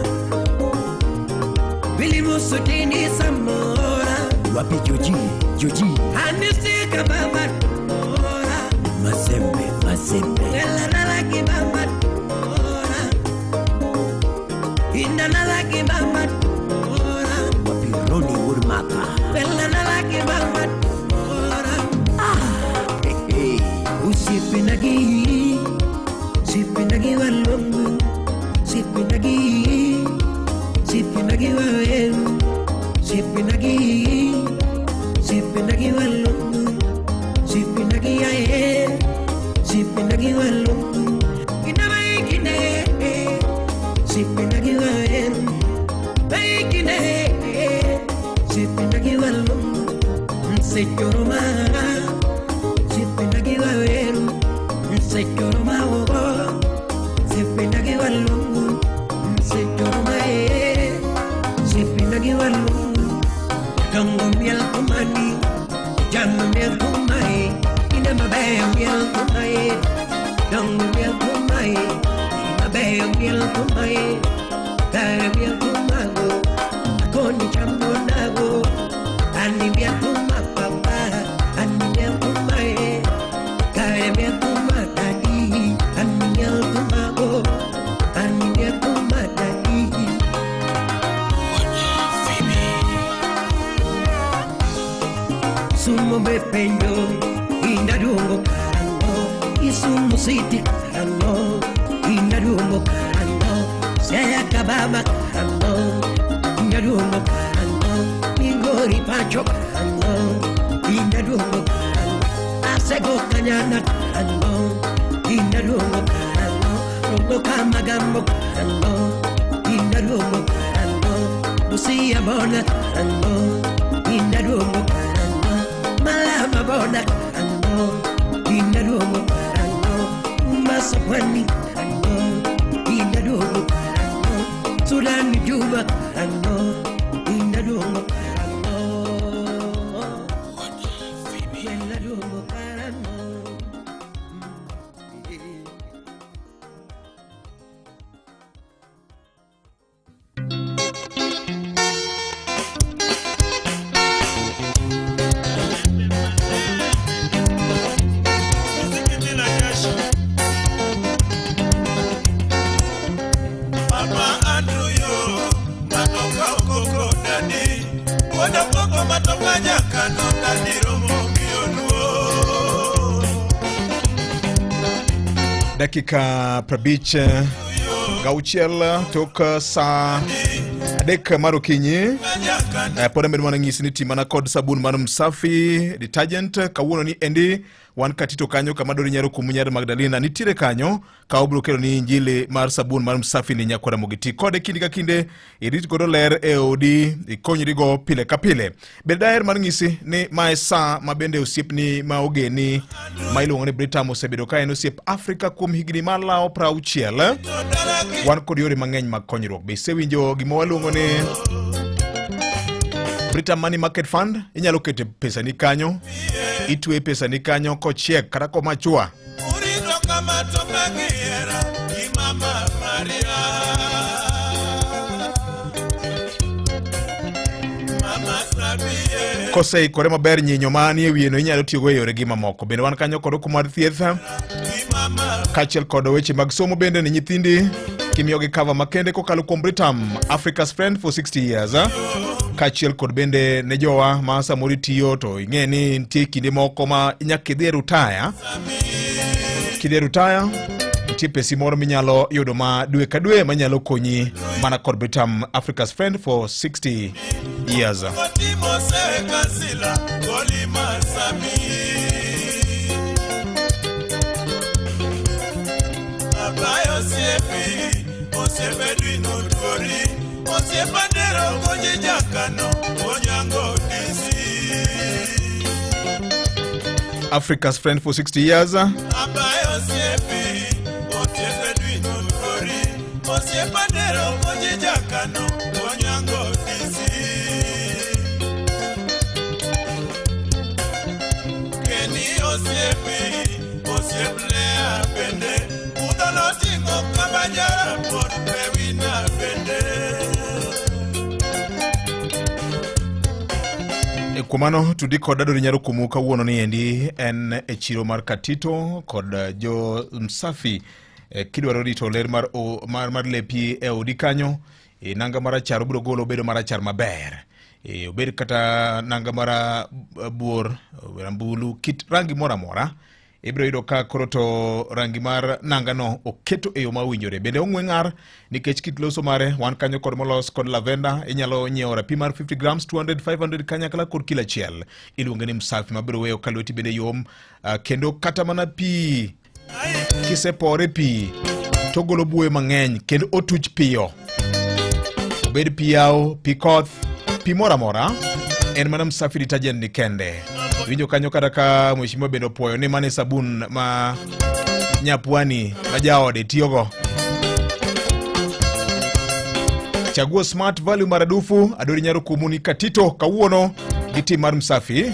Bilimoso teni samora Wapi Joji Anisika baba mora Mazembe Elaralaki baba mora Indanalaki baba Roni urmata Bellana lagi banget orang Usipin lagi walungu Sipin lagi wawen Sipin lagi walungu Sipin lagi ayen Sipin lagi walungu Kina baikine Sipin lagi wawen Baikine Sipinagi walungu Nsekoroma Sipinagi waweru Nsekoroma wogo Sipinagi walungu Nsekoroma Sipinagi walungu Kango miel kumani Jamu miel kumai Ina mabeyo miel kumai Kango miel kumai Mabeyo miel kumai Kare miel kumago Koni chambo nago Ani miel kumapapa Ani miel kumae Kare miel kumadadi Ani miel kumago Ani miel kumadadi Sumo bepenyo Indarungo karango Isumo siti karango Indarungo karango Saya kababa karango Indarungo karango Mingori pacho karango Indarungo karango Asego kanyana karango Indarungo karango Rogo kamagambo karango Indarungo karango Lucia bona karango Indarungo karango Malama bona karango Indarungo karango Masapani karango Indarungo karango Sulani juba karango Indarungo karango dakika prabich gauchiel tok sa adek mar okinyi. Pod amed mana ng'isi ni timana kod sabun mar Msafi detergent kawuono ni endi wan katito kanyo kama dori nyaro kumunyar Magdalena nitire kanyo ka obro kelo ni injili mar sabun mar Msafi ni nyakwara mogiti kode kindi ka kinde irit godo ler e odi ikonyri go pile ka pile. Bedaher mar ng'isi ni mae sa mabende osiep ni ma ogeni ma iluongo ni Britam osebedo ka en osiep Afrika kuom higni malao 60. Wan kod yore mang'eny mag konyruok. Be isewinjo gima waluongo ni Britam Money Market Fund? Inyalo kete pesa ni kanyo, itwe pesa ni kanyo kochiek kata komachua. Kose ikore maber nyinyo mani e wieno inyalo tiyogo e yore gi mamoko. Bende wan kanyo kod kumar thieth kachiel kod weche mag somo bende ni nyithindi kimiyogi cover makende kokalo kuom Britam Africa's Friend for 60 years. Kachiel kod bende ne jowa ma samori tiyo to ing'e ni nitie kinde moko ma inyakidhi rutaya. Kidhi rutaya nitie pesi moro minyalo yudo ma dwe ka dwe manyalo konyi mana kod Britam Africa's Friend for 60 years. Africa's Friend for 60 years. Kumano tudi kod adori nyaro kumu kawuono ni endi en e chiro mar Katito kod jo Msafi kidwaro rito ler mar lepi e odi kanyo nanga marachar obiro golo bedo marachar maber obed kata nanga mara buor rambulu kit rangi mora mora ibiro yudo ka koro to rangi mar nanga no oketo e yo mawinjore. Bende ong'we ng'ar nikech kit loso mare wan kanyo kod molos kod lavenda. Inyalo nyiewo rapi mar 50 grams 200 500 kanyakla kod kila achiel. Iluonge ni Msafi mabiro weyo kaloti bende yom kendo kata mana pi kisepore pi togolo buoye mang'eny kendo otuch piyo. Obed pi yao, pi koth, pi mora mora en mana Msafi detergent ni kende. Winjo kanyo kata ka mheshimiwa bendo puoyo ni mane sabun ma nyapwani ma jaode tiyogo. Chagua smart value maradufu adori nyaro kumuni Katito kawuono gi tim mar Msafi.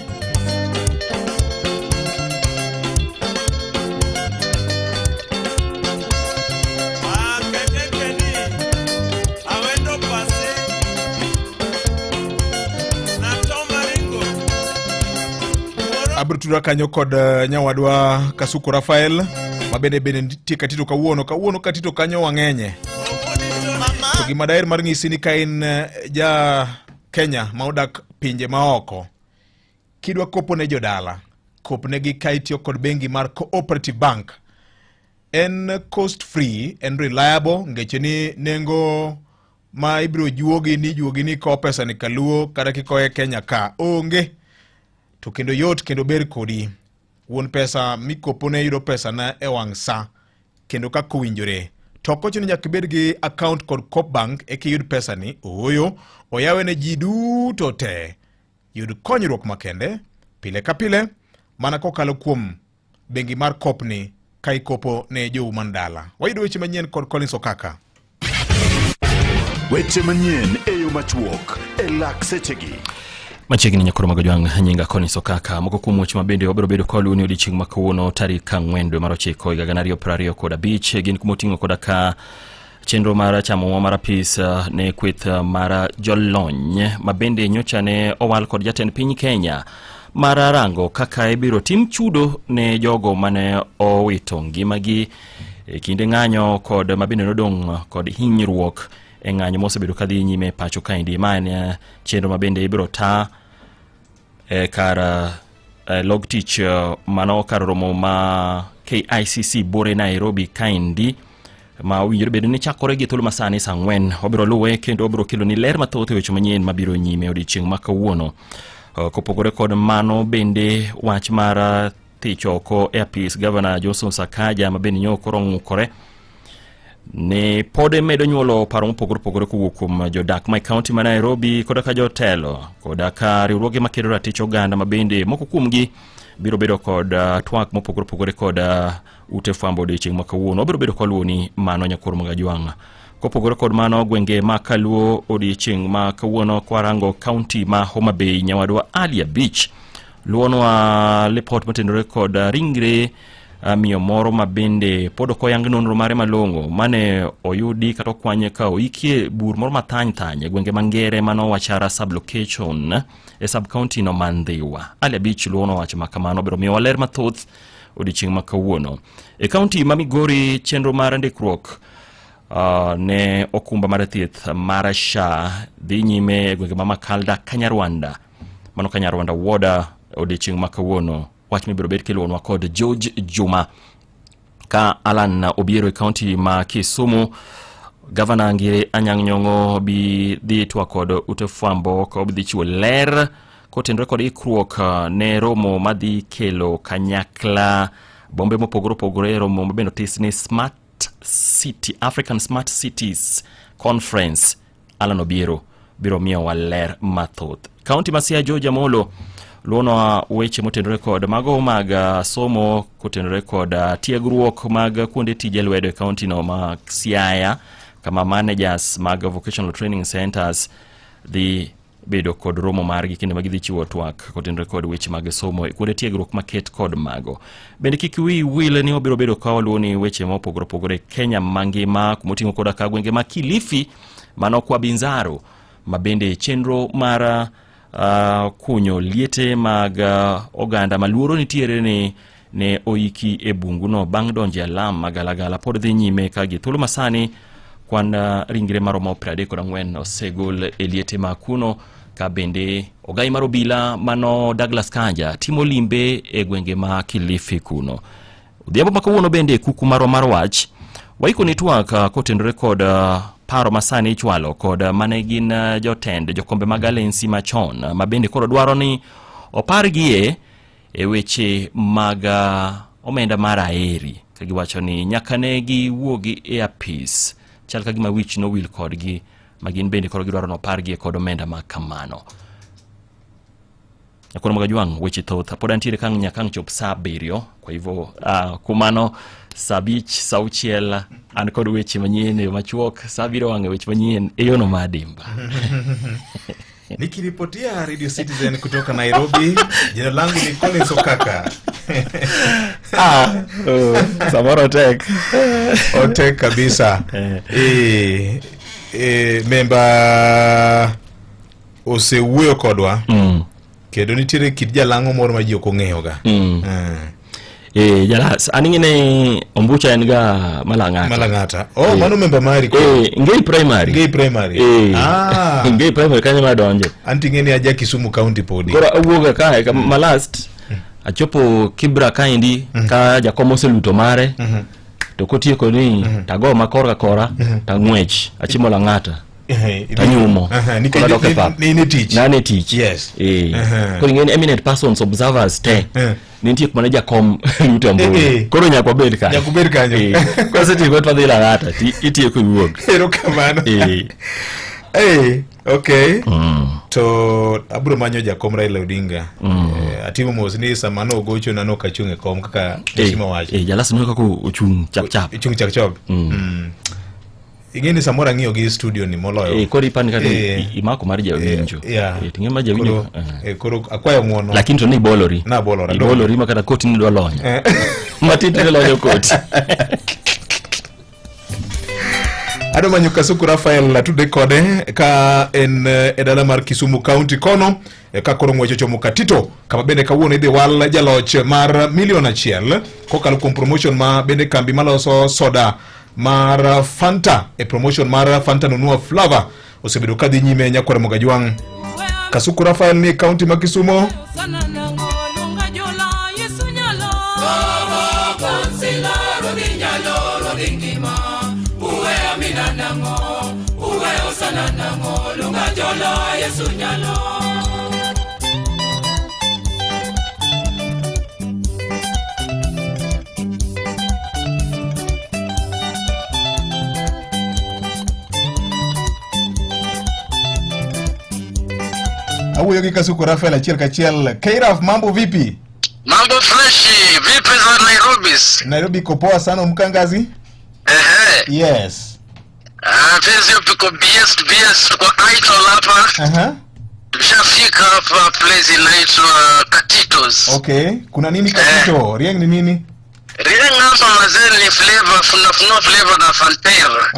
Abrutura kanyo kod nyawadwa Kasuku Rafael mabende nitie Katito kawuono Katito kanyo wang'enye. To gima daher mar ng'isi ni ka in ja Kenya ma odak pinje maoko kidwa kopo ne jodala kopne gi ka itiyo kod bengi mar Cooperative Bank. En cost free and reliable ngeche ni nengo ma ibiro juogi ni ko pesa ni kaluo kata kikoe Kenya ka onge. To kendo yot kendo ber kodi won pesa mikopone yudo pesa na e wang' sa kendo ka kowinjore. To kochuni nyaka ibed gi account kod Coop Bank eki yud pesa ni oyo oyawe ne ji duto te yud konyruok makende pile ka pile mana kokalo kuom bengi mar Coop ni ka ikopo ne jou mandala. Wayudo weche manyien kod Collins Okaka. Weche manyien e yo machuok e lak sechegi. Machiegni nyakoro magajwang' nyinga Collins Okaka. Moko kuom weche mabende wabiro bedo kolu ni odiochieng' ma kawuono tarik 4 dwe mar 9 higa 2025 gin kumoting'o koda ka chenro mar chamo mar apis ne kweth mar jolony mabende nyocha ne owal kod jatend piny Kenya mar rango kaka ibiro tim chudo ne jogo mane owito ngimagi e kinde ng'anyo kod mabende nodong' kod hinyruok e ng'anyo mosebedo kadhi nyime pacho kaendi. Mane chenro mabende ibiro ta kar log tich mano kar romo ma KICC bore Nairobi kaindi ma winjore bedo ni chakore gi thuolo masani saa 4 obiro luwe kendo obiro kelo ni ler mathoth e weche manyien mabiro nyime odiechieng' ma kawuono. Kopogore kod mano bende wach mar thich oko e apis Governor Johnson Sakaja ma bende nyokoro ng'ukore ne pode medo nyuolo paro mopogore kowuok kuom jodak ma kaunti ma Nairobi koda ka jotelo koda ka riwruoge makedo ratich oganda ma bende moko kuomgi biro bedo kod twak mopogore kod ute fwambo odiechieng' ma kawuono. Obiro bedo koluwo ni mano nyakoro Magajwang'. Kopogore kod mano gwenge ma kaluo odiechieng' ma kawuono kwarango kaunti ma Homa Bay nyawadwa Alia Beach luonwa report matendore kod ringre miyo moro ma bende pod ok oyang nonro mare malong'o mane oyudi kata okwanye ka oikie bur moro mathany gwenge mangere mano Wachara sublocation e sub county no Mandhiwa. Alia Beach luono wach makamano biro miyo ler mathoth odiechieng' ma kawuono. E kaunti ma Migori chenro mar ndikruok ne okumba mar thieth mar SHA dhi nyime e gwenge ma Makalda Kanyarwanda mano Kanyarwanda woda odiechieng' ma kawuono. Wach mibiro bet kilonwa kod George Juma. Ka Alan Obiero e kaunti ma Kisumu, Governor Ngire Anyang' Nyong'o bi dhi twa kod ute fwambo ko bi chiwo ler kotendore kod ikruok ne romo madhi kelo kanyakla bombe mopogore romo mabendo tisni Smart City African Smart Cities Conference. Alan Obiero biro miyo waler mathoth. Kaunti ma Siaya George Amolo luono weche motendore kod mago mag somo kotendore kod tiegruok mag kuonde tije lwedo e kaunti no ma Siaya kama managers mag vocational training centers dhi bedo kod romo margi kendo magidhi chiwo twak kotendore kod weche mag somo e kuonde tiegruok maket kod mago. Bende kik wil ni obiro bedo ka luoni weche mopogore Kenya mangima kumoting'o koda ka gwenge ma Kilifi mano kwa Binzaro ma bende chenro mar kunyo liete mag oganda maluoro nitiere ne oiki e bungu no bang' donje alam magalagala pod dhi nyime ka gi thuolo masani kwan ringre maromo 34 osegol e liete makuno ka bende ogai mar obila mano Douglas Kanja timo limbe e gwenge ma Kilifi kuno. Odhiambo makawuono bende kuku mar wach waiko ni twak kotendore kod paro masani ichwalo kod mane gin jotend jokombe mag alensi machon ma bende koro dwaro ni opargie e weche mag omenda mar aeri ka giwacho ni nyaka ne giwuogi e apis chal ka gima wich no wil kodgi ma gin bende koro gidwaro no opargie kod omenda ma kamano. Nyakoro Magajwang' weche thoth pod antiere kang' nyakang' chop saa 7 kwa hivyo kumano saa 5 saa 6 an kod weche manyien machuok saa 7 wang'e weche manyien e yono madimba. Nikiripotia Radio Citizen kutoka Nairobi, jina langu ni Collins Okaka. Samoro Otek kabisa. Memba osewuoyo kodwa. Kendo nitiere kit jalang'o moro ma ji ok ong'eyo ga. Jalas aningine ombucha en ga Malang'ata. Mano member mari ko. Ngei primary. Ngei primary kanya madonje. Anti ngeni aja Kisumu County podi. Kora awuoga kae ka malast achopo Kibra kaindi ka jakomo seluto mare. To kotieko ni tago makora tang'wech achimo Lang'ata. Tanyumo ni teach yes koro ngeni eminent persons observers te nitie kuma jakom yuto mbele koro nyaka bed kanyo kwa seti kwa twadhi Lang'ata itie ko wuok ero kamano okay to abro manyo jakom Raila Odinga atimo mos ni samano ogocho nano kachunge kom kaka heshima wacho jalas no kako ochung chap ingeni samora ng'iyo gi studio ni moloyo koro ipani kata imako mar jawinjo tinge ma jawinjo koro akwayo ng'uono lakini to ni bolori ma kata koti ni dwa lonya matiti lonyo koti ado manyo Kasuku Rafael atude kode ka en edala mar Kisumu County kono ka koro ng'wecho chomo katito kama bende kawuono idhi wal jaloch mar $1 million kokalo kuom promotion ma bende kambi maloso soda mar Fanta promotion mar Fanta nunua flavor osebedo kadhi nyime Nyakware Magajwang'. Kasuku Rafael ni county ma Kisumu sana nango lunga jolo Yesu nyalo. Awuyo Kasuku Rafael achiel kachiel. Kairaf, mambo vipi? Mambo freshi, vipi za Nairobi? Nairobi iko poa sana mkangazi? Yes. Penzi piko BS kwa idol hapa. Tushafika hapa place inaitwa Katitos. Okay, kuna nini Katito? Rieng ni nini? Rieng hapa mazee ni flavor, funafuna flavor na Fantera.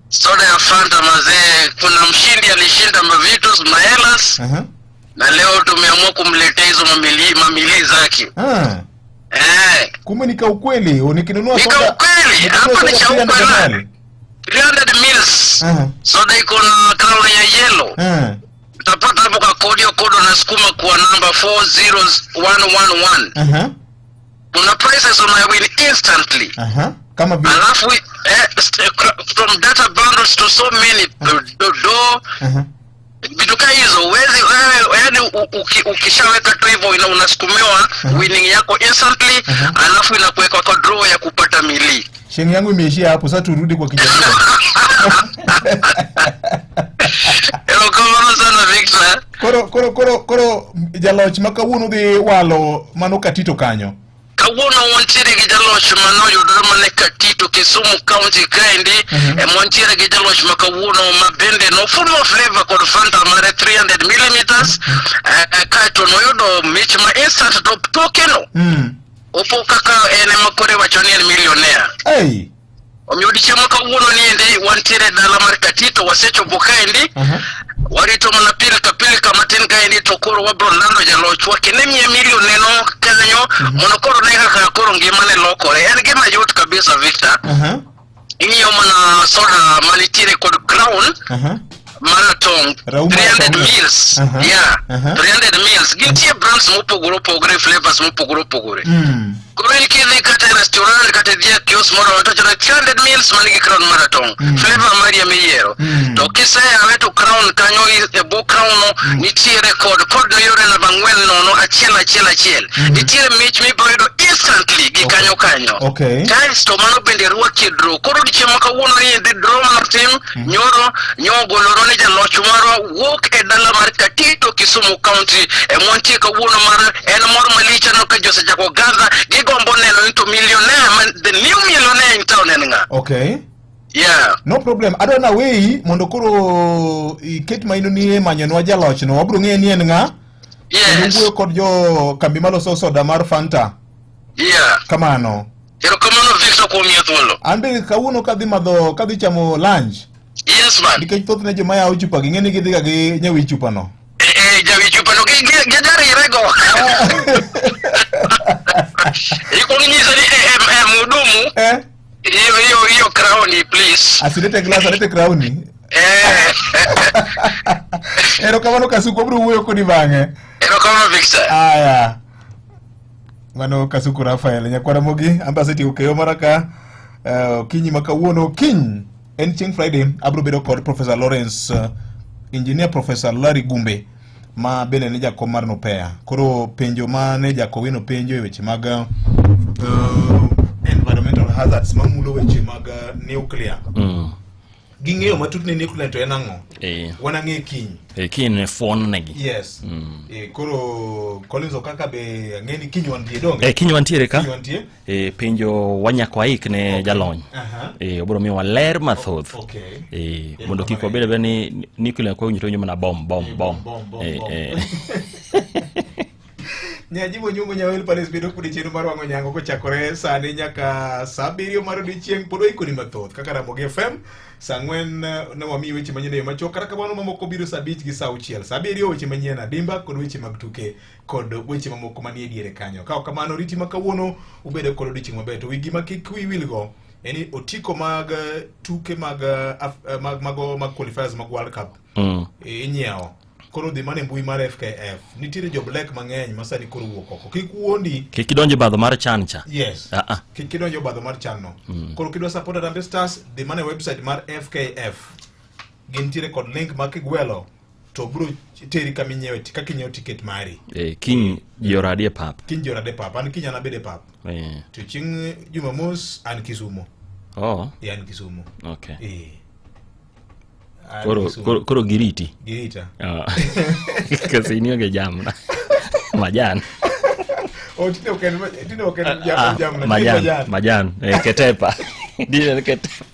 Soda ya Fanta mazee, kuna mshindi alishinda mavitos, maelas. Na leo tumeamua kumletea hizo mamili zake. Kumbe nika ukweli, nikinunua soda. Nika ukweli, hapa ni cha ukweli. 300 mils. Soda iko na color ya yellow. Utapata hapo kwa kodo na sukuma kwa namba 40111. Kuna prices una win instantly. Kama vile. Alafu from data bundles to so many bituka hizo wewe yani ukishaweka tu hivyo unasukumiwa winning yako instantly, alafu inakuweka kwa draw ya kupata mili. Shengi yangu imeishia hapo, sasa turudi kwa kijana. Hello, kama sana Victor. Koro jaloch makawuono dhi walo mano Katito kanyo. Kawuono wantiere gi jaloch mano yudore mane Katito, Kisumu County kaendi. Wantiere gi jaloch makawuono mabende no full of flavor kod Fanta mare 300 milliliters. Kaito no yudo mich ma instant top tokeno. Opo kaka ene makore wachoni en millionaire. Omiodi chama kawuono ni endi wantiere dala mar Katito wasecho bokaendi. Warito mana pilika matin kaendi to koro wabro lando jaloch wakine milioni neno kanyo mono koro nega ka koro ngimane lokore. En gima yot kabisa Victor. Inyo mana soda manitire kod Crown. Marathon 300 mils. 300 mils. Gintie brands mopogore flavors mopogore. Kuri kidhi kata restaurant kata dia kios moro watoto 300 mils manigi Crown Marathon. Flavor mari ya miyiero. To kisaya wetu Crown kanyo ebo Crown nitiere kod no yore na bangwen no achiel. Nitiere mich miboyudo instantly gi kanyo. Okay. Guys, to mano bende ruaki draw. Koro dichemo kawuono ni the draw martin nyoro nyogoloro ni jaloch maro wuok e dala mar Katito, Kisumu County. Montie kawuono mar en mor malicha no ka Jose Jago Gaza gigombo neno into millionaire, the new millionaire in town enga. Okay. Yeah. No problem. I don't know way mondo koro iket maino ni manyonwa jaloch no wabro ng'e ni en nga. Yes. Wuoyo kod jo kambi maloso soda mar Fanta. Yeah. Kamano. Ero kamano Victor kuom thuolo. Ambe kawuono kadhi chamo lunch. Yes man. Nikech thothne joma yawo chupa gi ng'eni gidhi ga gi nyawi chupa no. Jawi chupa no gidari rego. Iko nyisa ni mudumu. Hiyo Crown please. Asilete glass, alete Crown. Ero kamano Kasuku bro wuoyo kodi bang'e. Ero kamano Victor. Aya. Mano Kasuku Rafael nyakwara mogi ambassador ukeyo maraka kinyi makawuono kiny en chieng' Friday abro bedo kod Professor Lawrence Engineer Professor Larry Gumbe ma bende ne jakom mar Nopea. Koro penjo ma ne jakowino penjo e weche mag environmental hazards mamulo weche mag nuclear. Ging'eyo matut ni nuclear to en ang'o? Wana ng'e kiny. Kiny ne phone negi. Yes. Koro Collins Okaka be ng'eni kiny wantie donge? Kiny wantiere ka? Kiny wantie? Penjo wanyakwa ik ne jalony. Obro miwa ler mathoth. Mondo kik wabed ni nuclear kwa unyitonyo mana bom. Nyajibo nyumo nyawel pares bedo kudi cheno mar wango nyango kochakore sani nyaka saa 7 mar odiechieng' pod oikoni mathoth kaka Ramogi FM saa 4 ne wamiyi weche manyien e yo machuok kata kamano mamoko biro saa 5 gi saa 6 saa 7 weche manyien adimba kod weche mag tuke kod weche mamoko manie diere kanyo. Ka kamano riti makawuono ubedo kod odiechieng' maber to wigi makik wilgo eni otiko mag tuke mag qualifiers mag World Cup inyiewo. Koro dhi mane mbui mar FKF nitiere jo black mang'eny masani koro wuok oko. Kik wuondi kik idonje badho mar chan cha. Yes. Kik idonje badho mar chan no. Koro kidwa support Harambee Stars dhi mane website mar FKF gintiere kod link ma kigwelo to bro teri kaminyewe kakinyew ticket mari. King yorade pap. King yorade pap. An kinyana bede pap. To ching Jumamos an Kisumu. Oh. An Kisumu. Okay. Koro giriti. Girita. Kasi inyo ke jam na. Majan. Oh, tine oken jam na. Majan. Ketepa. Dine ketepa.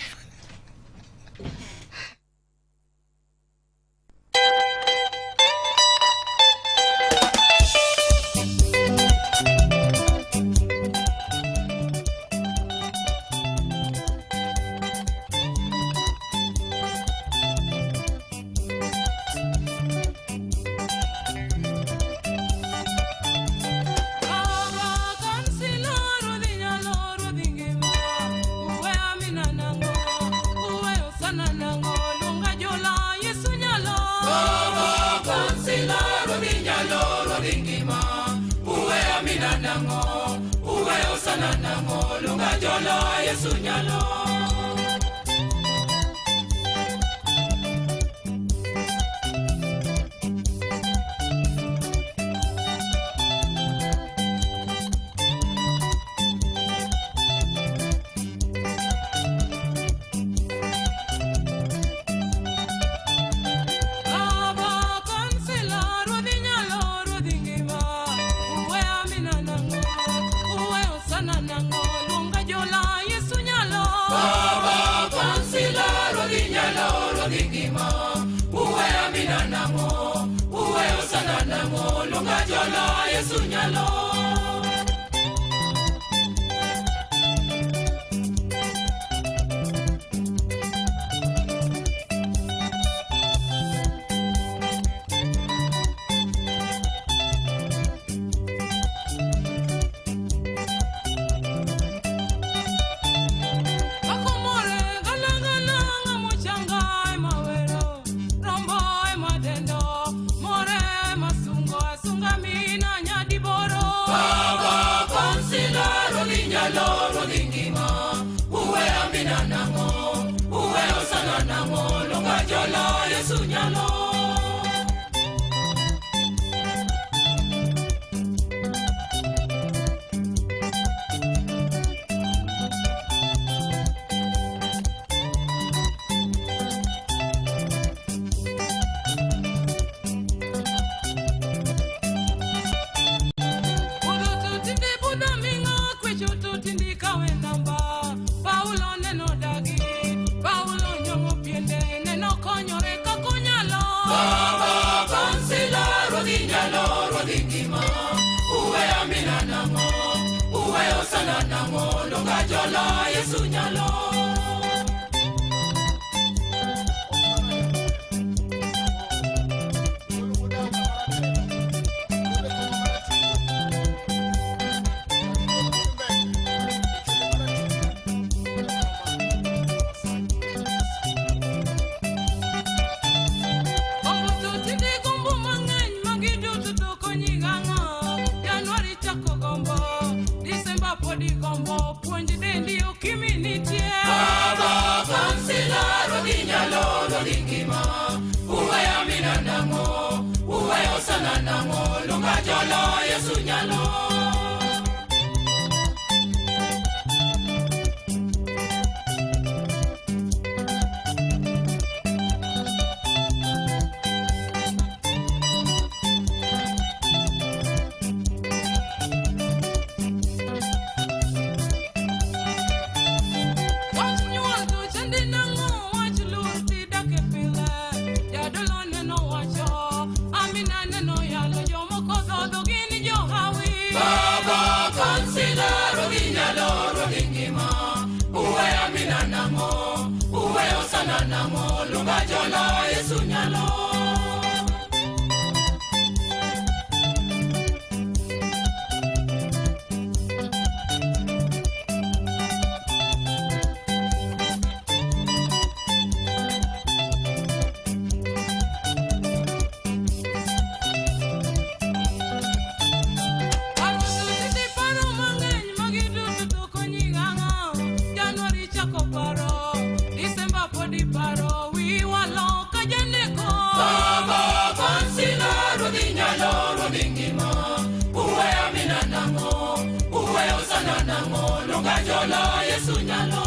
lunga jolo Yesu nyalo.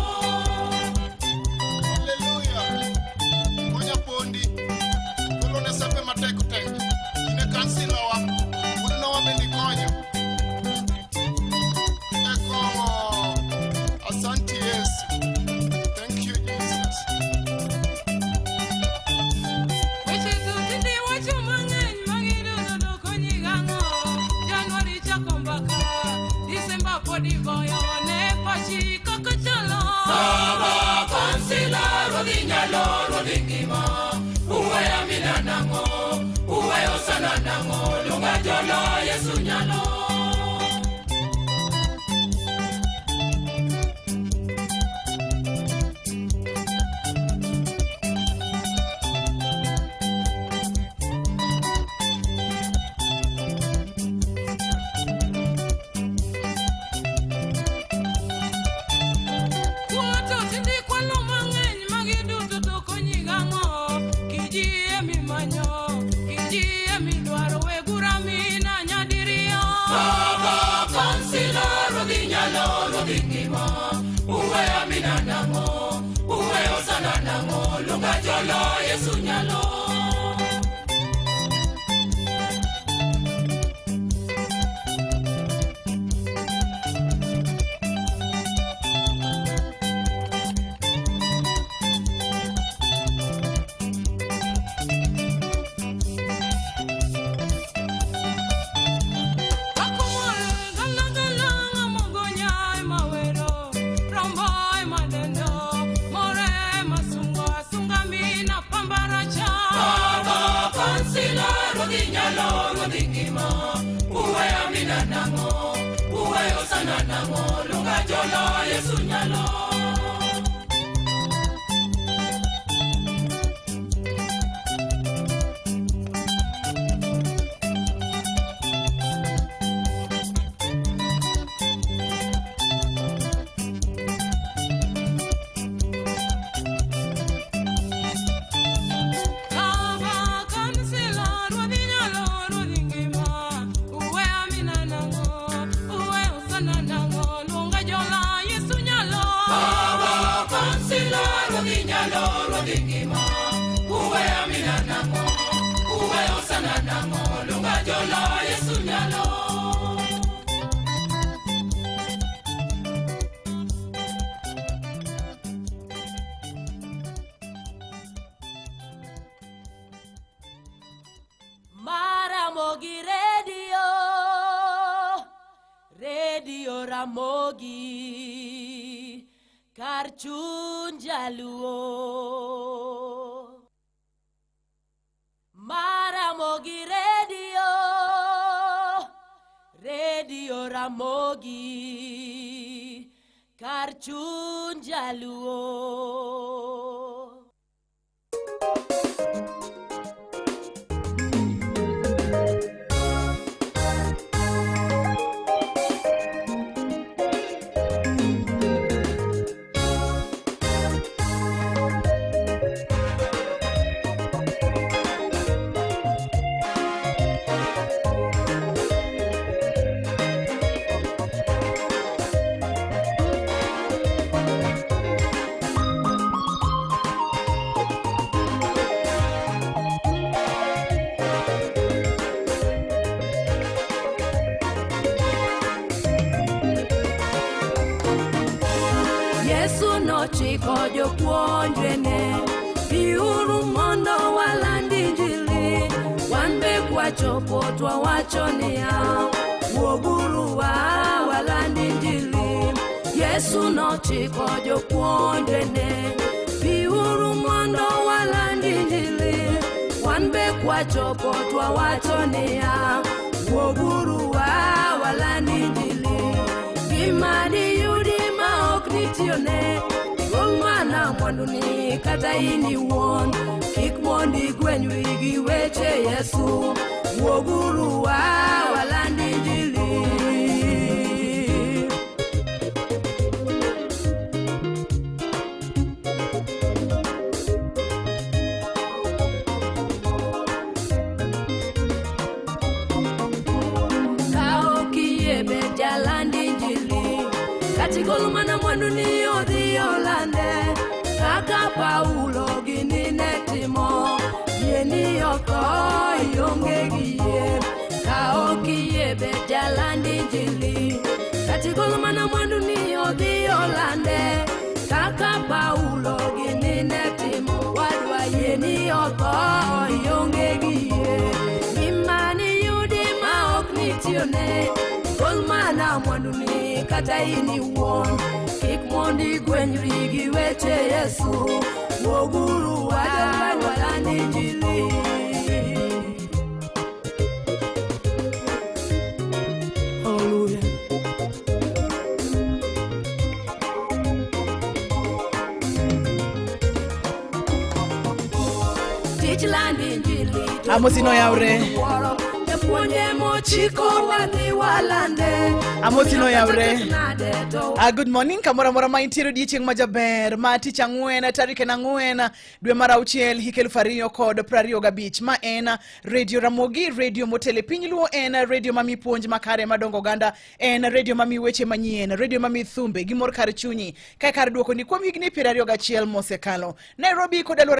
Hallelujah. Monya pondi. Kolo ne sepe matek tek. Ine kansila wa. Uno wa bendi konyo. Eko. Asante Yesu. Thank you Jesus. Baba kansila rodhinyalo rodhingima uwe amina nango uwe osana nango lunga jolo Yesu nyalo. Uwe amina nango, uwe osana nango, lunga jolo Yesu nyalo. Uwe amina nango, uwe osana nango, lunga jolo Yesu nyalo. Uwe amina nango, uwe osana nango, lunga jolo Yesu nyalo. Maramogi Radio, Radio Ramogi, Karchun Jaluo. Maramogi Radio, Radio Ramogi, Karchun Jaluo. Chiko jopuonjrene biuru mondo walandi injili wan be kwachopo twawacho niya wuoguru walandi injili. Yesu nochiko jopuonjrene biuru mondo walandi injili wan be kwachopo twawacho niya wuoguru walandi injili. Gima diyudi ma ok nitione Mwana mwanduni kata ini won kik mondi gwenywi gi weche Yesu wuoguru walandi injili. Kao kiye be jalandi injili katigol mana mwandu ni odhi olande kaka Paulo ginine timo yeni oko yonge giye kaokie bejalandi njili katigolo mana mwandu ni odhi olande kaka Paulo ginine timo wadwa yeni oko yonge giye imani yudi maok nitione Kolmana mwanduni kata ini won Kik mondi gwenyri gi weche Yesu Woguru wala ninjili Hallelujah. Teach land injili Amosino yaure Amosino yaure. Good morning kamora mora maintiro dichieng majaber ma tich ang'wen tarik na ng'wen dwe mar auchiel hik 2025 ma en Radio Ramogi radio motele piny luo en radio mami puonj makare madongo ganda en radio mami weche manyien radio mami thumbe gimor kar chunyi kai kar duoko ni kuom higni 21 mosekalo Nairobi kod